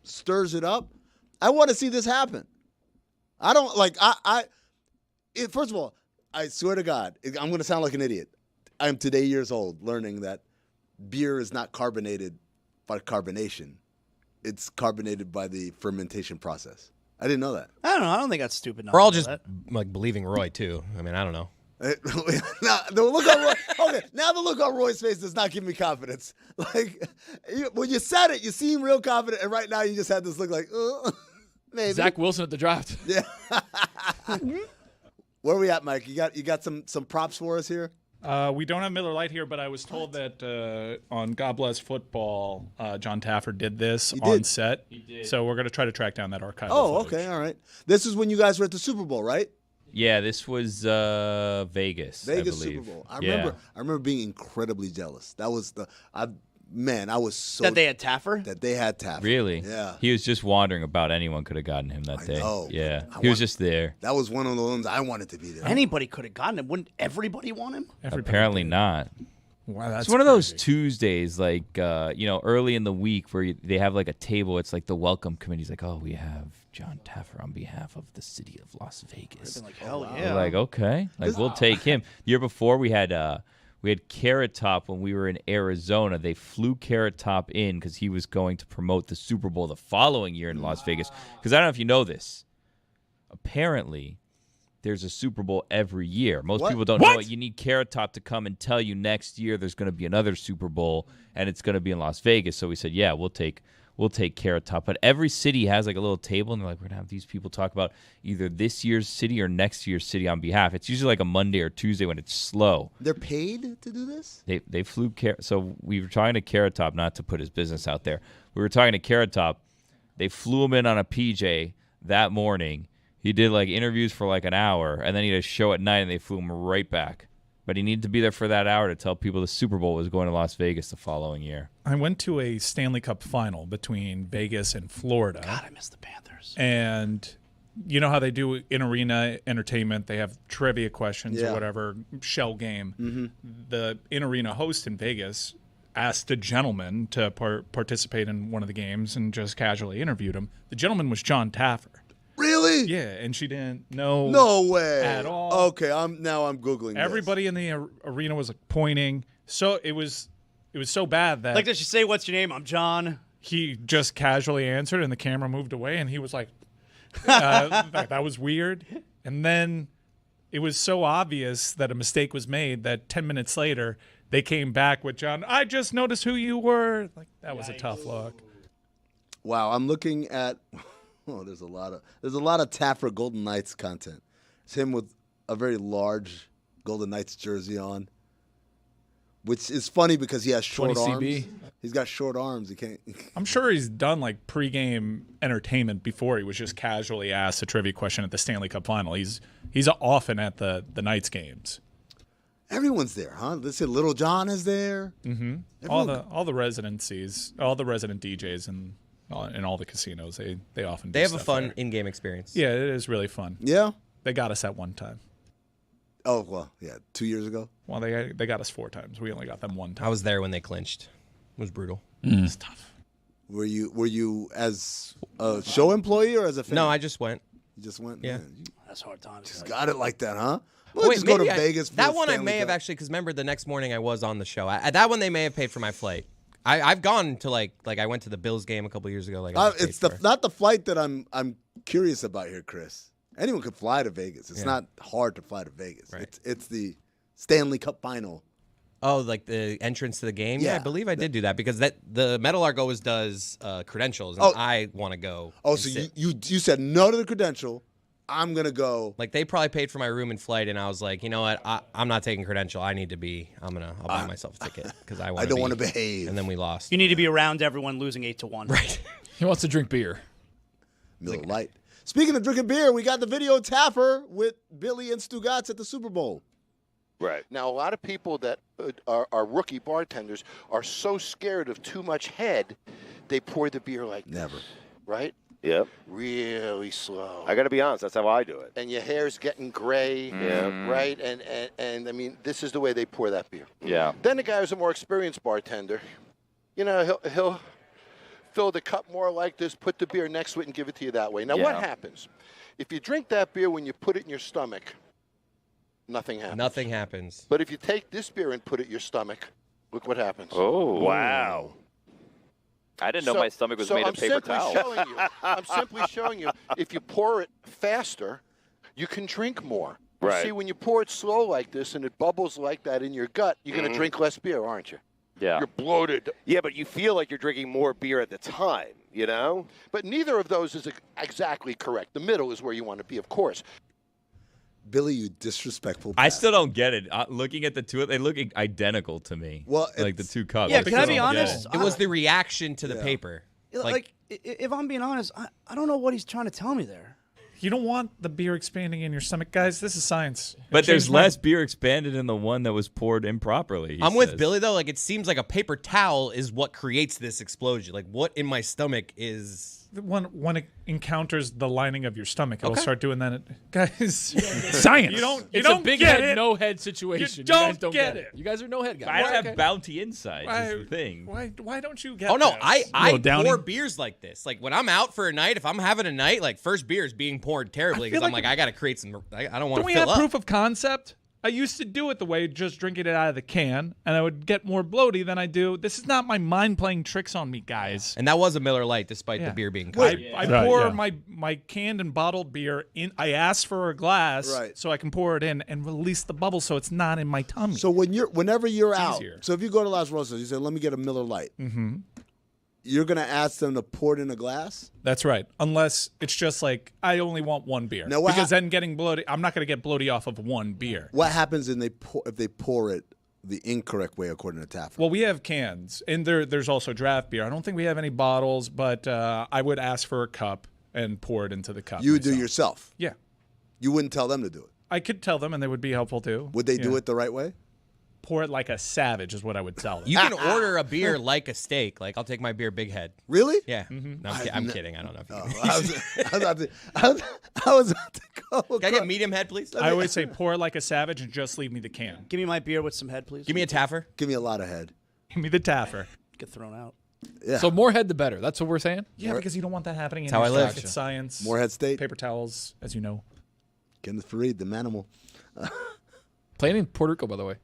stirs it up. I want to see this happen. I don't like first of all, I swear to God, I'm going to sound like an idiot. I'm today years old learning that beer is not carbonated by carbonation. It's carbonated by the fermentation process. I didn't know that. I don't know. I don't think that's stupid. We're all just like believing Roy too. I mean, I don't know. Now, the look on Roy, okay, now the look on Roy's face does not give me confidence. Like when you said it, you seem real confident, and right now you just had this look like, maybe. Zach Wilson at the draft. Yeah. Where are we at, Mike? You got some props for us here? We don't have Miller Lite here, but I was told that on God Bless Football, John Taffer did this on set. He did. So we're going to try to track down that archival footage. Okay, all right. This is when you guys were at the Super Bowl, right? Yeah, this was Vegas. I believe. Super Bowl. I remember being incredibly jealous. That was I was so that they had Taffer. That they had Taffer. Really? Yeah. He was just wandering about. Anyone could have gotten him that day. know, Yeah. He was just there. That was one of the ones I wanted to be there. Anybody could have gotten him. Wouldn't everybody want him? Apparently not. Wow, that's It's one of those Tuesdays, like early in the week, where they have like a table. It's like the welcome committee's like, oh, we have John Taffer on behalf of the city of Las Vegas. Like hell We're yeah. like, okay, like we'll take him. The year before, we had Carrot Top when we were in Arizona. They flew Carrot Top in because he was going to promote the Super Bowl the following year in Las Vegas. Because I don't know if you know this. Apparently, there's a Super Bowl every year. Most people don't know it. You need Carrot Top to come and tell you next year there's going to be another Super Bowl, and it's going to be in Las Vegas. So we said, yeah, we'll take Carrot Top. But every city has like a little table, and they're like, we're going to have these people talk about either this year's city or next year's city on behalf. It's usually like a Monday or Tuesday when it's slow. They're paid to do this? They flew so we were talking to Carrot Top, not to put his business out there. We were talking to Carrot Top. They flew him in on a PJ that morning. He did like interviews for like an hour, and then he had a show at night, and they flew him right back. But he needed to be there for that hour to tell people the Super Bowl was going to Las Vegas the following year. I went to a Stanley Cup final between Vegas and Florida. God, I miss the Panthers. And you know how they do in-arena entertainment? They have trivia questions or whatever, shell game. Mm-hmm. The in-arena host in Vegas asked a gentleman to participate in one of the games and just casually interviewed him. The gentleman was John Taffer. Really? Yeah, and she didn't know. No way. At all. Okay, I'm Googling Everybody in the arena was like pointing. So it was so bad that Like, did she say, what's your name? I'm John. he just casually answered, and the camera moved away, and he was like, that was weird. And then it was so obvious that a mistake was made that 10 minutes later, they came back with John, I just noticed who you were. Like, that was a tough look. Wow, I'm looking at there's a lot of Taffer Golden Knights content. It's him with a very large Golden Knights jersey on, which is funny because he has short arms. CB. He's got short arms. He can't. I'm sure he's done like pregame entertainment before. He was just casually asked a trivia question at the Stanley Cup final. He's often at the Knights games. Everyone's there, huh? They say Little John is there. Mm-hmm. All the residencies, all the resident DJs and in all the casinos, they often do They have a stuff fun there. in-game experience. Yeah, it is really fun. Yeah, they got us at one time. Oh well, yeah, 2 years ago. Well, they got us 4 times. We only got them 1 time. I was there when they clinched. It was brutal. It's tough. Were you as a show employee or as a fan? No, I just went. You just went. Yeah, Man, That's hard times. just got it like that, huh? Wait, Just go to maybe Vegas. For that the one I Stanley may have Cup. actually, because remember the next morning I was on the show. That one they may have paid for my flight. I've gone to like I went to the Bills game a couple years ago. Like It's not the flight that I'm curious about here, Chris. Anyone could fly to Vegas. It's not hard to fly to Vegas. Right. It's the Stanley Cup final Oh, like the entrance to the game? Yeah, I believe I did do that because the Metal Arc always does credentials, and I want to go. Oh, so you said no to the credential. I'm going to go. Like, they probably paid for my room and flight, and I was like, you know what? I'm not taking credential. I need to be. I'll buy myself a ticket because I don't want to behave. And then we lost. You need to be around everyone losing 8-1. Right. He wants to drink beer. Miller Lite. Speaking of drinking beer, we got the video Taffer with Billy and Stugotz at the Super Bowl. Right. Now, a lot of people that are rookie bartenders are so scared of too much head, they pour the beer like never. This, right? Yep. Really slow. I got to be honest. That's how I do it. And your hair's getting gray. Yeah. Right? And I mean, this is the way they pour that beer. Yeah. Then the guy who's a more experienced bartender, you know, he'll fill the cup more like this, put the beer next to it, and give it to you that way. Now, what happens? If you drink that beer when you put it in your stomach, nothing happens. Nothing happens. But if you take this beer and put it in your stomach, look what happens. Oh, wow. I didn't know my stomach was made of paper towel. I'm simply showing you, if you pour it faster, you can drink more. Right. See, when you pour it slow like this and it bubbles like that in your gut, you're going to drink less beer, aren't you? Yeah. You're bloated. Yeah, but you feel like you're drinking more beer at the time, you know? But neither of those is exactly correct. The middle is where you want to be, of course. Billy, you disrespectful. I still don't get it. Looking at the two, they look identical to me. Well, like the two cups. Yeah, can I be honest? It was the reaction to the paper. Like, if I'm being honest, I don't know what he's trying to tell me there. You don't want the beer expanding in your stomach, guys. This is science. But there's less beer expanded in the one that was poured improperly. I'm with Billy, though. Like, it seems like a paper towel is what creates this explosion. Like, what in my stomach is... When it encounters the lining of your stomach, it'll Okay. start doing that. Guys, science. It's a big head, no head situation. You don't guys don't get it. You guys are no head guys. I Okay. have bounty insides. Is the thing. Why don't you get? Oh, no. this? I pour beers like this. Like, when I'm out for a night, if I'm having a night, like, first beer is being poured terribly because I'm like, I got to create some... I don't want Don't to we fill have up. proof of concept? I used to do it the way, just drinking it out of the can, and I would get more bloaty than I do. This is not my mind playing tricks on me, guys. And that was a Miller Lite, despite the beer being cold. I pour my canned and bottled beer in. I ask for a glass so I can pour it in and release the bubble so it's not in my tummy. So whenever you're out, easier. so if you go to Las Rosas, you say, "Let me get a Miller Lite." Mm-hmm. You're gonna ask them to pour it in a glass. That's right. Unless it's just like I only want one beer. Now, because then getting bloaty, I'm not going to get bloaty off of one beer. What happens if they pour it the incorrect way according to Taffer? Well, we have cans, and there's also draft beer. I don't think we have any bottles, but I would ask for a cup and pour it into the cup. You would do yourself. Yeah. You wouldn't tell them to do it. I could tell them, and they would be helpful too. Would they do it the right way? Pour it like a savage is what I would tell them. You can order a beer like a steak. Like, I'll take my beer big head. Really? Yeah. No, I'm kidding. I don't know if you I was about to go. Can I get medium head, please? I always say pour it like a savage and just leave me the can. Give me my beer with some head, please. Give me a Taffer. Give me a lot of head. Give me the Taffer. Get thrown out. Yeah. So more head the better. That's what we're saying? Yeah, because you don't want that happening in That's your how I live. stomach. It's science. More head state. Paper towels, as you know. Kenneth Faried, the manimal. Playing in Puerto Rico, by the way.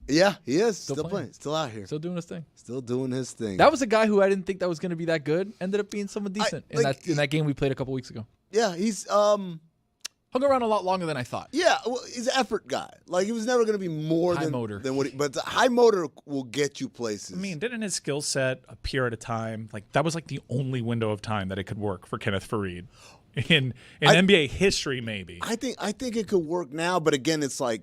Yeah, he is. Still playing. playing. Still out here. Still doing his thing. Still doing his thing. That was a guy who I didn't think that was going to be that good. Ended up being someone decent in that game we played a couple weeks ago. Yeah, he's hung around a lot longer than I thought. Yeah, well, he's an effort guy. Like, he was never going to be more High than motor. than what he, but the high motor will get you places. I mean, didn't his skill set appear at a time? Like, that was like the only window of time that it could work for Kenneth Faried in NBA history, maybe. I think it could work now, but again, it's like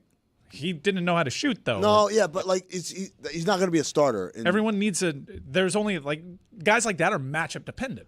he didn't know how to shoot, though. no, yeah, but like he's not going to be a starter. Everyone needs there's only like guys like that are matchup dependent.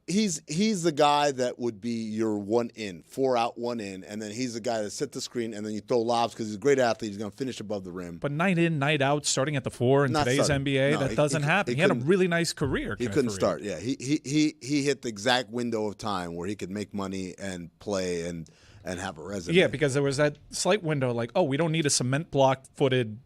He's the guy that would be your 1 in, 4 out, 1 in, and then he's the guy that set the screen and then you throw lobs because he's a great athlete. He's going to finish above the rim. But night in, night out, starting at the 4 in Not today's starting. NBA, No, that doesn't happen. He had a really nice career. He Kenneth couldn't Faried. start. Yeah, he hit the exact window of time where he could make money and play and have a resume. Yeah, because there was that slight window, like, oh, we don't need a cement block-footed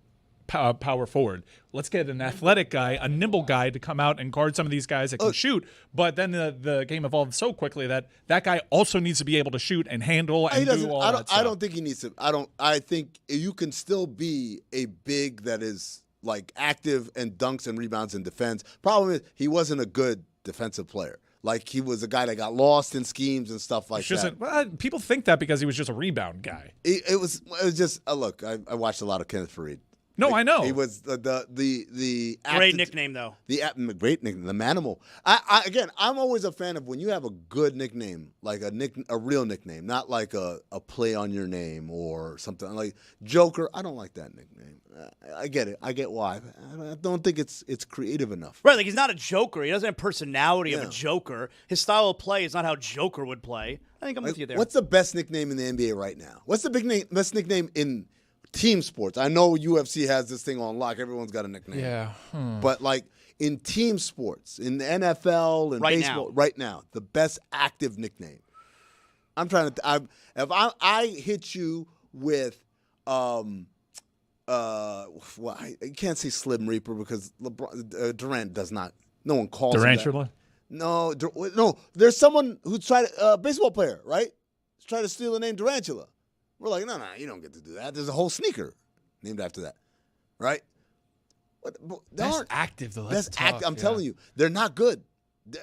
power forward. Let's get an athletic guy, a nimble guy to come out and guard some of these guys that can shoot. But then the game evolved so quickly that guy also needs to be able to shoot and handle and do all that stuff. I don't think he needs to. I think you can still be a big that is like active and dunks and rebounds and defense. Problem is he wasn't a good defensive player. Like, he was a guy that got lost in schemes and stuff like that. Well, people think that because he was just a rebound guy. It was just look. I watched a lot of Kenneth Faried. No, I know. He was the Great nickname, though. The great nickname, the Manimal. Again, I'm always a fan of when you have a good nickname, like a real nickname, not like a play on your name or something like Joker. I don't like that nickname. I get it. I get why. I don't think it's creative enough. Right, like he's not a joker. He doesn't have personality of a joker. His style of play is not how Joker would play. I think I'm with you there. What's the best nickname in the NBA right now? What's the best nickname in team sports? I know UFC has this thing on lock. Everyone's got a nickname. Yeah. But like in team sports, in the NFL and baseball, right now, the best active nickname. I'm trying to. If I hit you with, well, I can't say Slim Reaper because Durant does not. No one calls him Durantula? that. No. There's someone who tried a baseball player, right? He's trying to steal the name Durantula. We're like, no, you don't get to do that. There's a whole sneaker named after that, right? That's active, though. That's tough, I'm telling you, they're not good.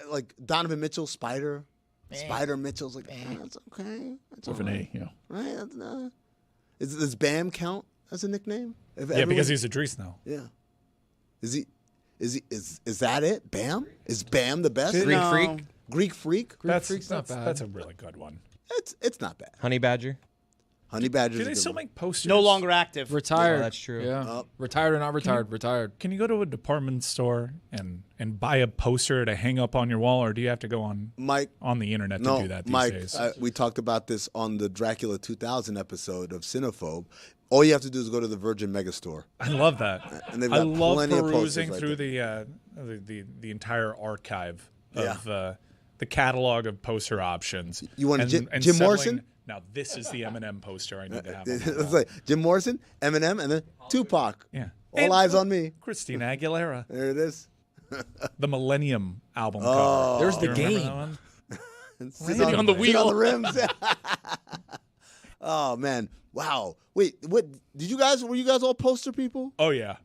Like Donovan Mitchell, Spider Mitchell's like, that's okay. That's with an A, yeah. Right? Does Bam count as a nickname? Because he's Idris now. Yeah. Is that it? Bam? Is Bam the best? Greek Freak? That's a really good one. It's not bad. Honey Badger. Honey Badger. Do they still make posters? No longer active. Retired. Yeah, that's true. Yeah. Retired or not retired? Retired. Can you go to a department store and buy a poster to hang up on your wall, or do you have to go on the internet to do that these days? We talked about this on the Dracula 2000 episode of Cinephobe. All you have to do is go to the Virgin Megastore. I love that. And they've got plenty of posters perusing through the entire archive of the catalog of poster options. You want Jim settling, Morrison? Now this is the Eminem poster I need to have. It's like Jim Morrison, Eminem, and then Tupac. Yeah. All eyes on me. Christina Aguilera. There it is. The Millennium album cover. There's the You remember game. that one? Sit on the wheel. On the rims. Oh man! Wow. Wait. What? Were you guys all poster people? Oh yeah.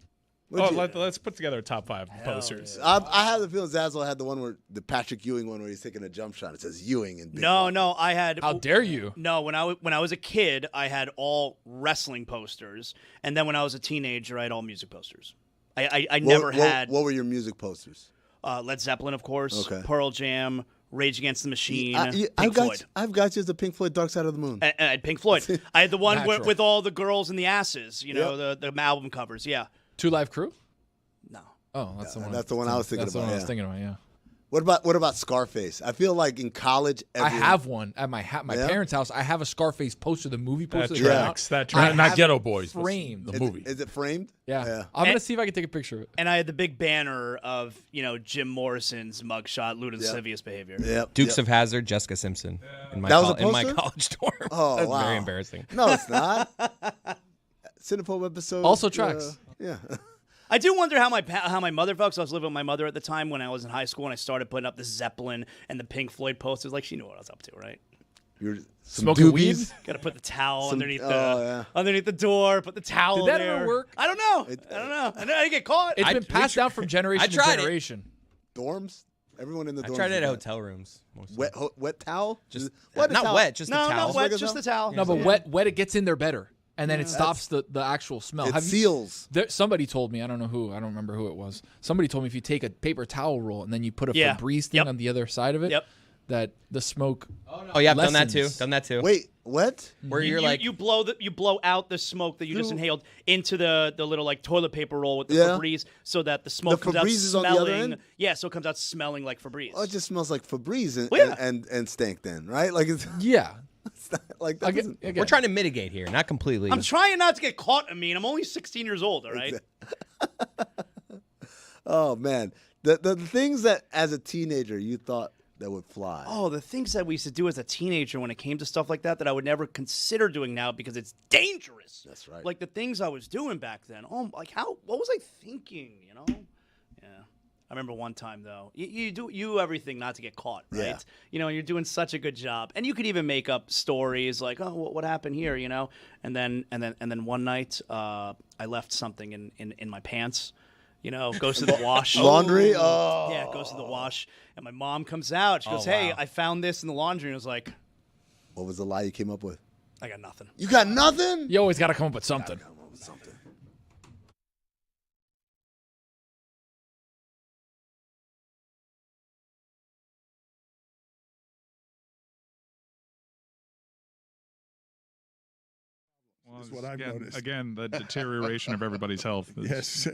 Let's put together a top 5 posters. I have the feeling Zazzle had the one where the Patrick Ewing one where he's taking a jump shot. It says Ewing in big No, block. I had. How dare you? No, when I was a kid, I had all wrestling posters, and then when I was a teenager, I had all music posters. I never had. What were your music posters? Led Zeppelin, of course. Okay. Pearl Jam, Rage Against the Machine, I've Floyd. got you as the Pink Floyd Dark Side of the Moon. I had Pink Floyd. I had the one Natural. with all the girls and the asses. You know, the album covers. Yeah. 2 Live Crew? No. Oh, that's the one. That's the one I was thinking That's the about. one I was thinking about. Yeah. What about Scarface? I feel like in college, I have one at my parents' house. I have a Scarface poster, the movie poster. That they put tracks. out. That I tracks. have Not it Ghetto Boys, but framed. the movie. Is it framed? Yeah. I'm gonna see if I can take a picture of it. And I had the big banner of Jim Morrison's mugshot, lewd and lascivious behavior. Yep. Dukes of Hazzard, Jessica Simpson. In my That was a in my poster? college dorm. Oh, That's wow. very embarrassing. No, it's not. Cinephobe episode. Also tracks. Yeah. I do wonder how my mother felt, because I was living with my mother at the time when I was in high school, and I started putting up the Zeppelin and the Pink Floyd posters. Like, she knew what I was up to, right? You're Smoking weed? Got to put the towel Some- underneath oh, underneath the door. Put the towel Did that there. ever work? I don't know. I didn't get caught. It's been passed down from generation to tried it. generation. Dorms? Everyone in the dorms. I tried it at did that. hotel rooms. Mostly. Wet towel? Just What, a not towel? wet, just no, the towel. not wet, just the towel. No, but wet it gets in there better, and then it stops the actual smell. It seals. Somebody told me, I don't remember who it was. Somebody told me if you take a paper towel roll and then you put a Febreze thing on the other side of it, that the smoke. Oh yeah, I've done that too. Done that too. Wait, what? Where you're like you blow out the smoke that you just inhaled into the little like toilet paper roll with the Febreze, so that the smoke comes out Febreze is smelling. on the other end? Yeah, so it comes out smelling like Febreze. Oh, it just smells like Febreze and stank then, right? Like it's Yeah. it's not, like that doesn't- we're trying to mitigate here, not completely. I'm trying not to get caught. I mean, I'm only 16 years old. All right. Oh man, the things that as a teenager you thought that would fly. Oh, the things that we used to do as a teenager when it came to stuff like that I would never consider doing now because it's dangerous. That's right. Like the things I was doing back then. Oh, like what was I thinking? Yeah. I remember one time though. You do everything not to get caught, right? Yeah. You're doing such a good job, and you could even make up stories like, oh, what happened here? And then one night, I left something in my pants. Goes to the wash. Laundry? Oh. Yeah, it goes to the wash. And my mom comes out. She goes, hey, I found this in the laundry. And I was like, what was the lie you came up with? I got nothing. You got nothing? You always got to come up with something. is what I've noticed. Again, the deterioration of everybody's health. Yes,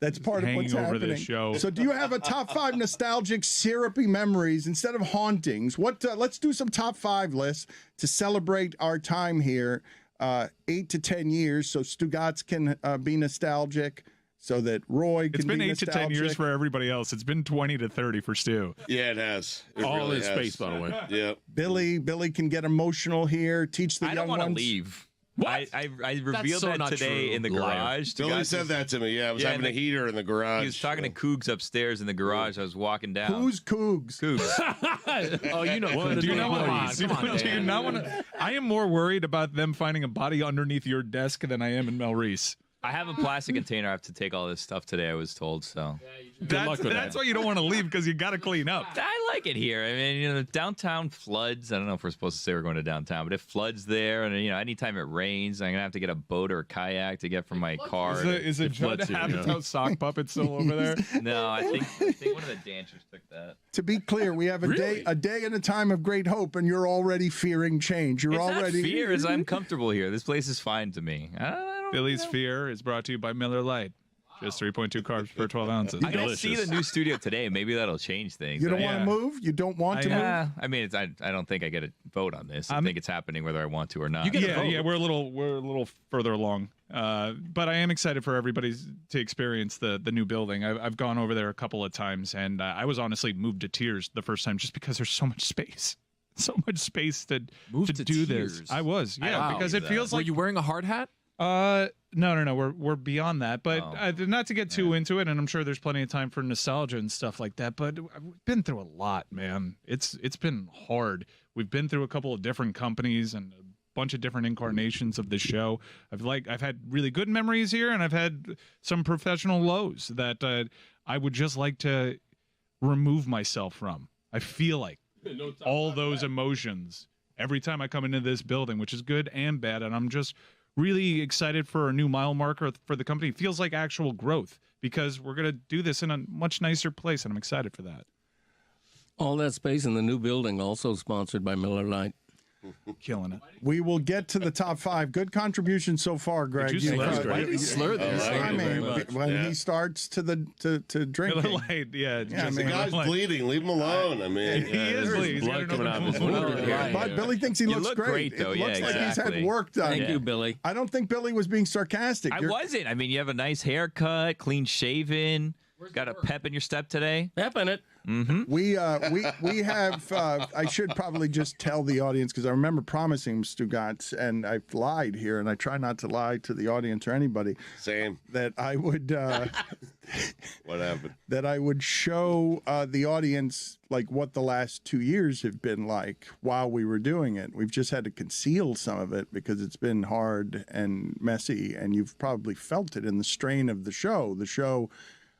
that's part of what's hanging over happening. this show. So, do you have a top 5 nostalgic, syrupy memories instead of hauntings? Let's do some top 5 lists to celebrate our time here, 8 to 10 years, so Stugotz can be nostalgic. So that Roy can It's been be 8 to 10 years for everybody else. It's been 20 to 30 for Stu. Yeah, it has. It All really in has. space, by the way. Yeah. Billy can get emotional here. Teach the I young don't want to ones. leave. What? I revealed so that not today true. in the Liar. garage. Billy said that to me. Yeah, I was having a heater in the garage. He was talking to Cougs upstairs in the garage. I was walking down. Who's Cougs? Cougs. Oh, you know. Do you not want Come on, to? Do you Dan. not want to? I am more worried about them finding a body underneath your desk than I am in Mel Reese. I have a plastic container. I have to take all this stuff today, I was told. So That's why you don't want to leave, because you got to clean up. I like it here. I mean, downtown floods. I don't know if we're supposed to say we're going to downtown, but it floods there, and anytime it rains, I'm gonna have to get a boat or a kayak to get from my car. Is it Judd Apatow sock puppet still over there? No, I think one of the dancers took that. To be clear, we have a day and a time of great hope, and you're already fearing change. You're It's already not fear, as I'm comfortable here. This place is fine to me. Billy's Fear is brought to you by Miller Lite. Just 3.2 carbs per 12 ounces. I'm gonna see the new studio today. Maybe that'll change things. You don't want to move? You don't want to move? I mean, I don't think I get a vote on this. I think it's happening whether I want to or not. Yeah, we're a little further along. But I am excited for everybody to experience the new building. I've gone over there a couple of times, and I was honestly moved to tears the first time, just because there's so much space. So much space to do tears. this. I was, yeah, because it feels like. Were you wearing a hard hat? No. We're beyond that, but not to get too into it. And I'm sure there's plenty of time for nostalgia and stuff like that. But I've been through a lot, man. It's been hard. We've been through a couple of different companies and a bunch of different incarnations of the show. I've had really good memories here, and I've had some professional lows that I would just like to remove myself from. I feel like all those emotions every time I come into this building, which is good and bad, and I'm just really excited for a new mile marker for the company. It feels like actual growth, because we're going to do this in a much nicer place, and I'm excited for that. All that space in the new building also sponsored by Miller Lite. Killing it. We will get to the top 5. Good contribution so far, Greg. Did you slur this? I mean, when he starts to drink, Miller Lite, The guy's bleeding. Leave him alone. I mean, he is bleeding. He's got another wound. But Billy thinks he looks look great, though. It looks Yeah, like he's had exactly. work done. Thank you, Billy. I don't think Billy was being sarcastic. I wasn't. I mean, you have a nice haircut, clean shaven. Got a pep in your step today. Pep in it. Mm-hmm. We have. I should probably just tell the audience, because I remember promising Stugotz, and I've lied here, and I try not to lie to the audience or anybody. Same. That I would. What happened? That I would show the audience like what the last 2 years have been like while we were doing it. We've just had to conceal some of it because it's been hard and messy, and you've probably felt it in the strain of the show. The show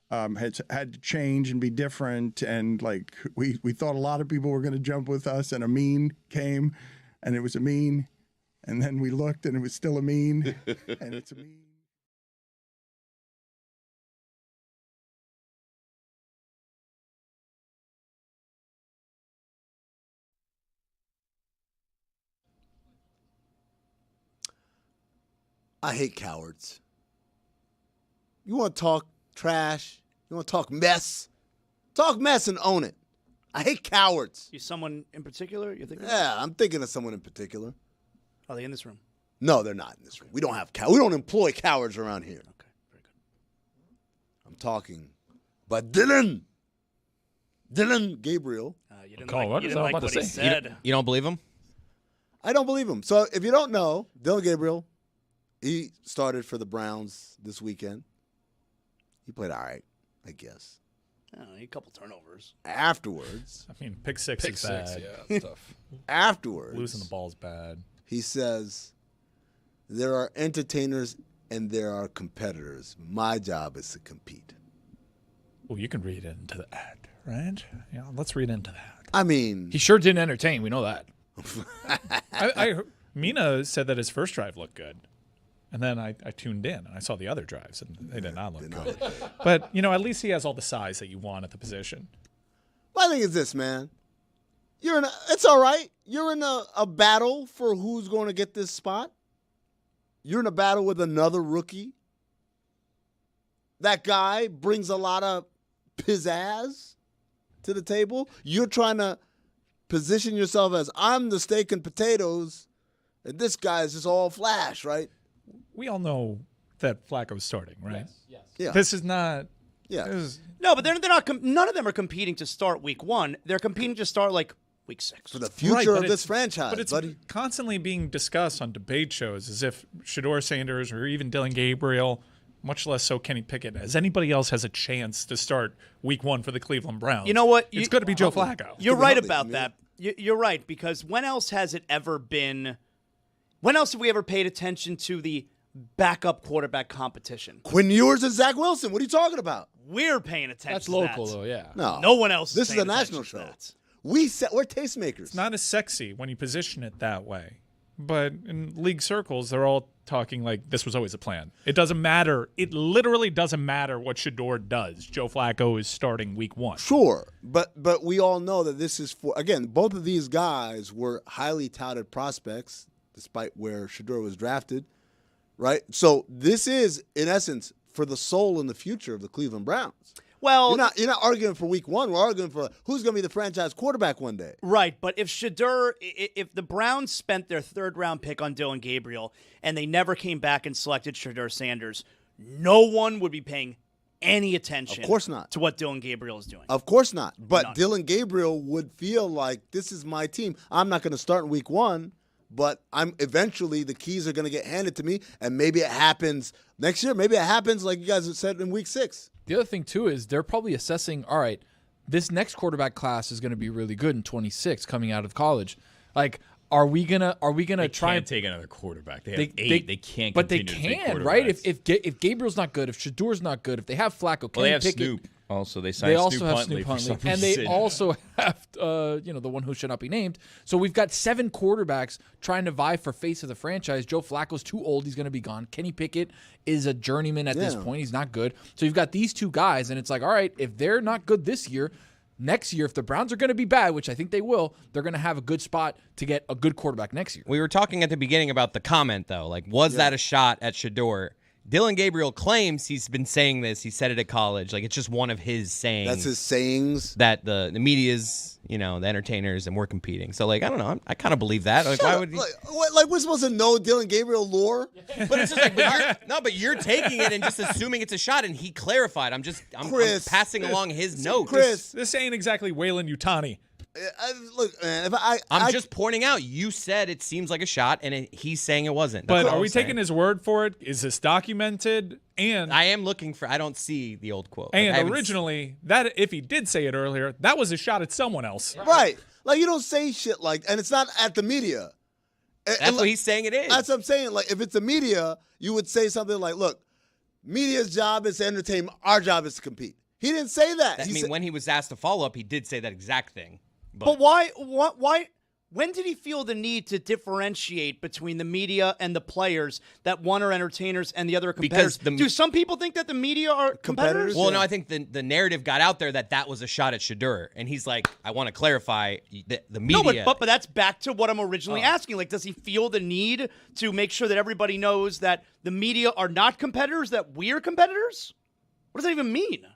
had to change and be different, and like we thought a lot of people were going to jump with us, and Amin came, and it was Amin, and then we looked, and it was still Amin, and it's Amin. I hate cowards. You want to talk trash? You want to talk mess? Talk mess and own it. I hate cowards. You someone in particular you're thinking? Yeah, I'm thinking of someone in particular. Are they in this room? No, they're not in this room. We don't have we don't employ cowards around here. Okay, very good. I'm talking about Dylan Gabriel. You didn't like what he said. You don't believe him? I don't believe him. So if you don't know, Dylan Gabriel, he started for the Browns this weekend. He played all right, I guess. A couple turnovers. Afterwards. I mean, pick six is bad. Yeah, that's tough. Afterwards. Losing the ball is bad. He says, there are entertainers and there are competitors. My job is to compete. Well, you can read into the ad, right? Yeah, let's read into that. I mean, He sure didn't entertain. We know that. Mina said that his first drive looked good. And then I tuned in and I saw the other drives and they did not look good. But, at least he has all the size that you want at the position. my thing is this, man. It's all right. You're in a battle for who's going to get this spot. You're in a battle with another rookie. That guy brings a lot of pizzazz to the table. You're trying to position yourself as, I'm the steak and potatoes, and this guy is just all flash, right? We all know that Flacco's starting, right? Yes. Yeah. This is not. Yeah. No, but they're not. None of them are competing to start week 1. They're competing to start like week 6 for the future Right, of this franchise, but it's buddy. constantly being discussed on debate shows as if Shedeur Sanders or even Dylan Gabriel, much less so Kenny Pickett, as anybody else has a chance to start week 1 for the Cleveland Browns. You know what? It's going to be Joe Flacco. You're right about that. You're right, because when else has it ever been? When else have we ever paid attention to the backup quarterback competition? Quinn Ewers and Zach Wilson. What are you talking about? We're paying attention. That's to local, that. though. Yeah. No one else. This is a paying national attention show. to that. We're tastemakers. It's not as sexy when you position it that way. But in league circles, they're all talking like this was always a plan. It doesn't matter. It literally doesn't matter what Shedeur does. Joe Flacco is starting week 1. Sure, but we all know that this is for, again, both of these guys were highly touted prospects, despite where Shedeur was drafted, right? So this is, in essence, for the soul and the future of the Cleveland Browns. Well, you're not arguing for week 1. We're arguing for who's going to be the franchise quarterback one day. Right, but if the Browns spent their 3rd round pick on Dylan Gabriel and they never came back and selected Shedeur Sanders, no one would be paying any attention. Of course not. To what Dylan Gabriel is doing. Of course not. But None. Dylan Gabriel would feel like this is my team. I'm not going to start in week 1, but eventually the keys are going to get handed to me, and maybe it happens next year. Maybe it happens like you guys have said in week 6. The other thing, too, is they're probably assessing, all right, this next quarterback class is going to be really good in 26 coming out of college. Like, are we gonna try and take another quarterback? They have 8. They can't. But they continue to take can, right? quarterbacks. If Gabriel's not good, if Shedeur's not good, if they have Flacco, Well, they have Pickett, Snoop. Also, they signed Snoop Huntley, and they also have the one who should not be named. So we've got 7 quarterbacks trying to vie for face of the franchise. Joe Flacco's too old; he's going to be gone. Kenny Pickett is a journeyman at this point; he's not good. So you've got these 2 guys, and it's like, all right, if they're not good this year, next year, if the Browns are going to be bad, which I think they will, they're going to have a good spot to get a good quarterback next year. We were talking at the beginning about the comment, though. Like, was that a shot at Shedeur? Dylan Gabriel claims he's been saying this. He said it at college. Like, it's just one of his sayings. That's his sayings. That the media's, the entertainers, and we're competing. So, like, I don't know. I kind of believe that. Like, why would he... Like, we're supposed to know Dylan Gabriel lore? But it's just like, but you're taking it and just assuming it's a shot, and he clarified. I'm passing along his notes. Chris, this ain't exactly Waylon Yutani. Look, man, I'm just pointing out. You said it seems like a shot, and he's saying it wasn't. But are we taking his word for it? Is this documented? And I am looking for. I don't see the old quote. And originally, that if he did say it earlier, that was a shot at someone else. Right. Like, you don't say shit like, and it's not at the media. That's what he's saying it is. That's what I'm saying. Like, if it's the media, you would say something like, look, media's job is to entertain. Our job is to compete. He didn't say that. When he was asked to follow up, he did say that exact thing. But why? When did he feel the need to differentiate between the media and the players, that one are entertainers and the other are competitors? Do some people think that the media are competitors? Well, no, I think the narrative got out there that was a shot at Shedeur, and he's like, I want to clarify the media. No, but that's back to what I'm originally asking. Like, does he feel the need to make sure that everybody knows that the media are not competitors, that we're competitors? What does that even mean?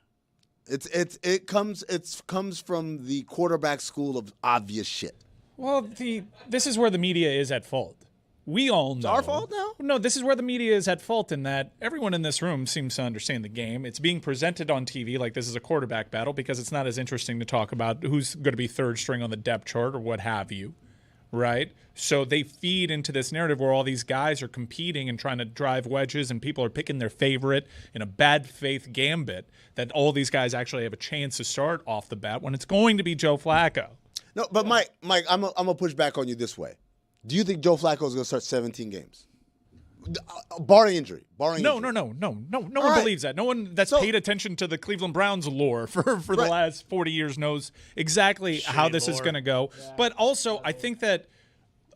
It comes from the quarterback school of obvious shit. Well, this is where the media is at fault. We all know. It's our fault now? No, this is where the media is at fault in that everyone in this room seems to understand the game. It's being presented on TV like this is a quarterback battle because it's not as interesting to talk about who's going to be third string on the depth chart or what have you, right? So they feed into this narrative where all these guys are competing and trying to drive wedges and people are picking their favorite in a bad faith gambit that all these guys actually have a chance to start off the bat when it's going to be Joe Flacco. No, but Mike, I'm gonna push back on you this way. Do you think Joe Flacco is gonna start 17 games, barring injury? No one believes that. No one that's paid attention to the Cleveland Browns lore for the last 40 years knows exactly how this is going to go. Yeah. But also, I think that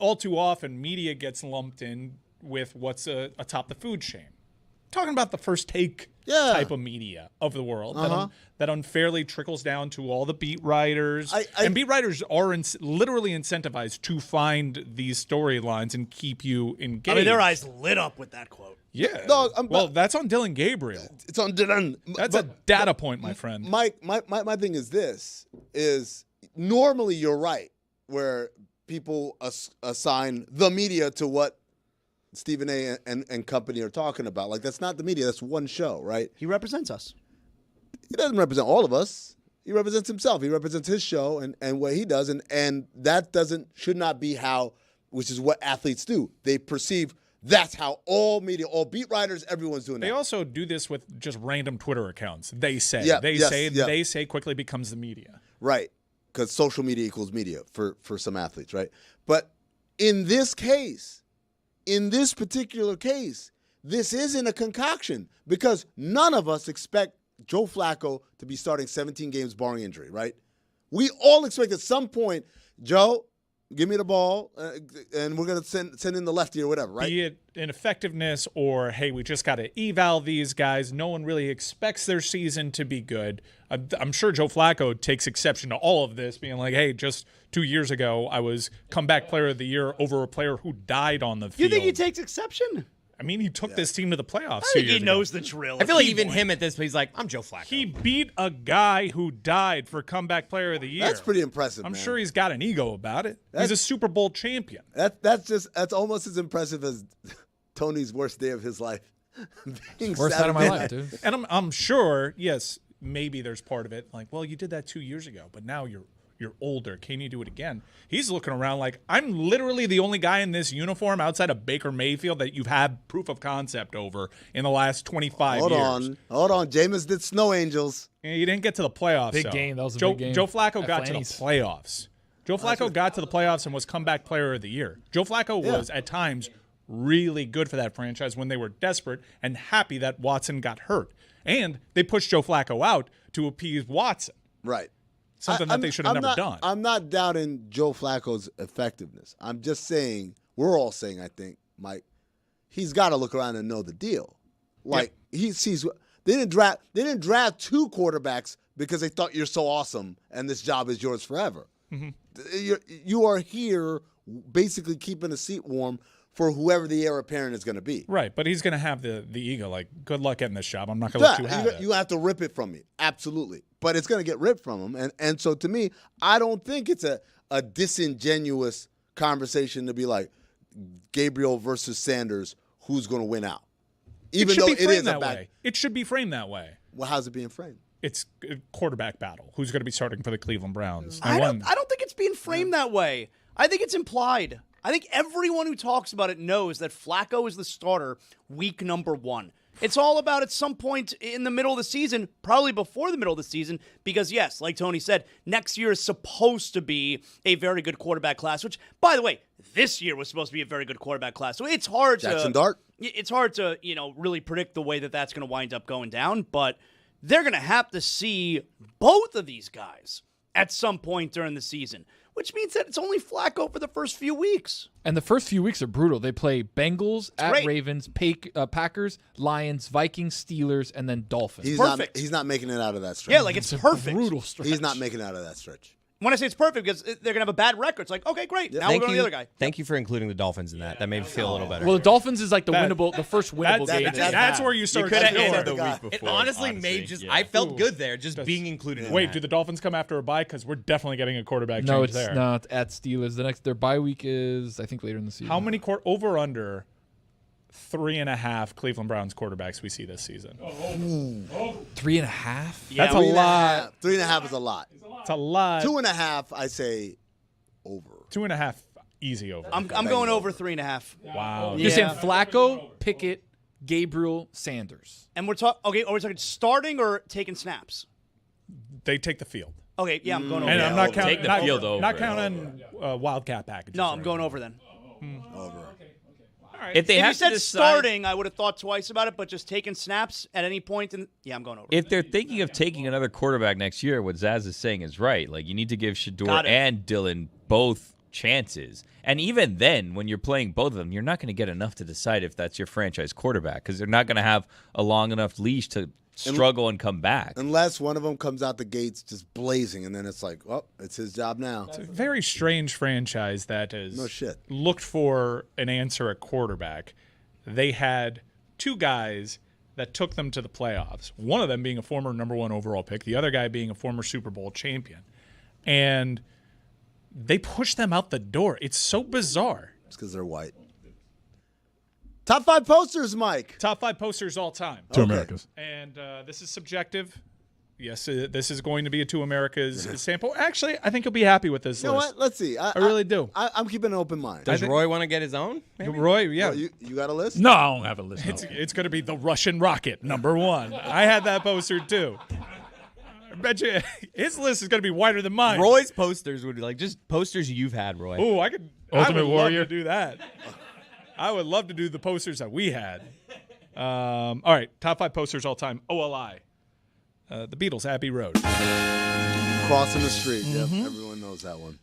all too often media gets lumped in with what's atop the food chain. talking about the first take type of media of the world that unfairly trickles down to all the beat writers. And beat writers are literally incentivized to find these storylines and keep you engaged. I mean, their eyes lit up with that quote. Yeah. Dog, well, that's on Dylan Gabriel. It's on Dylan. That's a data point, my friend. Mike, my thing is this, is normally you're right, where people assign the media to what Stephen A. and company are talking about. Like, that's not the media. That's one show, right? He represents us. He doesn't represent all of us. He represents himself. He represents his show and what he does. And that should not be how, which is what athletes do. They perceive that's how all media, all beat writers, everyone's doing that. They also do this with just random Twitter accounts. They say. They say quickly becomes the media. Right. Because social media equals media for some athletes, right? But in this case, in this particular case, this isn't a concoction because none of us expect Joe Flacco to be starting 17 games barring injury, right? We all expect at some point, Joe, give me the ball, and we're going to send in the lefty or whatever, right? Be it in effectiveness or, hey, we just got to eval these guys. No one really expects their season to be good. I'm sure Joe Flacco takes exception to all of this, being like, hey, just 2 years ago, I was comeback player of the year over a player who died on the field. You think he takes exception? I mean, he took this team to the playoffs. I think he knows the drill. I feel like even him at this point, he's like, I'm Joe Flacco. He beat a guy who died for comeback player of the year. That's pretty impressive, I'm man. sure he's got an ego about it. He's a Super Bowl champion. That's almost as impressive as Tony's worst day of his life. Worst night of my life, dude. And I'm sure, yes, maybe there's part of it like, well, you did that 2 years ago, but now you're older. Can you do it again? He's looking around like, I'm literally the only guy in this uniform outside of Baker Mayfield that you've had proof of concept over in the last 25 years. Hold on. Jameis did Snow Angels. Yeah, you didn't get to the playoffs. Big game. That was a big game. Joe Flacco At got Flanny's. to the playoffs. Joe Flacco got to the playoffs and was comeback player of the year. Joe Flacco was, at times, really good for that franchise when they were desperate and happy that Watson got hurt. And they pushed Joe Flacco out to appease Watson. Right. Something that they should have never done. I'm not doubting Joe Flacco's effectiveness. I'm just saying, we're all saying, I think, Mike, he's got to look around and know the deal. Like, he sees they didn't draft two quarterbacks because they thought you're so awesome and this job is yours forever. Mm-hmm. You are here basically keeping a seat warm for whoever the heir apparent is going to be. Right, but he's going to have the ego, like, good luck getting this job. I'm not going to let you have it. You have to rip it from me. Absolutely. But it's going to get ripped from him. And so to me, I don't think it's a disingenuous conversation to be like Gabriel versus Sanders, who's going to win out. Even though it is that way. It should be framed that way. Well, how's it being framed? It's a quarterback battle. Who's going to be starting for the Cleveland Browns? I don't think it's being framed that way. I think it's implied. I think everyone who talks about it knows that Flacco is the starter week number 1. It's all about at some point in the middle of the season, probably before the middle of the season, because yes, like Tony said, next year is supposed to be a very good quarterback class, which, by the way, this year was supposed to be a very good quarterback class. So it's hard Jackson Dart. It's hard to, really predict the way that that's going to wind up going down, but they're going to have to see both of these guys at some point during the season, which means that it's only Flacco for the first few weeks. And the first few weeks are brutal. They play Bengals at Ravens, Packers, Lions, Vikings, Steelers, and then Dolphins. Perfect. He's not making it out of that stretch. Yeah, like it's perfect. Brutal stretch. He's not making it out of that stretch. When I say it's perfect, because they're going to have a bad record. It's like, okay, great. Now we're going to the other guy. Thank you for including the Dolphins in that. That made me feel a little better. Well, the Dolphins is like the first winnable game. That's where you start. You could have ended the week before. It honestly made I felt good there, just being included. Wait, do the Dolphins come after a bye? Because we're definitely getting a quarterback change there. No, it's not at Steelers. Their bye week is, I think, later in the season. How many over under 3.5 Cleveland Browns quarterbacks we see this season? 3.5? Yeah, that's a lot. 3.5 is a lot. It's a lot. 2.5, I say over. 2.5, easy over. I'm going over 3.5. Wow. You're saying Flacco, Pickett, Gabriel, Sanders. And we're talking. Okay, are we talking starting or taking snaps? They take the field. Okay, yeah, I'm going over. And I'm not counting. Take the field over. Not counting Wildcat packages. No, I'm going over then. Over. If you said starting, I would have thought twice about it, but just taking snaps at any point, I'm going over. If they're thinking of taking another quarterback next year, what Zaz is saying is right. Like, you need to give Shador and Dylan both chances. And even then, when you're playing both of them, you're not going to get enough to decide if that's your franchise quarterback because they're not going to have a long enough leash to struggle and come back. Unless one of them comes out the gates just blazing, and then it's like, oh, it's his job now. It's a very strange franchise that has looked for an answer at quarterback. They had 2 guys that took them to the playoffs, one of them being a former number 1 overall pick, the other guy being a former Super Bowl champion. And they pushed them out the door. It's so bizarre. It's because they're white. Top 5 posters, Mike. Top 5 posters all time. To Americas. And this is subjective. Yes, this is going to be a To Americas sample. Actually, I think you'll be happy with this You know list. what? Let's see. I really do. I'm keeping an open mind. Does Roy want to get his own? Maybe? Roy, yeah. You got a list? No, I don't have a list. It's going to be the Russian rocket, number 1. I had that poster, too. I bet you his list is going to be wider than mine. Roy's posters would be like just posters you've had, Roy. Oh, I Ultimate would Warrior. love to do that. I would love to do the posters that we had. All right, top 5 posters all time. OLI. The Beatles, Abbey Road. Crossing the street. Yep, everyone knows that one.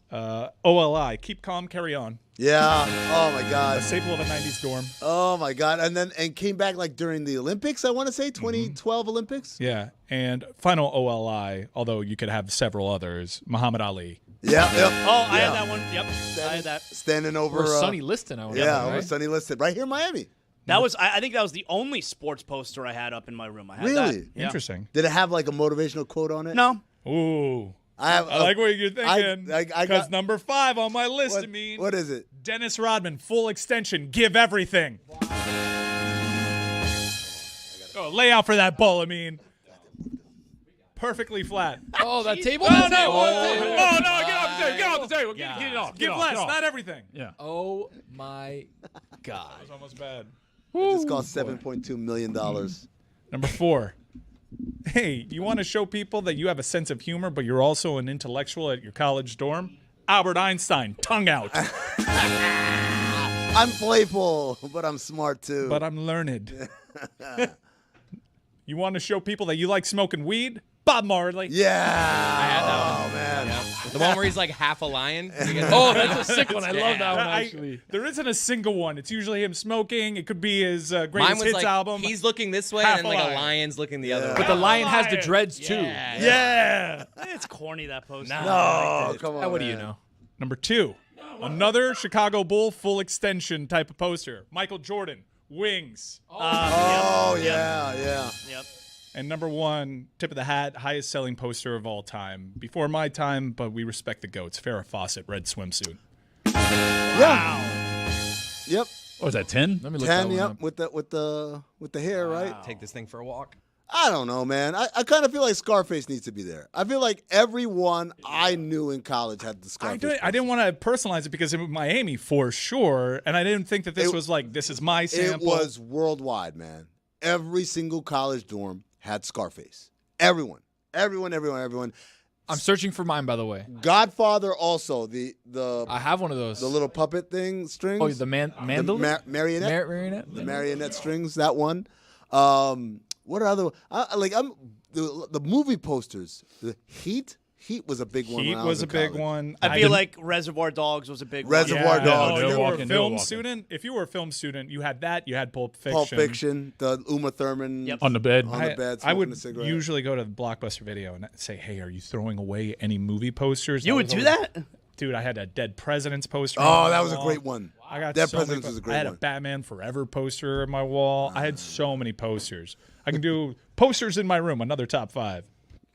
OLI, Keep Calm, Carry On. Yeah. Oh my God. A staple of a '90s dorm. Oh my God. And came back like during the Olympics. I want to say 2012 Olympics. Yeah, and final OLI, although you could have several others. Muhammad Ali. Yeah. Yep. Oh, I had that one. Yep, I had that. Standing over Or Sonny Liston. I over Sonny Liston, right here in Miami. That was. I think that was the only sports poster I had up in my room. I had Really? that. Yeah. Interesting. Did it have like a motivational quote on it? No. Ooh. I like what you're thinking. I Because got number 5 on my list, I mean. What is it? Dennis Rodman, full extension, give everything. Oh, lay out for that ball, I mean. Perfectly flat. Oh, that table? Oh, no. Get off the table. Get off the table. Yeah. Get it off. Give Get less, off. not everything. Yeah. Oh, my God. That was almost bad. It just cost $7.2 million. Number 4. Hey, you want to show people that you have a sense of humor, but you're also an intellectual at your college dorm? Albert Einstein, tongue out. I'm playful, but I'm smart too. But I'm learned. You want to show people that you like smoking weed? Bob Marley. Yeah. I had that one. Oh, man. Yeah. The one where he's like half a lion. Oh, that's a sick one. I love that one, actually. There isn't a single one. It's usually him smoking. It could be his Mine greatest was hits like, album. he's looking this way, Half and like a a lion. lion's looking the other way. But the lion has the dreads, too. Yeah. It's corny, that poster. No, come on. What do man. you know? Number 2. Another Chicago Bull full extension type of poster. Michael Jordan, wings. Oh, yeah. Yep. And number 1, tip of the hat, highest selling poster of all time. Before my time, but we respect the GOATs. Farrah Fawcett, red swimsuit. Yeah. Yep. What was that, 10? Let me look 10. that one Yep. up. With the hair, right? Take this thing for a walk. I don't know, man. I kind of feel like Scarface needs to be there. I feel like everyone I knew in college had the Scarface. I didn't want to personalize it because it was Miami for sure, and I didn't think that this was like, this is my sample. It was worldwide, man. Every single college dorm had Scarface. Everyone. I'm searching for mine, by the way. Godfather also. The I have one of those. The little puppet thing strings. Oh, the mandolin? Marionette. Marionette? The marionette strings. That one. What are other? The movie posters. The Heat. Heat was a big one. Heat when I was a in big college. one. I feel like Reservoir Dogs was a big Reservoir one. Dogs. If you were a walking, film walking. student, you had that. You had Pulp Fiction. Pulp Fiction. The Uma Thurman. Yep. On the bed. On the bed. I smoking would a cigarette. usually go to the Blockbuster Video and say, "Hey, are you throwing away any movie posters?" You would do that? Dude, I had a Dead Presidents poster. Oh, on my that was a wall. great one. I got Dead so many Presidents was a great I had one. a Batman Forever poster on my wall. I had so many posters. I can do posters in my room. Another top 5.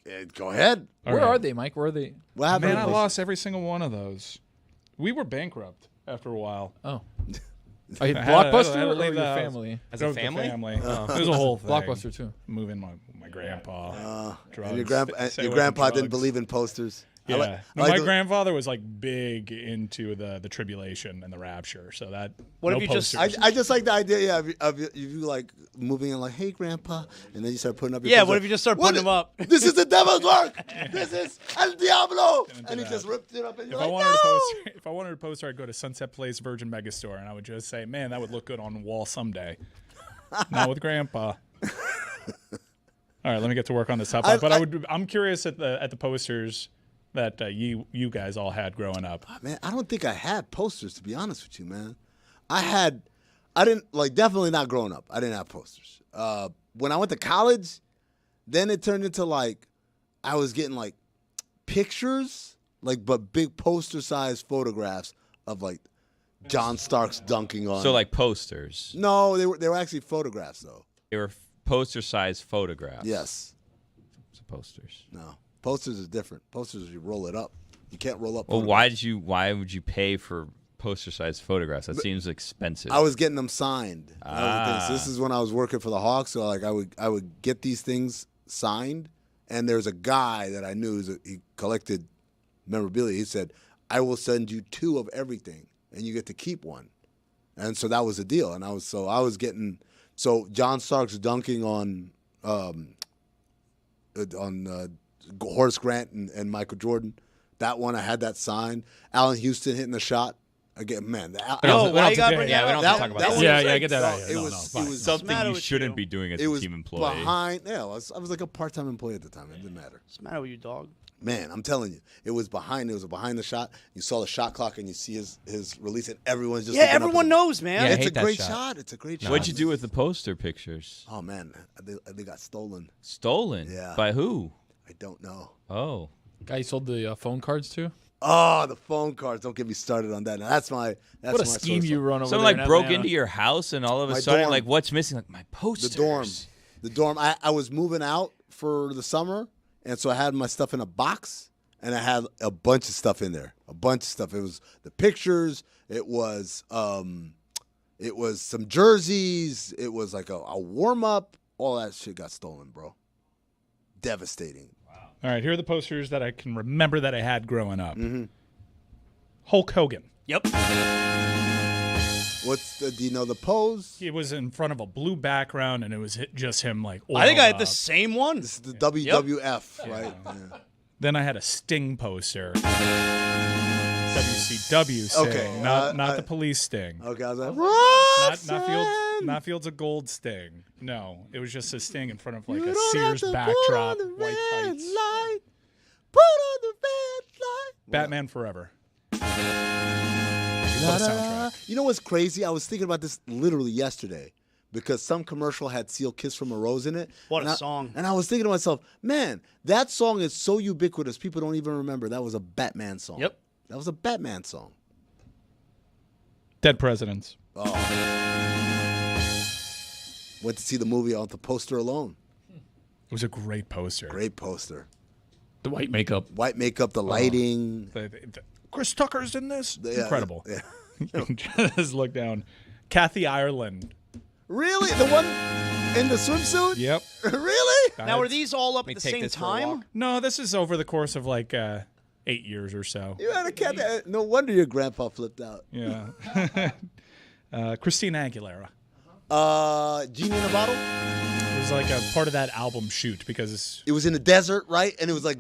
Yeah, go ahead. Where are they, Mike? Where are they? What happened? Man, I lost every single one of those. We were bankrupt after a while. Oh. I had Blockbuster to or leave your the house. family? As a Go with the family? It was a whole thing. Blockbuster, too. Moving my grandpa. And your Drugs. Stay your away from grandpa didn't drugs. believe in posters. Yeah. I like My the- grandfather was like big into the tribulation and the rapture. So that What no if you just- posters. I just like the idea, of you like moving in like, hey, grandpa, and then you start putting up your Yeah, poster. what if you just start What putting them up? This is the devil's work. This is El Diablo. And he just ripped it up, and If you're I like, wanted no. a poster, if I wanted a poster, I'd go to Sunset Place Virgin Megastore, and I would just say, "Man, that would look good on the wall someday." Not with Grandpa. All right, let me get to work on this top. I'm curious at the posters. that you guys all had growing up? Man, I don't think I had posters, to be honest with you, man. I didn't, like, definitely not growing up. I didn't have posters. When I went to college, then it turned into, like, I was getting, like, pictures, like, but big poster-sized photographs of, like, John Starks dunking on. So, like, posters? No, they were actually photographs, though. They were poster-sized photographs? Yes. So posters. No. Posters is different. Posters, you roll it up. You can't roll up. Well, why would you pay for poster-sized photographs? That seems expensive. I was getting them signed. So this is when I was working for the Hawks. So like I would get these things signed, and there's a guy that I knew. He collected memorabilia. He said, "I will send you 2 of everything, and you get to keep one." And so that was the deal. And I was getting John Starks dunking on Horace Grant and Michael Jordan. That one, I had that signed. Allen Houston hitting the shot. Again, man. We don't have to talk about that. Yeah, get that out of here. It was something you shouldn't be doing as a team employee. I was like a part-time employee at the time. It didn't matter. What's the matter with you, dog? Man, I'm telling you, it was behind the shot. You saw the shot clock, and you see his release, and everyone's just everyone knows, man. Yeah, it's a great shot. It's a great shot. What'd you do with the poster pictures? Oh man, they got stolen. Stolen? Yeah. By who? I don't know. Oh, guy you sold the phone cards to? Oh, the phone cards! Don't get me started on that. Now, that's what a my scheme you run over. Someone there like broke Atlanta. into your house, and all of a My sudden, dorm. like, what's missing? Like my posters. The dorm. I was moving out for the summer, and so I had my stuff in a box, and I had a bunch of stuff in there. A bunch of stuff. It was the pictures. It was some jerseys. It was like a warm up. All that shit got stolen, bro. Devastating. All right, here are the posters that I can remember that I had growing up. Mm-hmm. Hulk Hogan. Yep. Do you know the pose? It was in front of a blue background, and it was just him like. I think I had oiled the up. same one. This is the WWF, right? Yeah. Then I had a Sting poster. WCW Sting, not the police Sting. Okay, I was like, Not Fields of Gold Sting. No, it was just a Sting in front of like a Sears backdrop, white tights. Put on the red light. Batman Forever. What a soundtrack. You know what's crazy? I was thinking about this literally yesterday because some commercial had Seal Kiss from a Rose in it. What a song. And I was thinking to myself, man, that song is so ubiquitous, people don't even remember that was a Batman song. Yep. That was a Batman song. Dead Presidents. Oh. Went to see the movie on the poster alone. It was a great poster. Great poster. The white makeup. The lighting. Chris Tucker's in this? Yeah, Incredible. yeah. Just look down. Kathy Ireland. Really? The one in the swimsuit? Yep. Really? Now, are these all up at the same time? No, this is over the course of like 8 years or so. You had a cat. No wonder your grandpa flipped out. Yeah. Christina Aguilera. Genie in a Bottle? It was like a part of that album shoot because it was in the desert, right? And it was like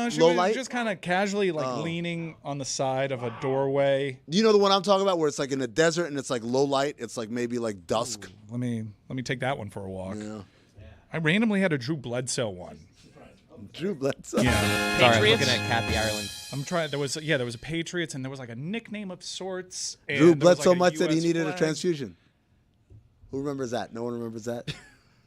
she low was light? just kind of casually leaning on the side of a doorway. Do you know the one I'm talking about where it's like in the desert and it's like low light? It's like maybe like dusk. Let me take that one for a walk. Yeah. I randomly had a Drew Bledsoe one. Drew Bledsoe. Yeah. Sorry, I'm looking at Kathy Ireland. I'm trying. There was a Patriots and there was like a nickname of sorts. And Drew there was, like, Bledsoe a much that he US needed a flag. transfusion. Who remembers that? No one remembers that?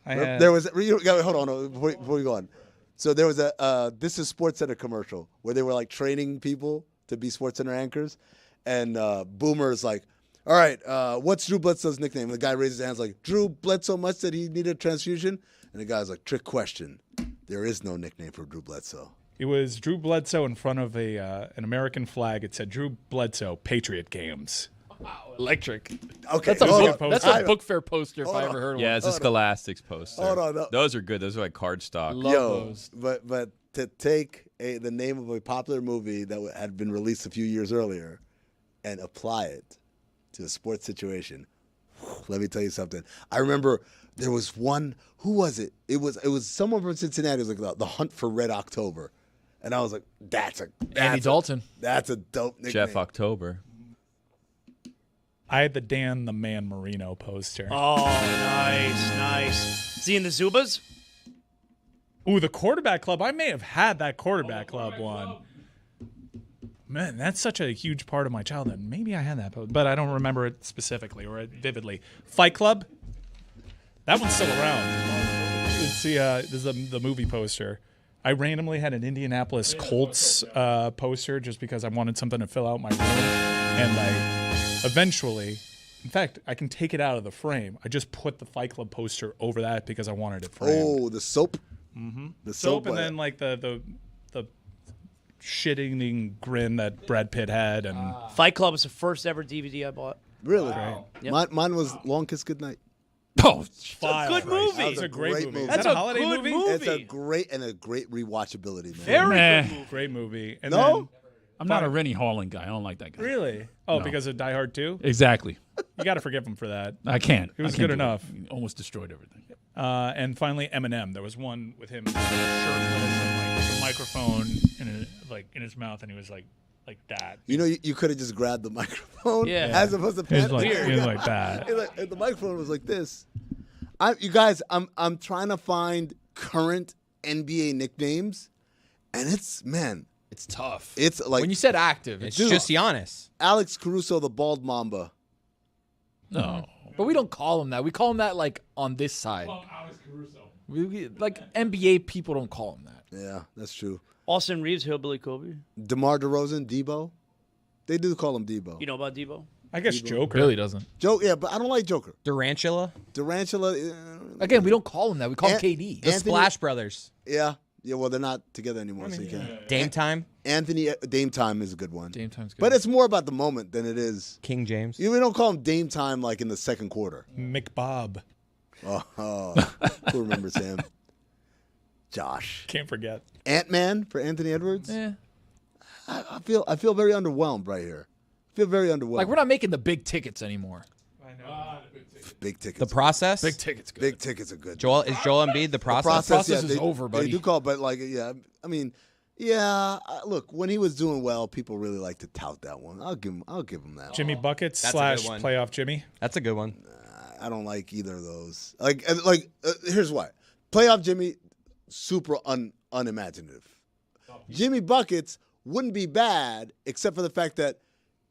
had- There was hold on before you go on. So there was a This Is SportsCenter commercial where they were like training people to be SportsCenter anchors, and Boomer's like, "All right, what's Drew Bledsoe's nickname?" And the guy raises his hands like, "Drew Bledsoe much that he needed a transfusion," and the guy's like, "Trick question. There is no nickname for Drew Bledsoe." It was Drew Bledsoe in front of an American flag. It said Drew Bledsoe Patriot Games. Wow, electric. Okay, that's a book fair poster if I ever heard one. Yeah, it's a Scholastics poster. Hold on, no. Those are good. Those are like card stock. But to take the name of a popular movie that had been released a few years earlier and apply it to a sports situation, let me tell you something. I remember there was one. Who was it? It was someone from Cincinnati. It was like the Hunt for Red October, and I was like, Andy Dalton. That's a dope nickname. Jeff October. I had the Dan the Man Marino poster. Oh, nice. Is he in the Zubas? Ooh, the quarterback club. I may have had that quarterback club one. Man, that's such a huge part of my childhood. Maybe I had that, but I don't remember it specifically or vividly. Fight Club? That one's still around. It's this is the movie poster. I randomly had an Indianapolis Colts poster just because I wanted something to fill out my room. And I eventually, in fact, I can take it out of the frame. I just put the Fight Club poster over that because I wanted it framed. Oh, the soap? Mm-hmm. The soap and then like the shitting grin that Brad Pitt had. And Fight Club was the first ever DVD I bought. Really? Wow. Yep. Mine was Long Kiss Goodnight. Oh, Fire. Good movie. That was It's a great movie. That's Is that a a holiday good movie. It's a great rewatchability, man. Very Nah. good movie. Great movie. And No? then, I'm not a Rennie Harlan guy. I don't like that guy. really? Oh, No. because of Die Hard 2? Exactly. You got to forgive him for that. I can't. It was I can't good do enough. He almost destroyed everything. And finally, Eminem. There was one with him shirtless and like the microphone in his mouth, and he was like that. You know, you could have just grabbed the microphone Yeah. as opposed to He was pan- like, he was like that. The microphone was like this. You guys, I'm trying to find current NBA nicknames, and it's tough. It's like when you said active, It's just Giannis. Alex Caruso, the bald Mamba. no. But we don't call him that. We call him that like on this side. Alex Caruso. Like NBA people don't call him that. Yeah, that's true. Austin Reeves, Hillbilly Kobe. DeMar DeRozan, Debo. They do call him Debo. You know about Debo? I guess Joker. Billy doesn't. Joke, yeah, but I don't like Joker. Durantula. Durantula. Again, we don't call him that. We call him KD. The Anthony- Splash Brothers. Yeah. Well, they're not together anymore, so you can't. Dame Time. Dame Time is a good one. Dame Time's good. But it's more about the moment than it is. King James. We don't call him Dame Time like in the second quarter. McBob. Oh, who remembers him? Josh. Can't forget. Ant-Man for Anthony Edwards. Yeah. I feel very underwhelmed right here. I feel very underwhelmed. Like we're not making the big tickets anymore. big tickets. The Process. Big tickets. Good. Big tickets are good. Joel Embiid. The Process. Process yeah, is they, over, buddy. They do call, but like, yeah, I mean, yeah. Look, when he was doing well, people really like to tout that one. I'll give him that. Jimmy Buckets That's a good one. playoff Jimmy. That's a good one. I don't like either of those. Here's why. Playoff Jimmy, super unimaginative. Jimmy Buckets wouldn't be bad, except for the fact that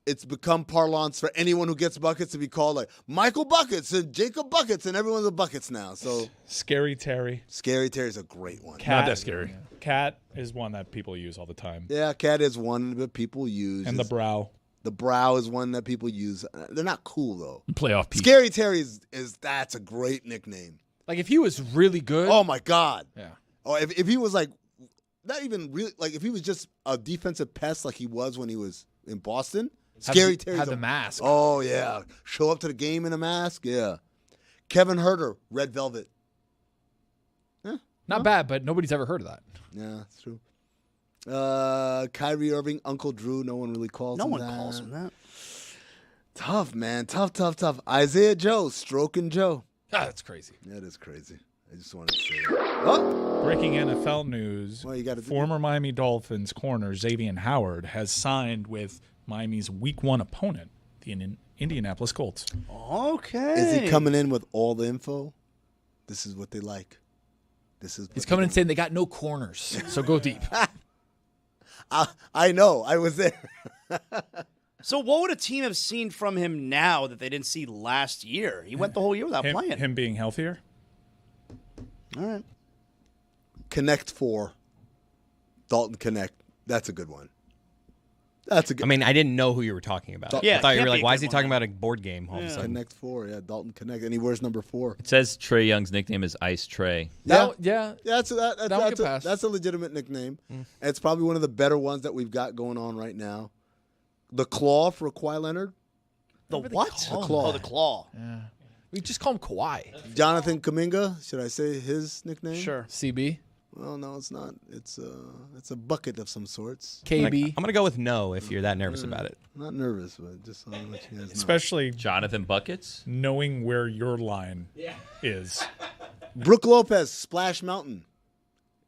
it's become parlance for anyone who gets buckets to be called like Michael Buckets and Jacob Buckets, and everyone's a Buckets now. So Scary Terry. Scary Terry's a great one. Cat, Not that scary. Cat is one that people use all the time. Yeah, Cat is one that people use. And the Brow. The Brow is one that people use. They're not cool though. Playoff Pete. Scary Terry is that's a great nickname. Like if he was really good. Oh my God. Yeah. Or if he was like not even really like if he was just a defensive pest like he was when he was in Boston. Scary Terry had the mask. Oh yeah, show up to the game in a mask. Yeah, Kevin Huerter, Red Velvet. Not bad, but nobody's ever heard of that. Yeah, that's true. Kyrie Irving, Uncle Drew. No one really calls him that. No one calls him that. Tough, man. Tough. Isaiah Joe, Stroking Joe. Ah, that's crazy. That is crazy. I just wanted to say that. Oh, Breaking NFL news. Well, you gotta do former Miami Dolphins corner Xavier Howard has signed with Miami's Week 1 opponent, the Indianapolis Colts. Okay. is he coming in with all the info? This is what they like. He's coming in saying they got no corners, so go deep. I know. I was there. So what would a team have seen from him now that they didn't see last year? He went the whole year without playing. Him being healthier? All right. Connect 4. Dalton Connect. That's a good one. That's a good. I mean, I didn't know who you were talking about. Yeah, I thought you can't were be like, a why good is he one, talking then. about a board game all of a sudden? Connect 4. Yeah, Dalton Connect. And he wears number 4. It says Trey Young's nickname is Ice Trey. Yeah. That's That's a legitimate nickname. And it's probably one of the better ones that we've got going on right now. The Claw for Kawhi Leonard. The what? The Claw. Oh, the Claw. Yeah. We just call him Kawhi. Jonathan Kuminga. Should I say his nickname? Sure. CB. Well, no, it's not. It's a bucket of some sorts. KB. I'm gonna go with no if you're that nervous about it. I'm not nervous, but just so I let you guys know. Especially Jonathan Buckets. knowing where your line is. Brooke Lopez, Splash Mountain.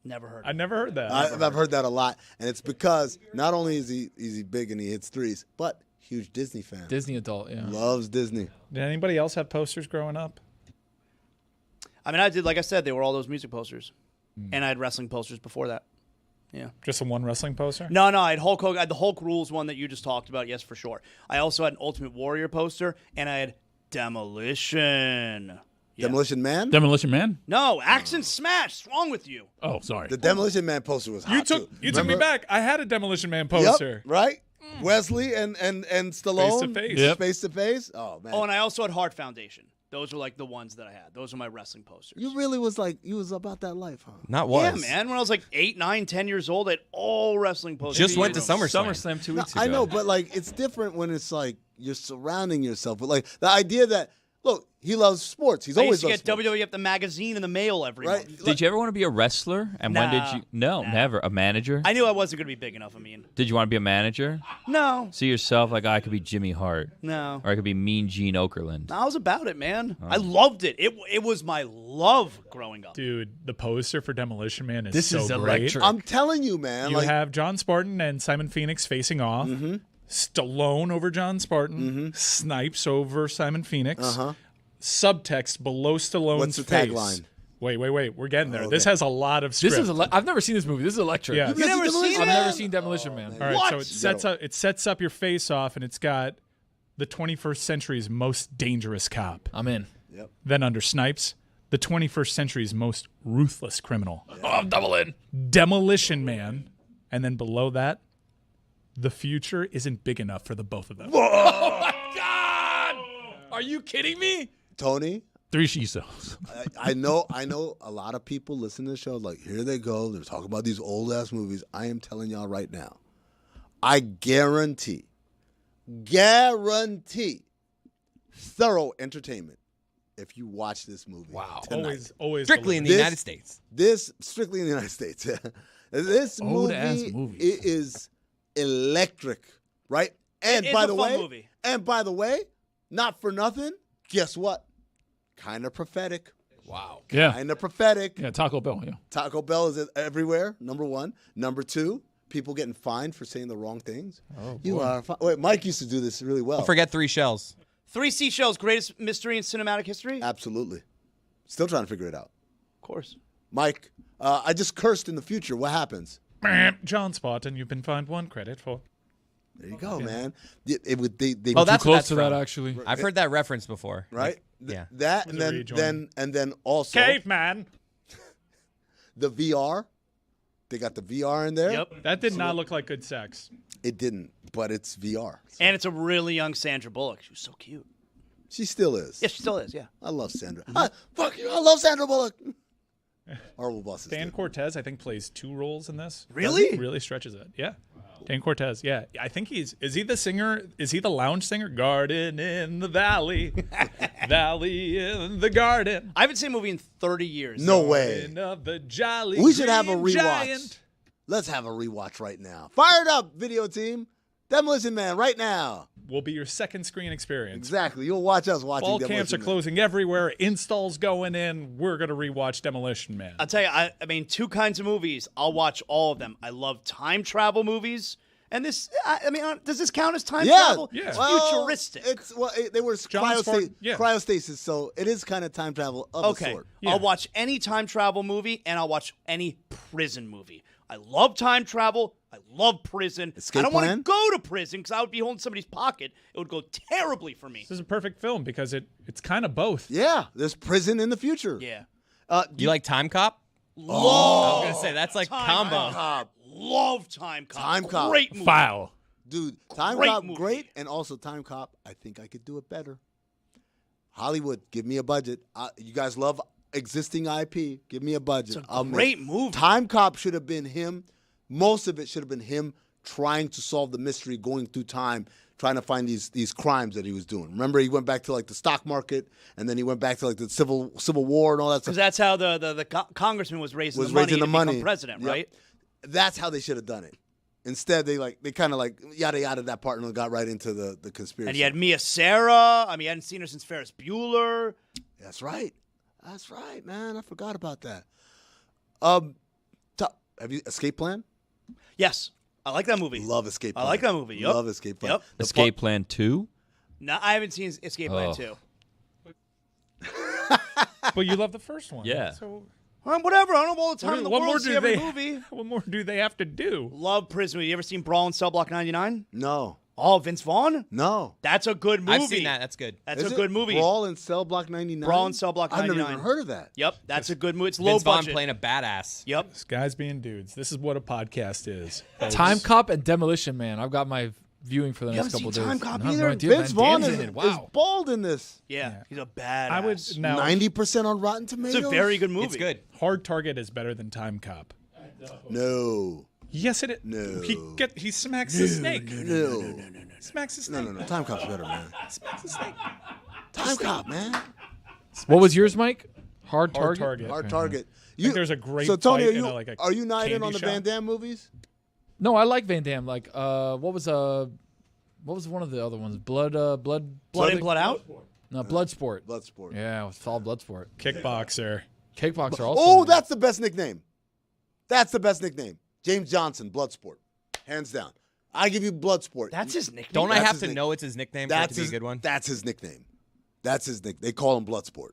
Never heard. I never heard that. I've heard that a lot, and it's because not only is he big and he hits threes, but huge Disney fan. Disney adult, yeah. Loves Disney. Did anybody else have posters growing up? I mean, I did. Like I said, they were all those music posters, and I had wrestling posters before that. Yeah. Just a one wrestling poster? No, I had Hulk Hogan. I had the Hulk Rules one that you just talked about. Yes, for sure. I also had an Ultimate Warrior poster, and I had Demolition. Yeah. Demolition Man? Demolition Man? No, Axe and Smash. What's wrong with you? Oh, sorry. The Demolition Man poster was hot, You took me back. I had a Demolition Man poster. Yep, right? Wesley and Stallone. Face to face. Yep. Face to face. Oh, man. Oh, and I also had Heart Foundation. Those were like the ones that I had. Those were my wrestling posters. You really was like, you was about that life, huh? Not was. Yeah, man. When I was like 8, 9, 10 years old, I had all wrestling posters. Just went to SummerSlam. SummerSlam 2 weeks ago. I know, but like it's different when it's like you're surrounding yourself with like the idea that look, he loves sports. He's I always used to loved get sports. WWF the magazine in the mail every month. Did you ever want to be a wrestler? And when did you? No, never. A manager? I knew I wasn't going to be big enough. I mean, Did you want to be a manager? no, See yourself like I could be Jimmy Hart. no. Or I could be Mean Gene Okerlund. I was about it, man. I loved it. It was my love growing up. Dude, the poster for Demolition Man is This so is great. electric. I'm telling you, man. You like, have John Spartan and Simon Phoenix facing off. Stallone over John Spartan. Snipes over Simon Phoenix. Subtext below Stallone's What's the face. tagline? Wait. We're getting there. Okay. This has a lot of script. This is I've never seen this movie. This is electric. Yeah. You never seen I've it? never seen Demolition Man. All right, What? so it sets up your face off, and it's got the 21st century's most dangerous cop. I'm in. Then under Snipes, the 21st century's most ruthless criminal. Oh, I'm double in. Demolition Man. And then below that, the future isn't big enough for the both of them. Oh my God! Are you kidding me? Tony, 3 Shisos. I know a lot of people listen to the show like, here they go. They're talking about these old ass movies. I am telling y'all right now, I guarantee thorough entertainment if you watch this movie. Wow. Tonight. Always Strictly in the This- United States. This strictly in the United States. This Old-ass movie movies. it is electric, right? And It's by a the fun way, movie. not for nothing. Guess what? Kind of prophetic. Wow. Yeah. Kind of prophetic. Yeah, Taco Bell, yeah. Taco Bell is everywhere. Number one. Number two, people getting fined for saying the wrong things. Oh, You are. Wait, Mike used to do this really well. Don't forget 3 Shells. 3 Seashells, greatest mystery in cinematic history? Of Absolutely. Still trying to figure it out. course. Mike, I just cursed in the future. What happens? John Spartan, you've been fined 1 credit for. There you go, man. They Oh, that's Too what close that's to that, from. actually. I've heard that reference before. right. Yeah. That Was and a then rejoin. then also Caveman. the VR. They got the VR in there. Yep. That did not look like good sex. It didn't, but it's VR. And it's a really young Sandra Bullock. She was so cute. She still is. Yeah, she still is, yeah. I love Sandra. Fuck you. I love Sandra Bullock. Horrible bosses. Dan too. Cortez, I think, plays 2 roles in this. Really? Really stretches it. Yeah. Dan Cortez, yeah. I think is he the singer? Is he the lounge singer? Garden in the valley. Valley in the garden. I haven't seen a movie in 30 years. No way. Garden of the jolly We should have a green rewatch. giant. Let's have a rewatch right now. Fire it up, video team. Demolition Man, right now. Will be your second screen experience. Exactly. You'll watch us watching Fall Demolition camps are Man. closing everywhere. Installs going in. We're going to rewatch Demolition Man. I'll tell you, I mean, 2 kinds of movies. I'll watch all of them. I love time travel movies. And this, I mean, does this count as time travel? Yeah. It's Well, futuristic. they were Spartan, yeah. cryostasis, so it is kind of time travel of a Okay. sort. Yeah. I'll watch any time travel movie, and I'll watch any prison movie. I love time travel. I love prison. Escape I don't want to Plan? go to prison because I would be holding somebody's pocket. It would go terribly for me. This is a perfect film because it's kind of both. Yeah, there's prison in the future. Yeah. You like Time Cop? Love I was going to say, that's like Time combo. Cop. Love Time Cop. Time Cop. Great movie. Foul. Dude, Time Great Cop, movie. great, and also Time Cop, I think I could do it better. Hollywood, give me a budget. You guys love existing IP. Give me a budget. It's a great movie. Time Cop should have been him. Most of it should have been him trying to solve the mystery, going through time, trying to find these crimes that he was doing. Remember, he went back to like the stock market, and then he went back to like the Civil War and all that stuff. Because that's how the congressman was raising Was the money raising to the money. become president, Yep. right? That's how they should have done it. Instead, they kind of yada yada that part and got right into the conspiracy. And he had Mia Sarah. I mean, I hadn't seen her since Ferris Bueller. That's right. That's right, man. I forgot about that. Have you Escape Plan? Yes. I like that movie. Love Escape Plan. I like that movie. Yep. Love Escape Plan. Yep. Escape Plan 2? No, I haven't seen Escape Plan Oh. 2. But you love the first one. Yeah. So Whatever. I don't know all the time in the world to see every movie. What more do they have to do? Love prison movie. You ever seen Brawl in Cell Block 99? No. Oh, Vince Vaughn? No. That's a good movie. I've seen that. That's good. That's a good movie. Brawl in Cell Block 99? Brawl in Cell Block 99. I've never even heard of that. Yep, that's a good movie. It's low Vince Vaughn budget. playing a badass. Yep. This guy's being dudes. This is what a podcast is. Time Cop and Demolition Man. I've got my viewing for the next couple You days. haven't seen Time Cop No, either? no idea. Vince Van Vaughn Damme's is, in it. is Wow. bald in this. Yeah, he's a badass. I would now 90% on Rotten Tomatoes? It's a very good movie. It's good. Hard Target is better than Time Cop. No. Yes, it is. No. He smacks the snake. No. Smacks the snake. No. Time Cop's better, man. Smacks the snake. Time Cop, man. What was yours, Mike? Hard Target. Hard Target. I think there's a great So Tony, fight are you in a are you not in candy on the shop? Van Damme movies? No, I like Van Damme. Like, what was one of the other ones? Blood In, Blood Out? No, Bloodsport. Bloodsport. Yeah, it's all Bloodsport. Kickboxer. Kickboxer also. Oh, that's the best nickname. That's the best nickname. James Johnson, Bloodsport. Hands down. I give you Bloodsport. That's his nickname. Don't I That's have his to nick- know it's his nickname for it to be a good one? That's his nickname. That's his nickname. They call him Bloodsport.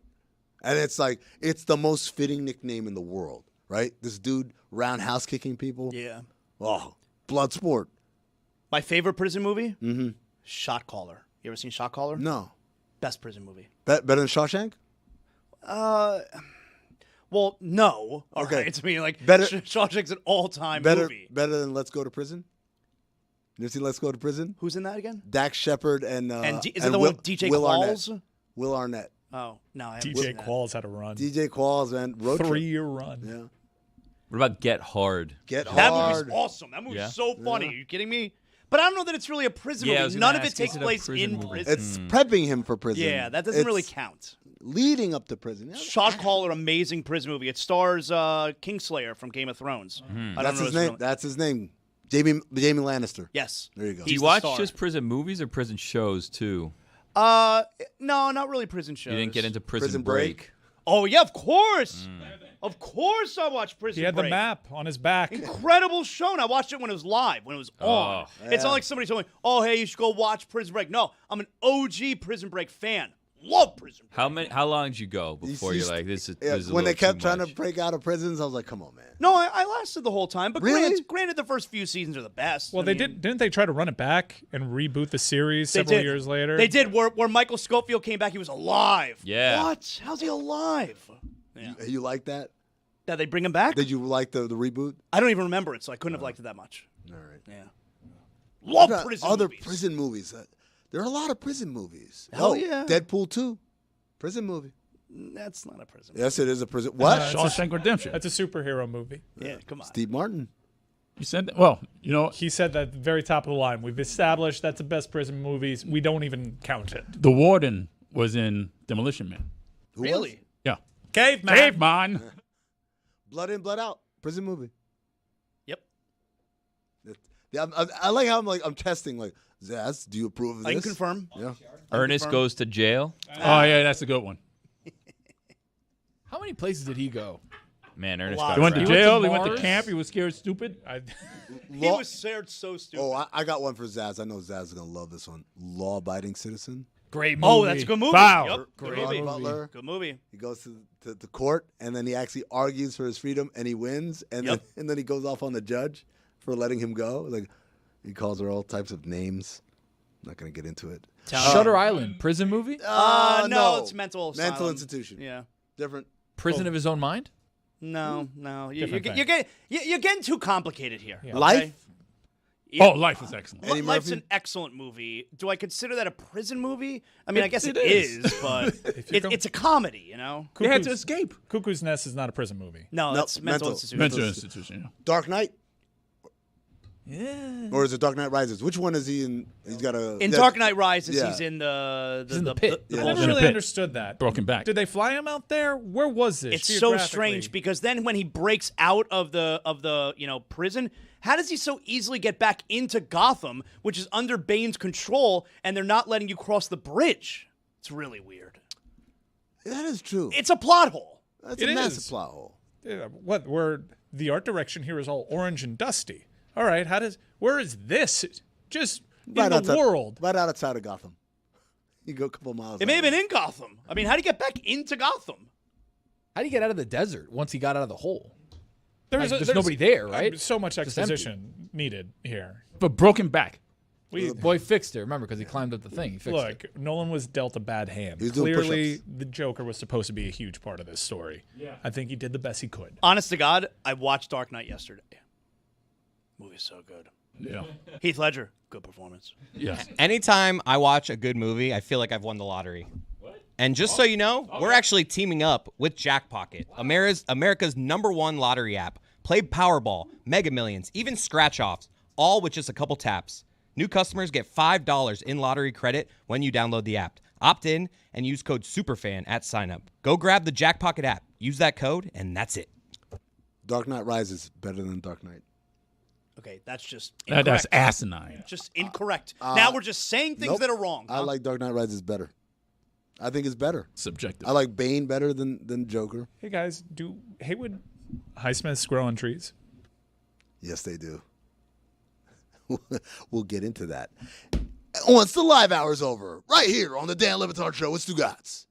And it's like, it's the most fitting nickname in the world, right? This dude roundhouse kicking people. Yeah. Oh, Bloodsport. My favorite prison movie? Mm-hmm. Shot Caller. You ever seen Shot Caller? No. Best prison movie. Better than Shawshank? Well, no. All Okay. right. I mean, like, Better- Shawshank's an all-time Better movie. than Let's Go to Prison? You ever seen Let's Go to Prison? Who's in that again? Dax Shepard and is it the one with DJ Qualls? Arnett. Will Arnett. Oh, no. I haven't DJ seen that. Qualls had a run. DJ Qualls, man. Road trip. 3-year run. Yeah. What about Get Hard? Get That Hard. movie's awesome. That movie's Yeah? so funny. Are you kidding me? But I don't know that it's really a prison Yeah, I movie. was gonna None of it ask, takes is it a place prison in movie? prison. It's prepping him for prison. Yeah, that doesn't really It's count. leading up to prison. Shot Caller, amazing prison movie. It stars Kingslayer from Game of Thrones. I don't That's know his name. That's his name. Jamie Lannister. Yes. There you go. Do you watch just prison movies or prison shows too? No, not really prison shows. You didn't get into Prison Prison Break. Break? Oh yeah, of course. Of course, I watched Prison He had Break. the map on his back. Incredible show, and I watched it when it was live, when it was on. It's not like somebody told me, "Oh, hey, you should go watch Prison Break." No, I'm an OG Prison Break fan. Love Prison Break. How long did you go before you're like this is? Yeah, This is a when they little kept too trying much. to break out of prisons, I was like, "Come on, man." No, I lasted the whole time, but Really? granted, the first few seasons are the best. Well, I mean, didn't they try to run it back and reboot the series they several did. years later? They did. Where Michael Scofield came back, he was alive. Yeah. What? How's he alive? Yeah. You like that? Did they bring him back? Did you like the reboot? I don't even remember it, so I couldn't have liked it that much. All right. Yeah. Love What about prison other movies. prison movies. There are a lot of prison movies. Hell yeah. Deadpool 2, prison movie. That's not a prison. Yes, it is a prison. What? Shawshank Redemption. That's a superhero movie. Yeah, come on. Steve Martin. You said that? Well, you know, He said that at the very top of the line. We've established that's the best prison movies. We don't even count it. the warden was in Demolition Man. Who Really? was? Yeah. Caveman. Caveman. Blood In, Blood Out, prison movie. Yep. Yeah, I like how I'm testing. Like, Zaz, do you approve of this? I can confirm. Yeah. Ernest Goes to Jail. Oh yeah, that's a good one. How many places did he go? Man, Ernest lot. got He went to wrecked. jail. to He went to Mars? camp. He was scared stupid. He was scared so stupid. Oh, I got one for Zaz. I know Zaz is gonna love this one. Law-abiding citizen. Great movie. Oh, that's a good movie. Foul. Yep. Good Gerard movie. Butler. Good movie. He goes to court, and then he actually argues for his freedom, and he wins, and then he goes off on the judge for letting him go. Like, he calls her all types of names. I'm not gonna get into it. Shutter Island, prison movie? No, it's mental asylum. institution. Yeah. Different. Prison of his own mind? No. You're Different getting too complicated here. Yeah. Life. Oh, Life was excellent. Eddie Life's Murphy? an excellent movie. Do I consider that a prison movie? I mean, I guess it it is, but it's a comedy, you know? They had to escape. Cuckoo's Nest is not a prison movie. No, Nope, that's mental mental. institution. Mental institution. Yeah. Dark Knight. Yeah. Or is it Dark Knight Rises? Which one is he in? He's got a. In Dark Knight Rises, yeah. he's in the in the pit. The I bullshit. never In the really pit. understood that. Broken back. Did they fly him out there? Where was this? It's so geographically? strange because then when he breaks out of the prison, how does he so easily get back into Gotham, which is under Bane's control, and they're not letting you cross the bridge? It's really weird. That is true. It's a plot hole. That's It a massive is. plot hole. Yeah, what? Where the art direction here is all orange and dusty. All right, where is this? Just in the world. Right outside of Gotham. You go a couple miles. It may have been in Gotham. I mean, how do you get back into Gotham? How do you get out of the desert once he got out of the hole? There's nobody there, right? So much Just exposition needed here. But broken back. The boy fixed it, remember, because he climbed up the thing. He fixed it. Look, Nolan was dealt a bad hand. He's doing Clearly, push-ups. the Joker was supposed to be a huge part of this story. Yeah. I think he did the best he could. Honest to God, I watched Dark Knight yesterday. Movie's so good. Yeah. Heath Ledger, good performance. Yes. Anytime I watch a good movie, I feel like I've won the lottery. And just so you know, we're actually teaming up with Jackpocket, America's #1 lottery app. Play Powerball, Mega Millions, even scratch-offs, all with just a couple taps. New customers get $5 in lottery credit when you download the app. Opt in and use code SUPERFAN at sign-up. Go grab the Jackpocket app. Use that code, and that's it. Dark Knight Rises better than Dark Knight. Okay, that's just incorrect. That's asinine. Just incorrect. Now we're just saying things that are wrong. I like Dark Knight Rises better. I think it's better. Subjective. I like Bane better than Joker. Hey, guys, do Haywood Highsmiths grow on trees? Yes, they do. We'll get into that. Once the live hour's over, right here on the Dan Le Batard Show with Stugotz.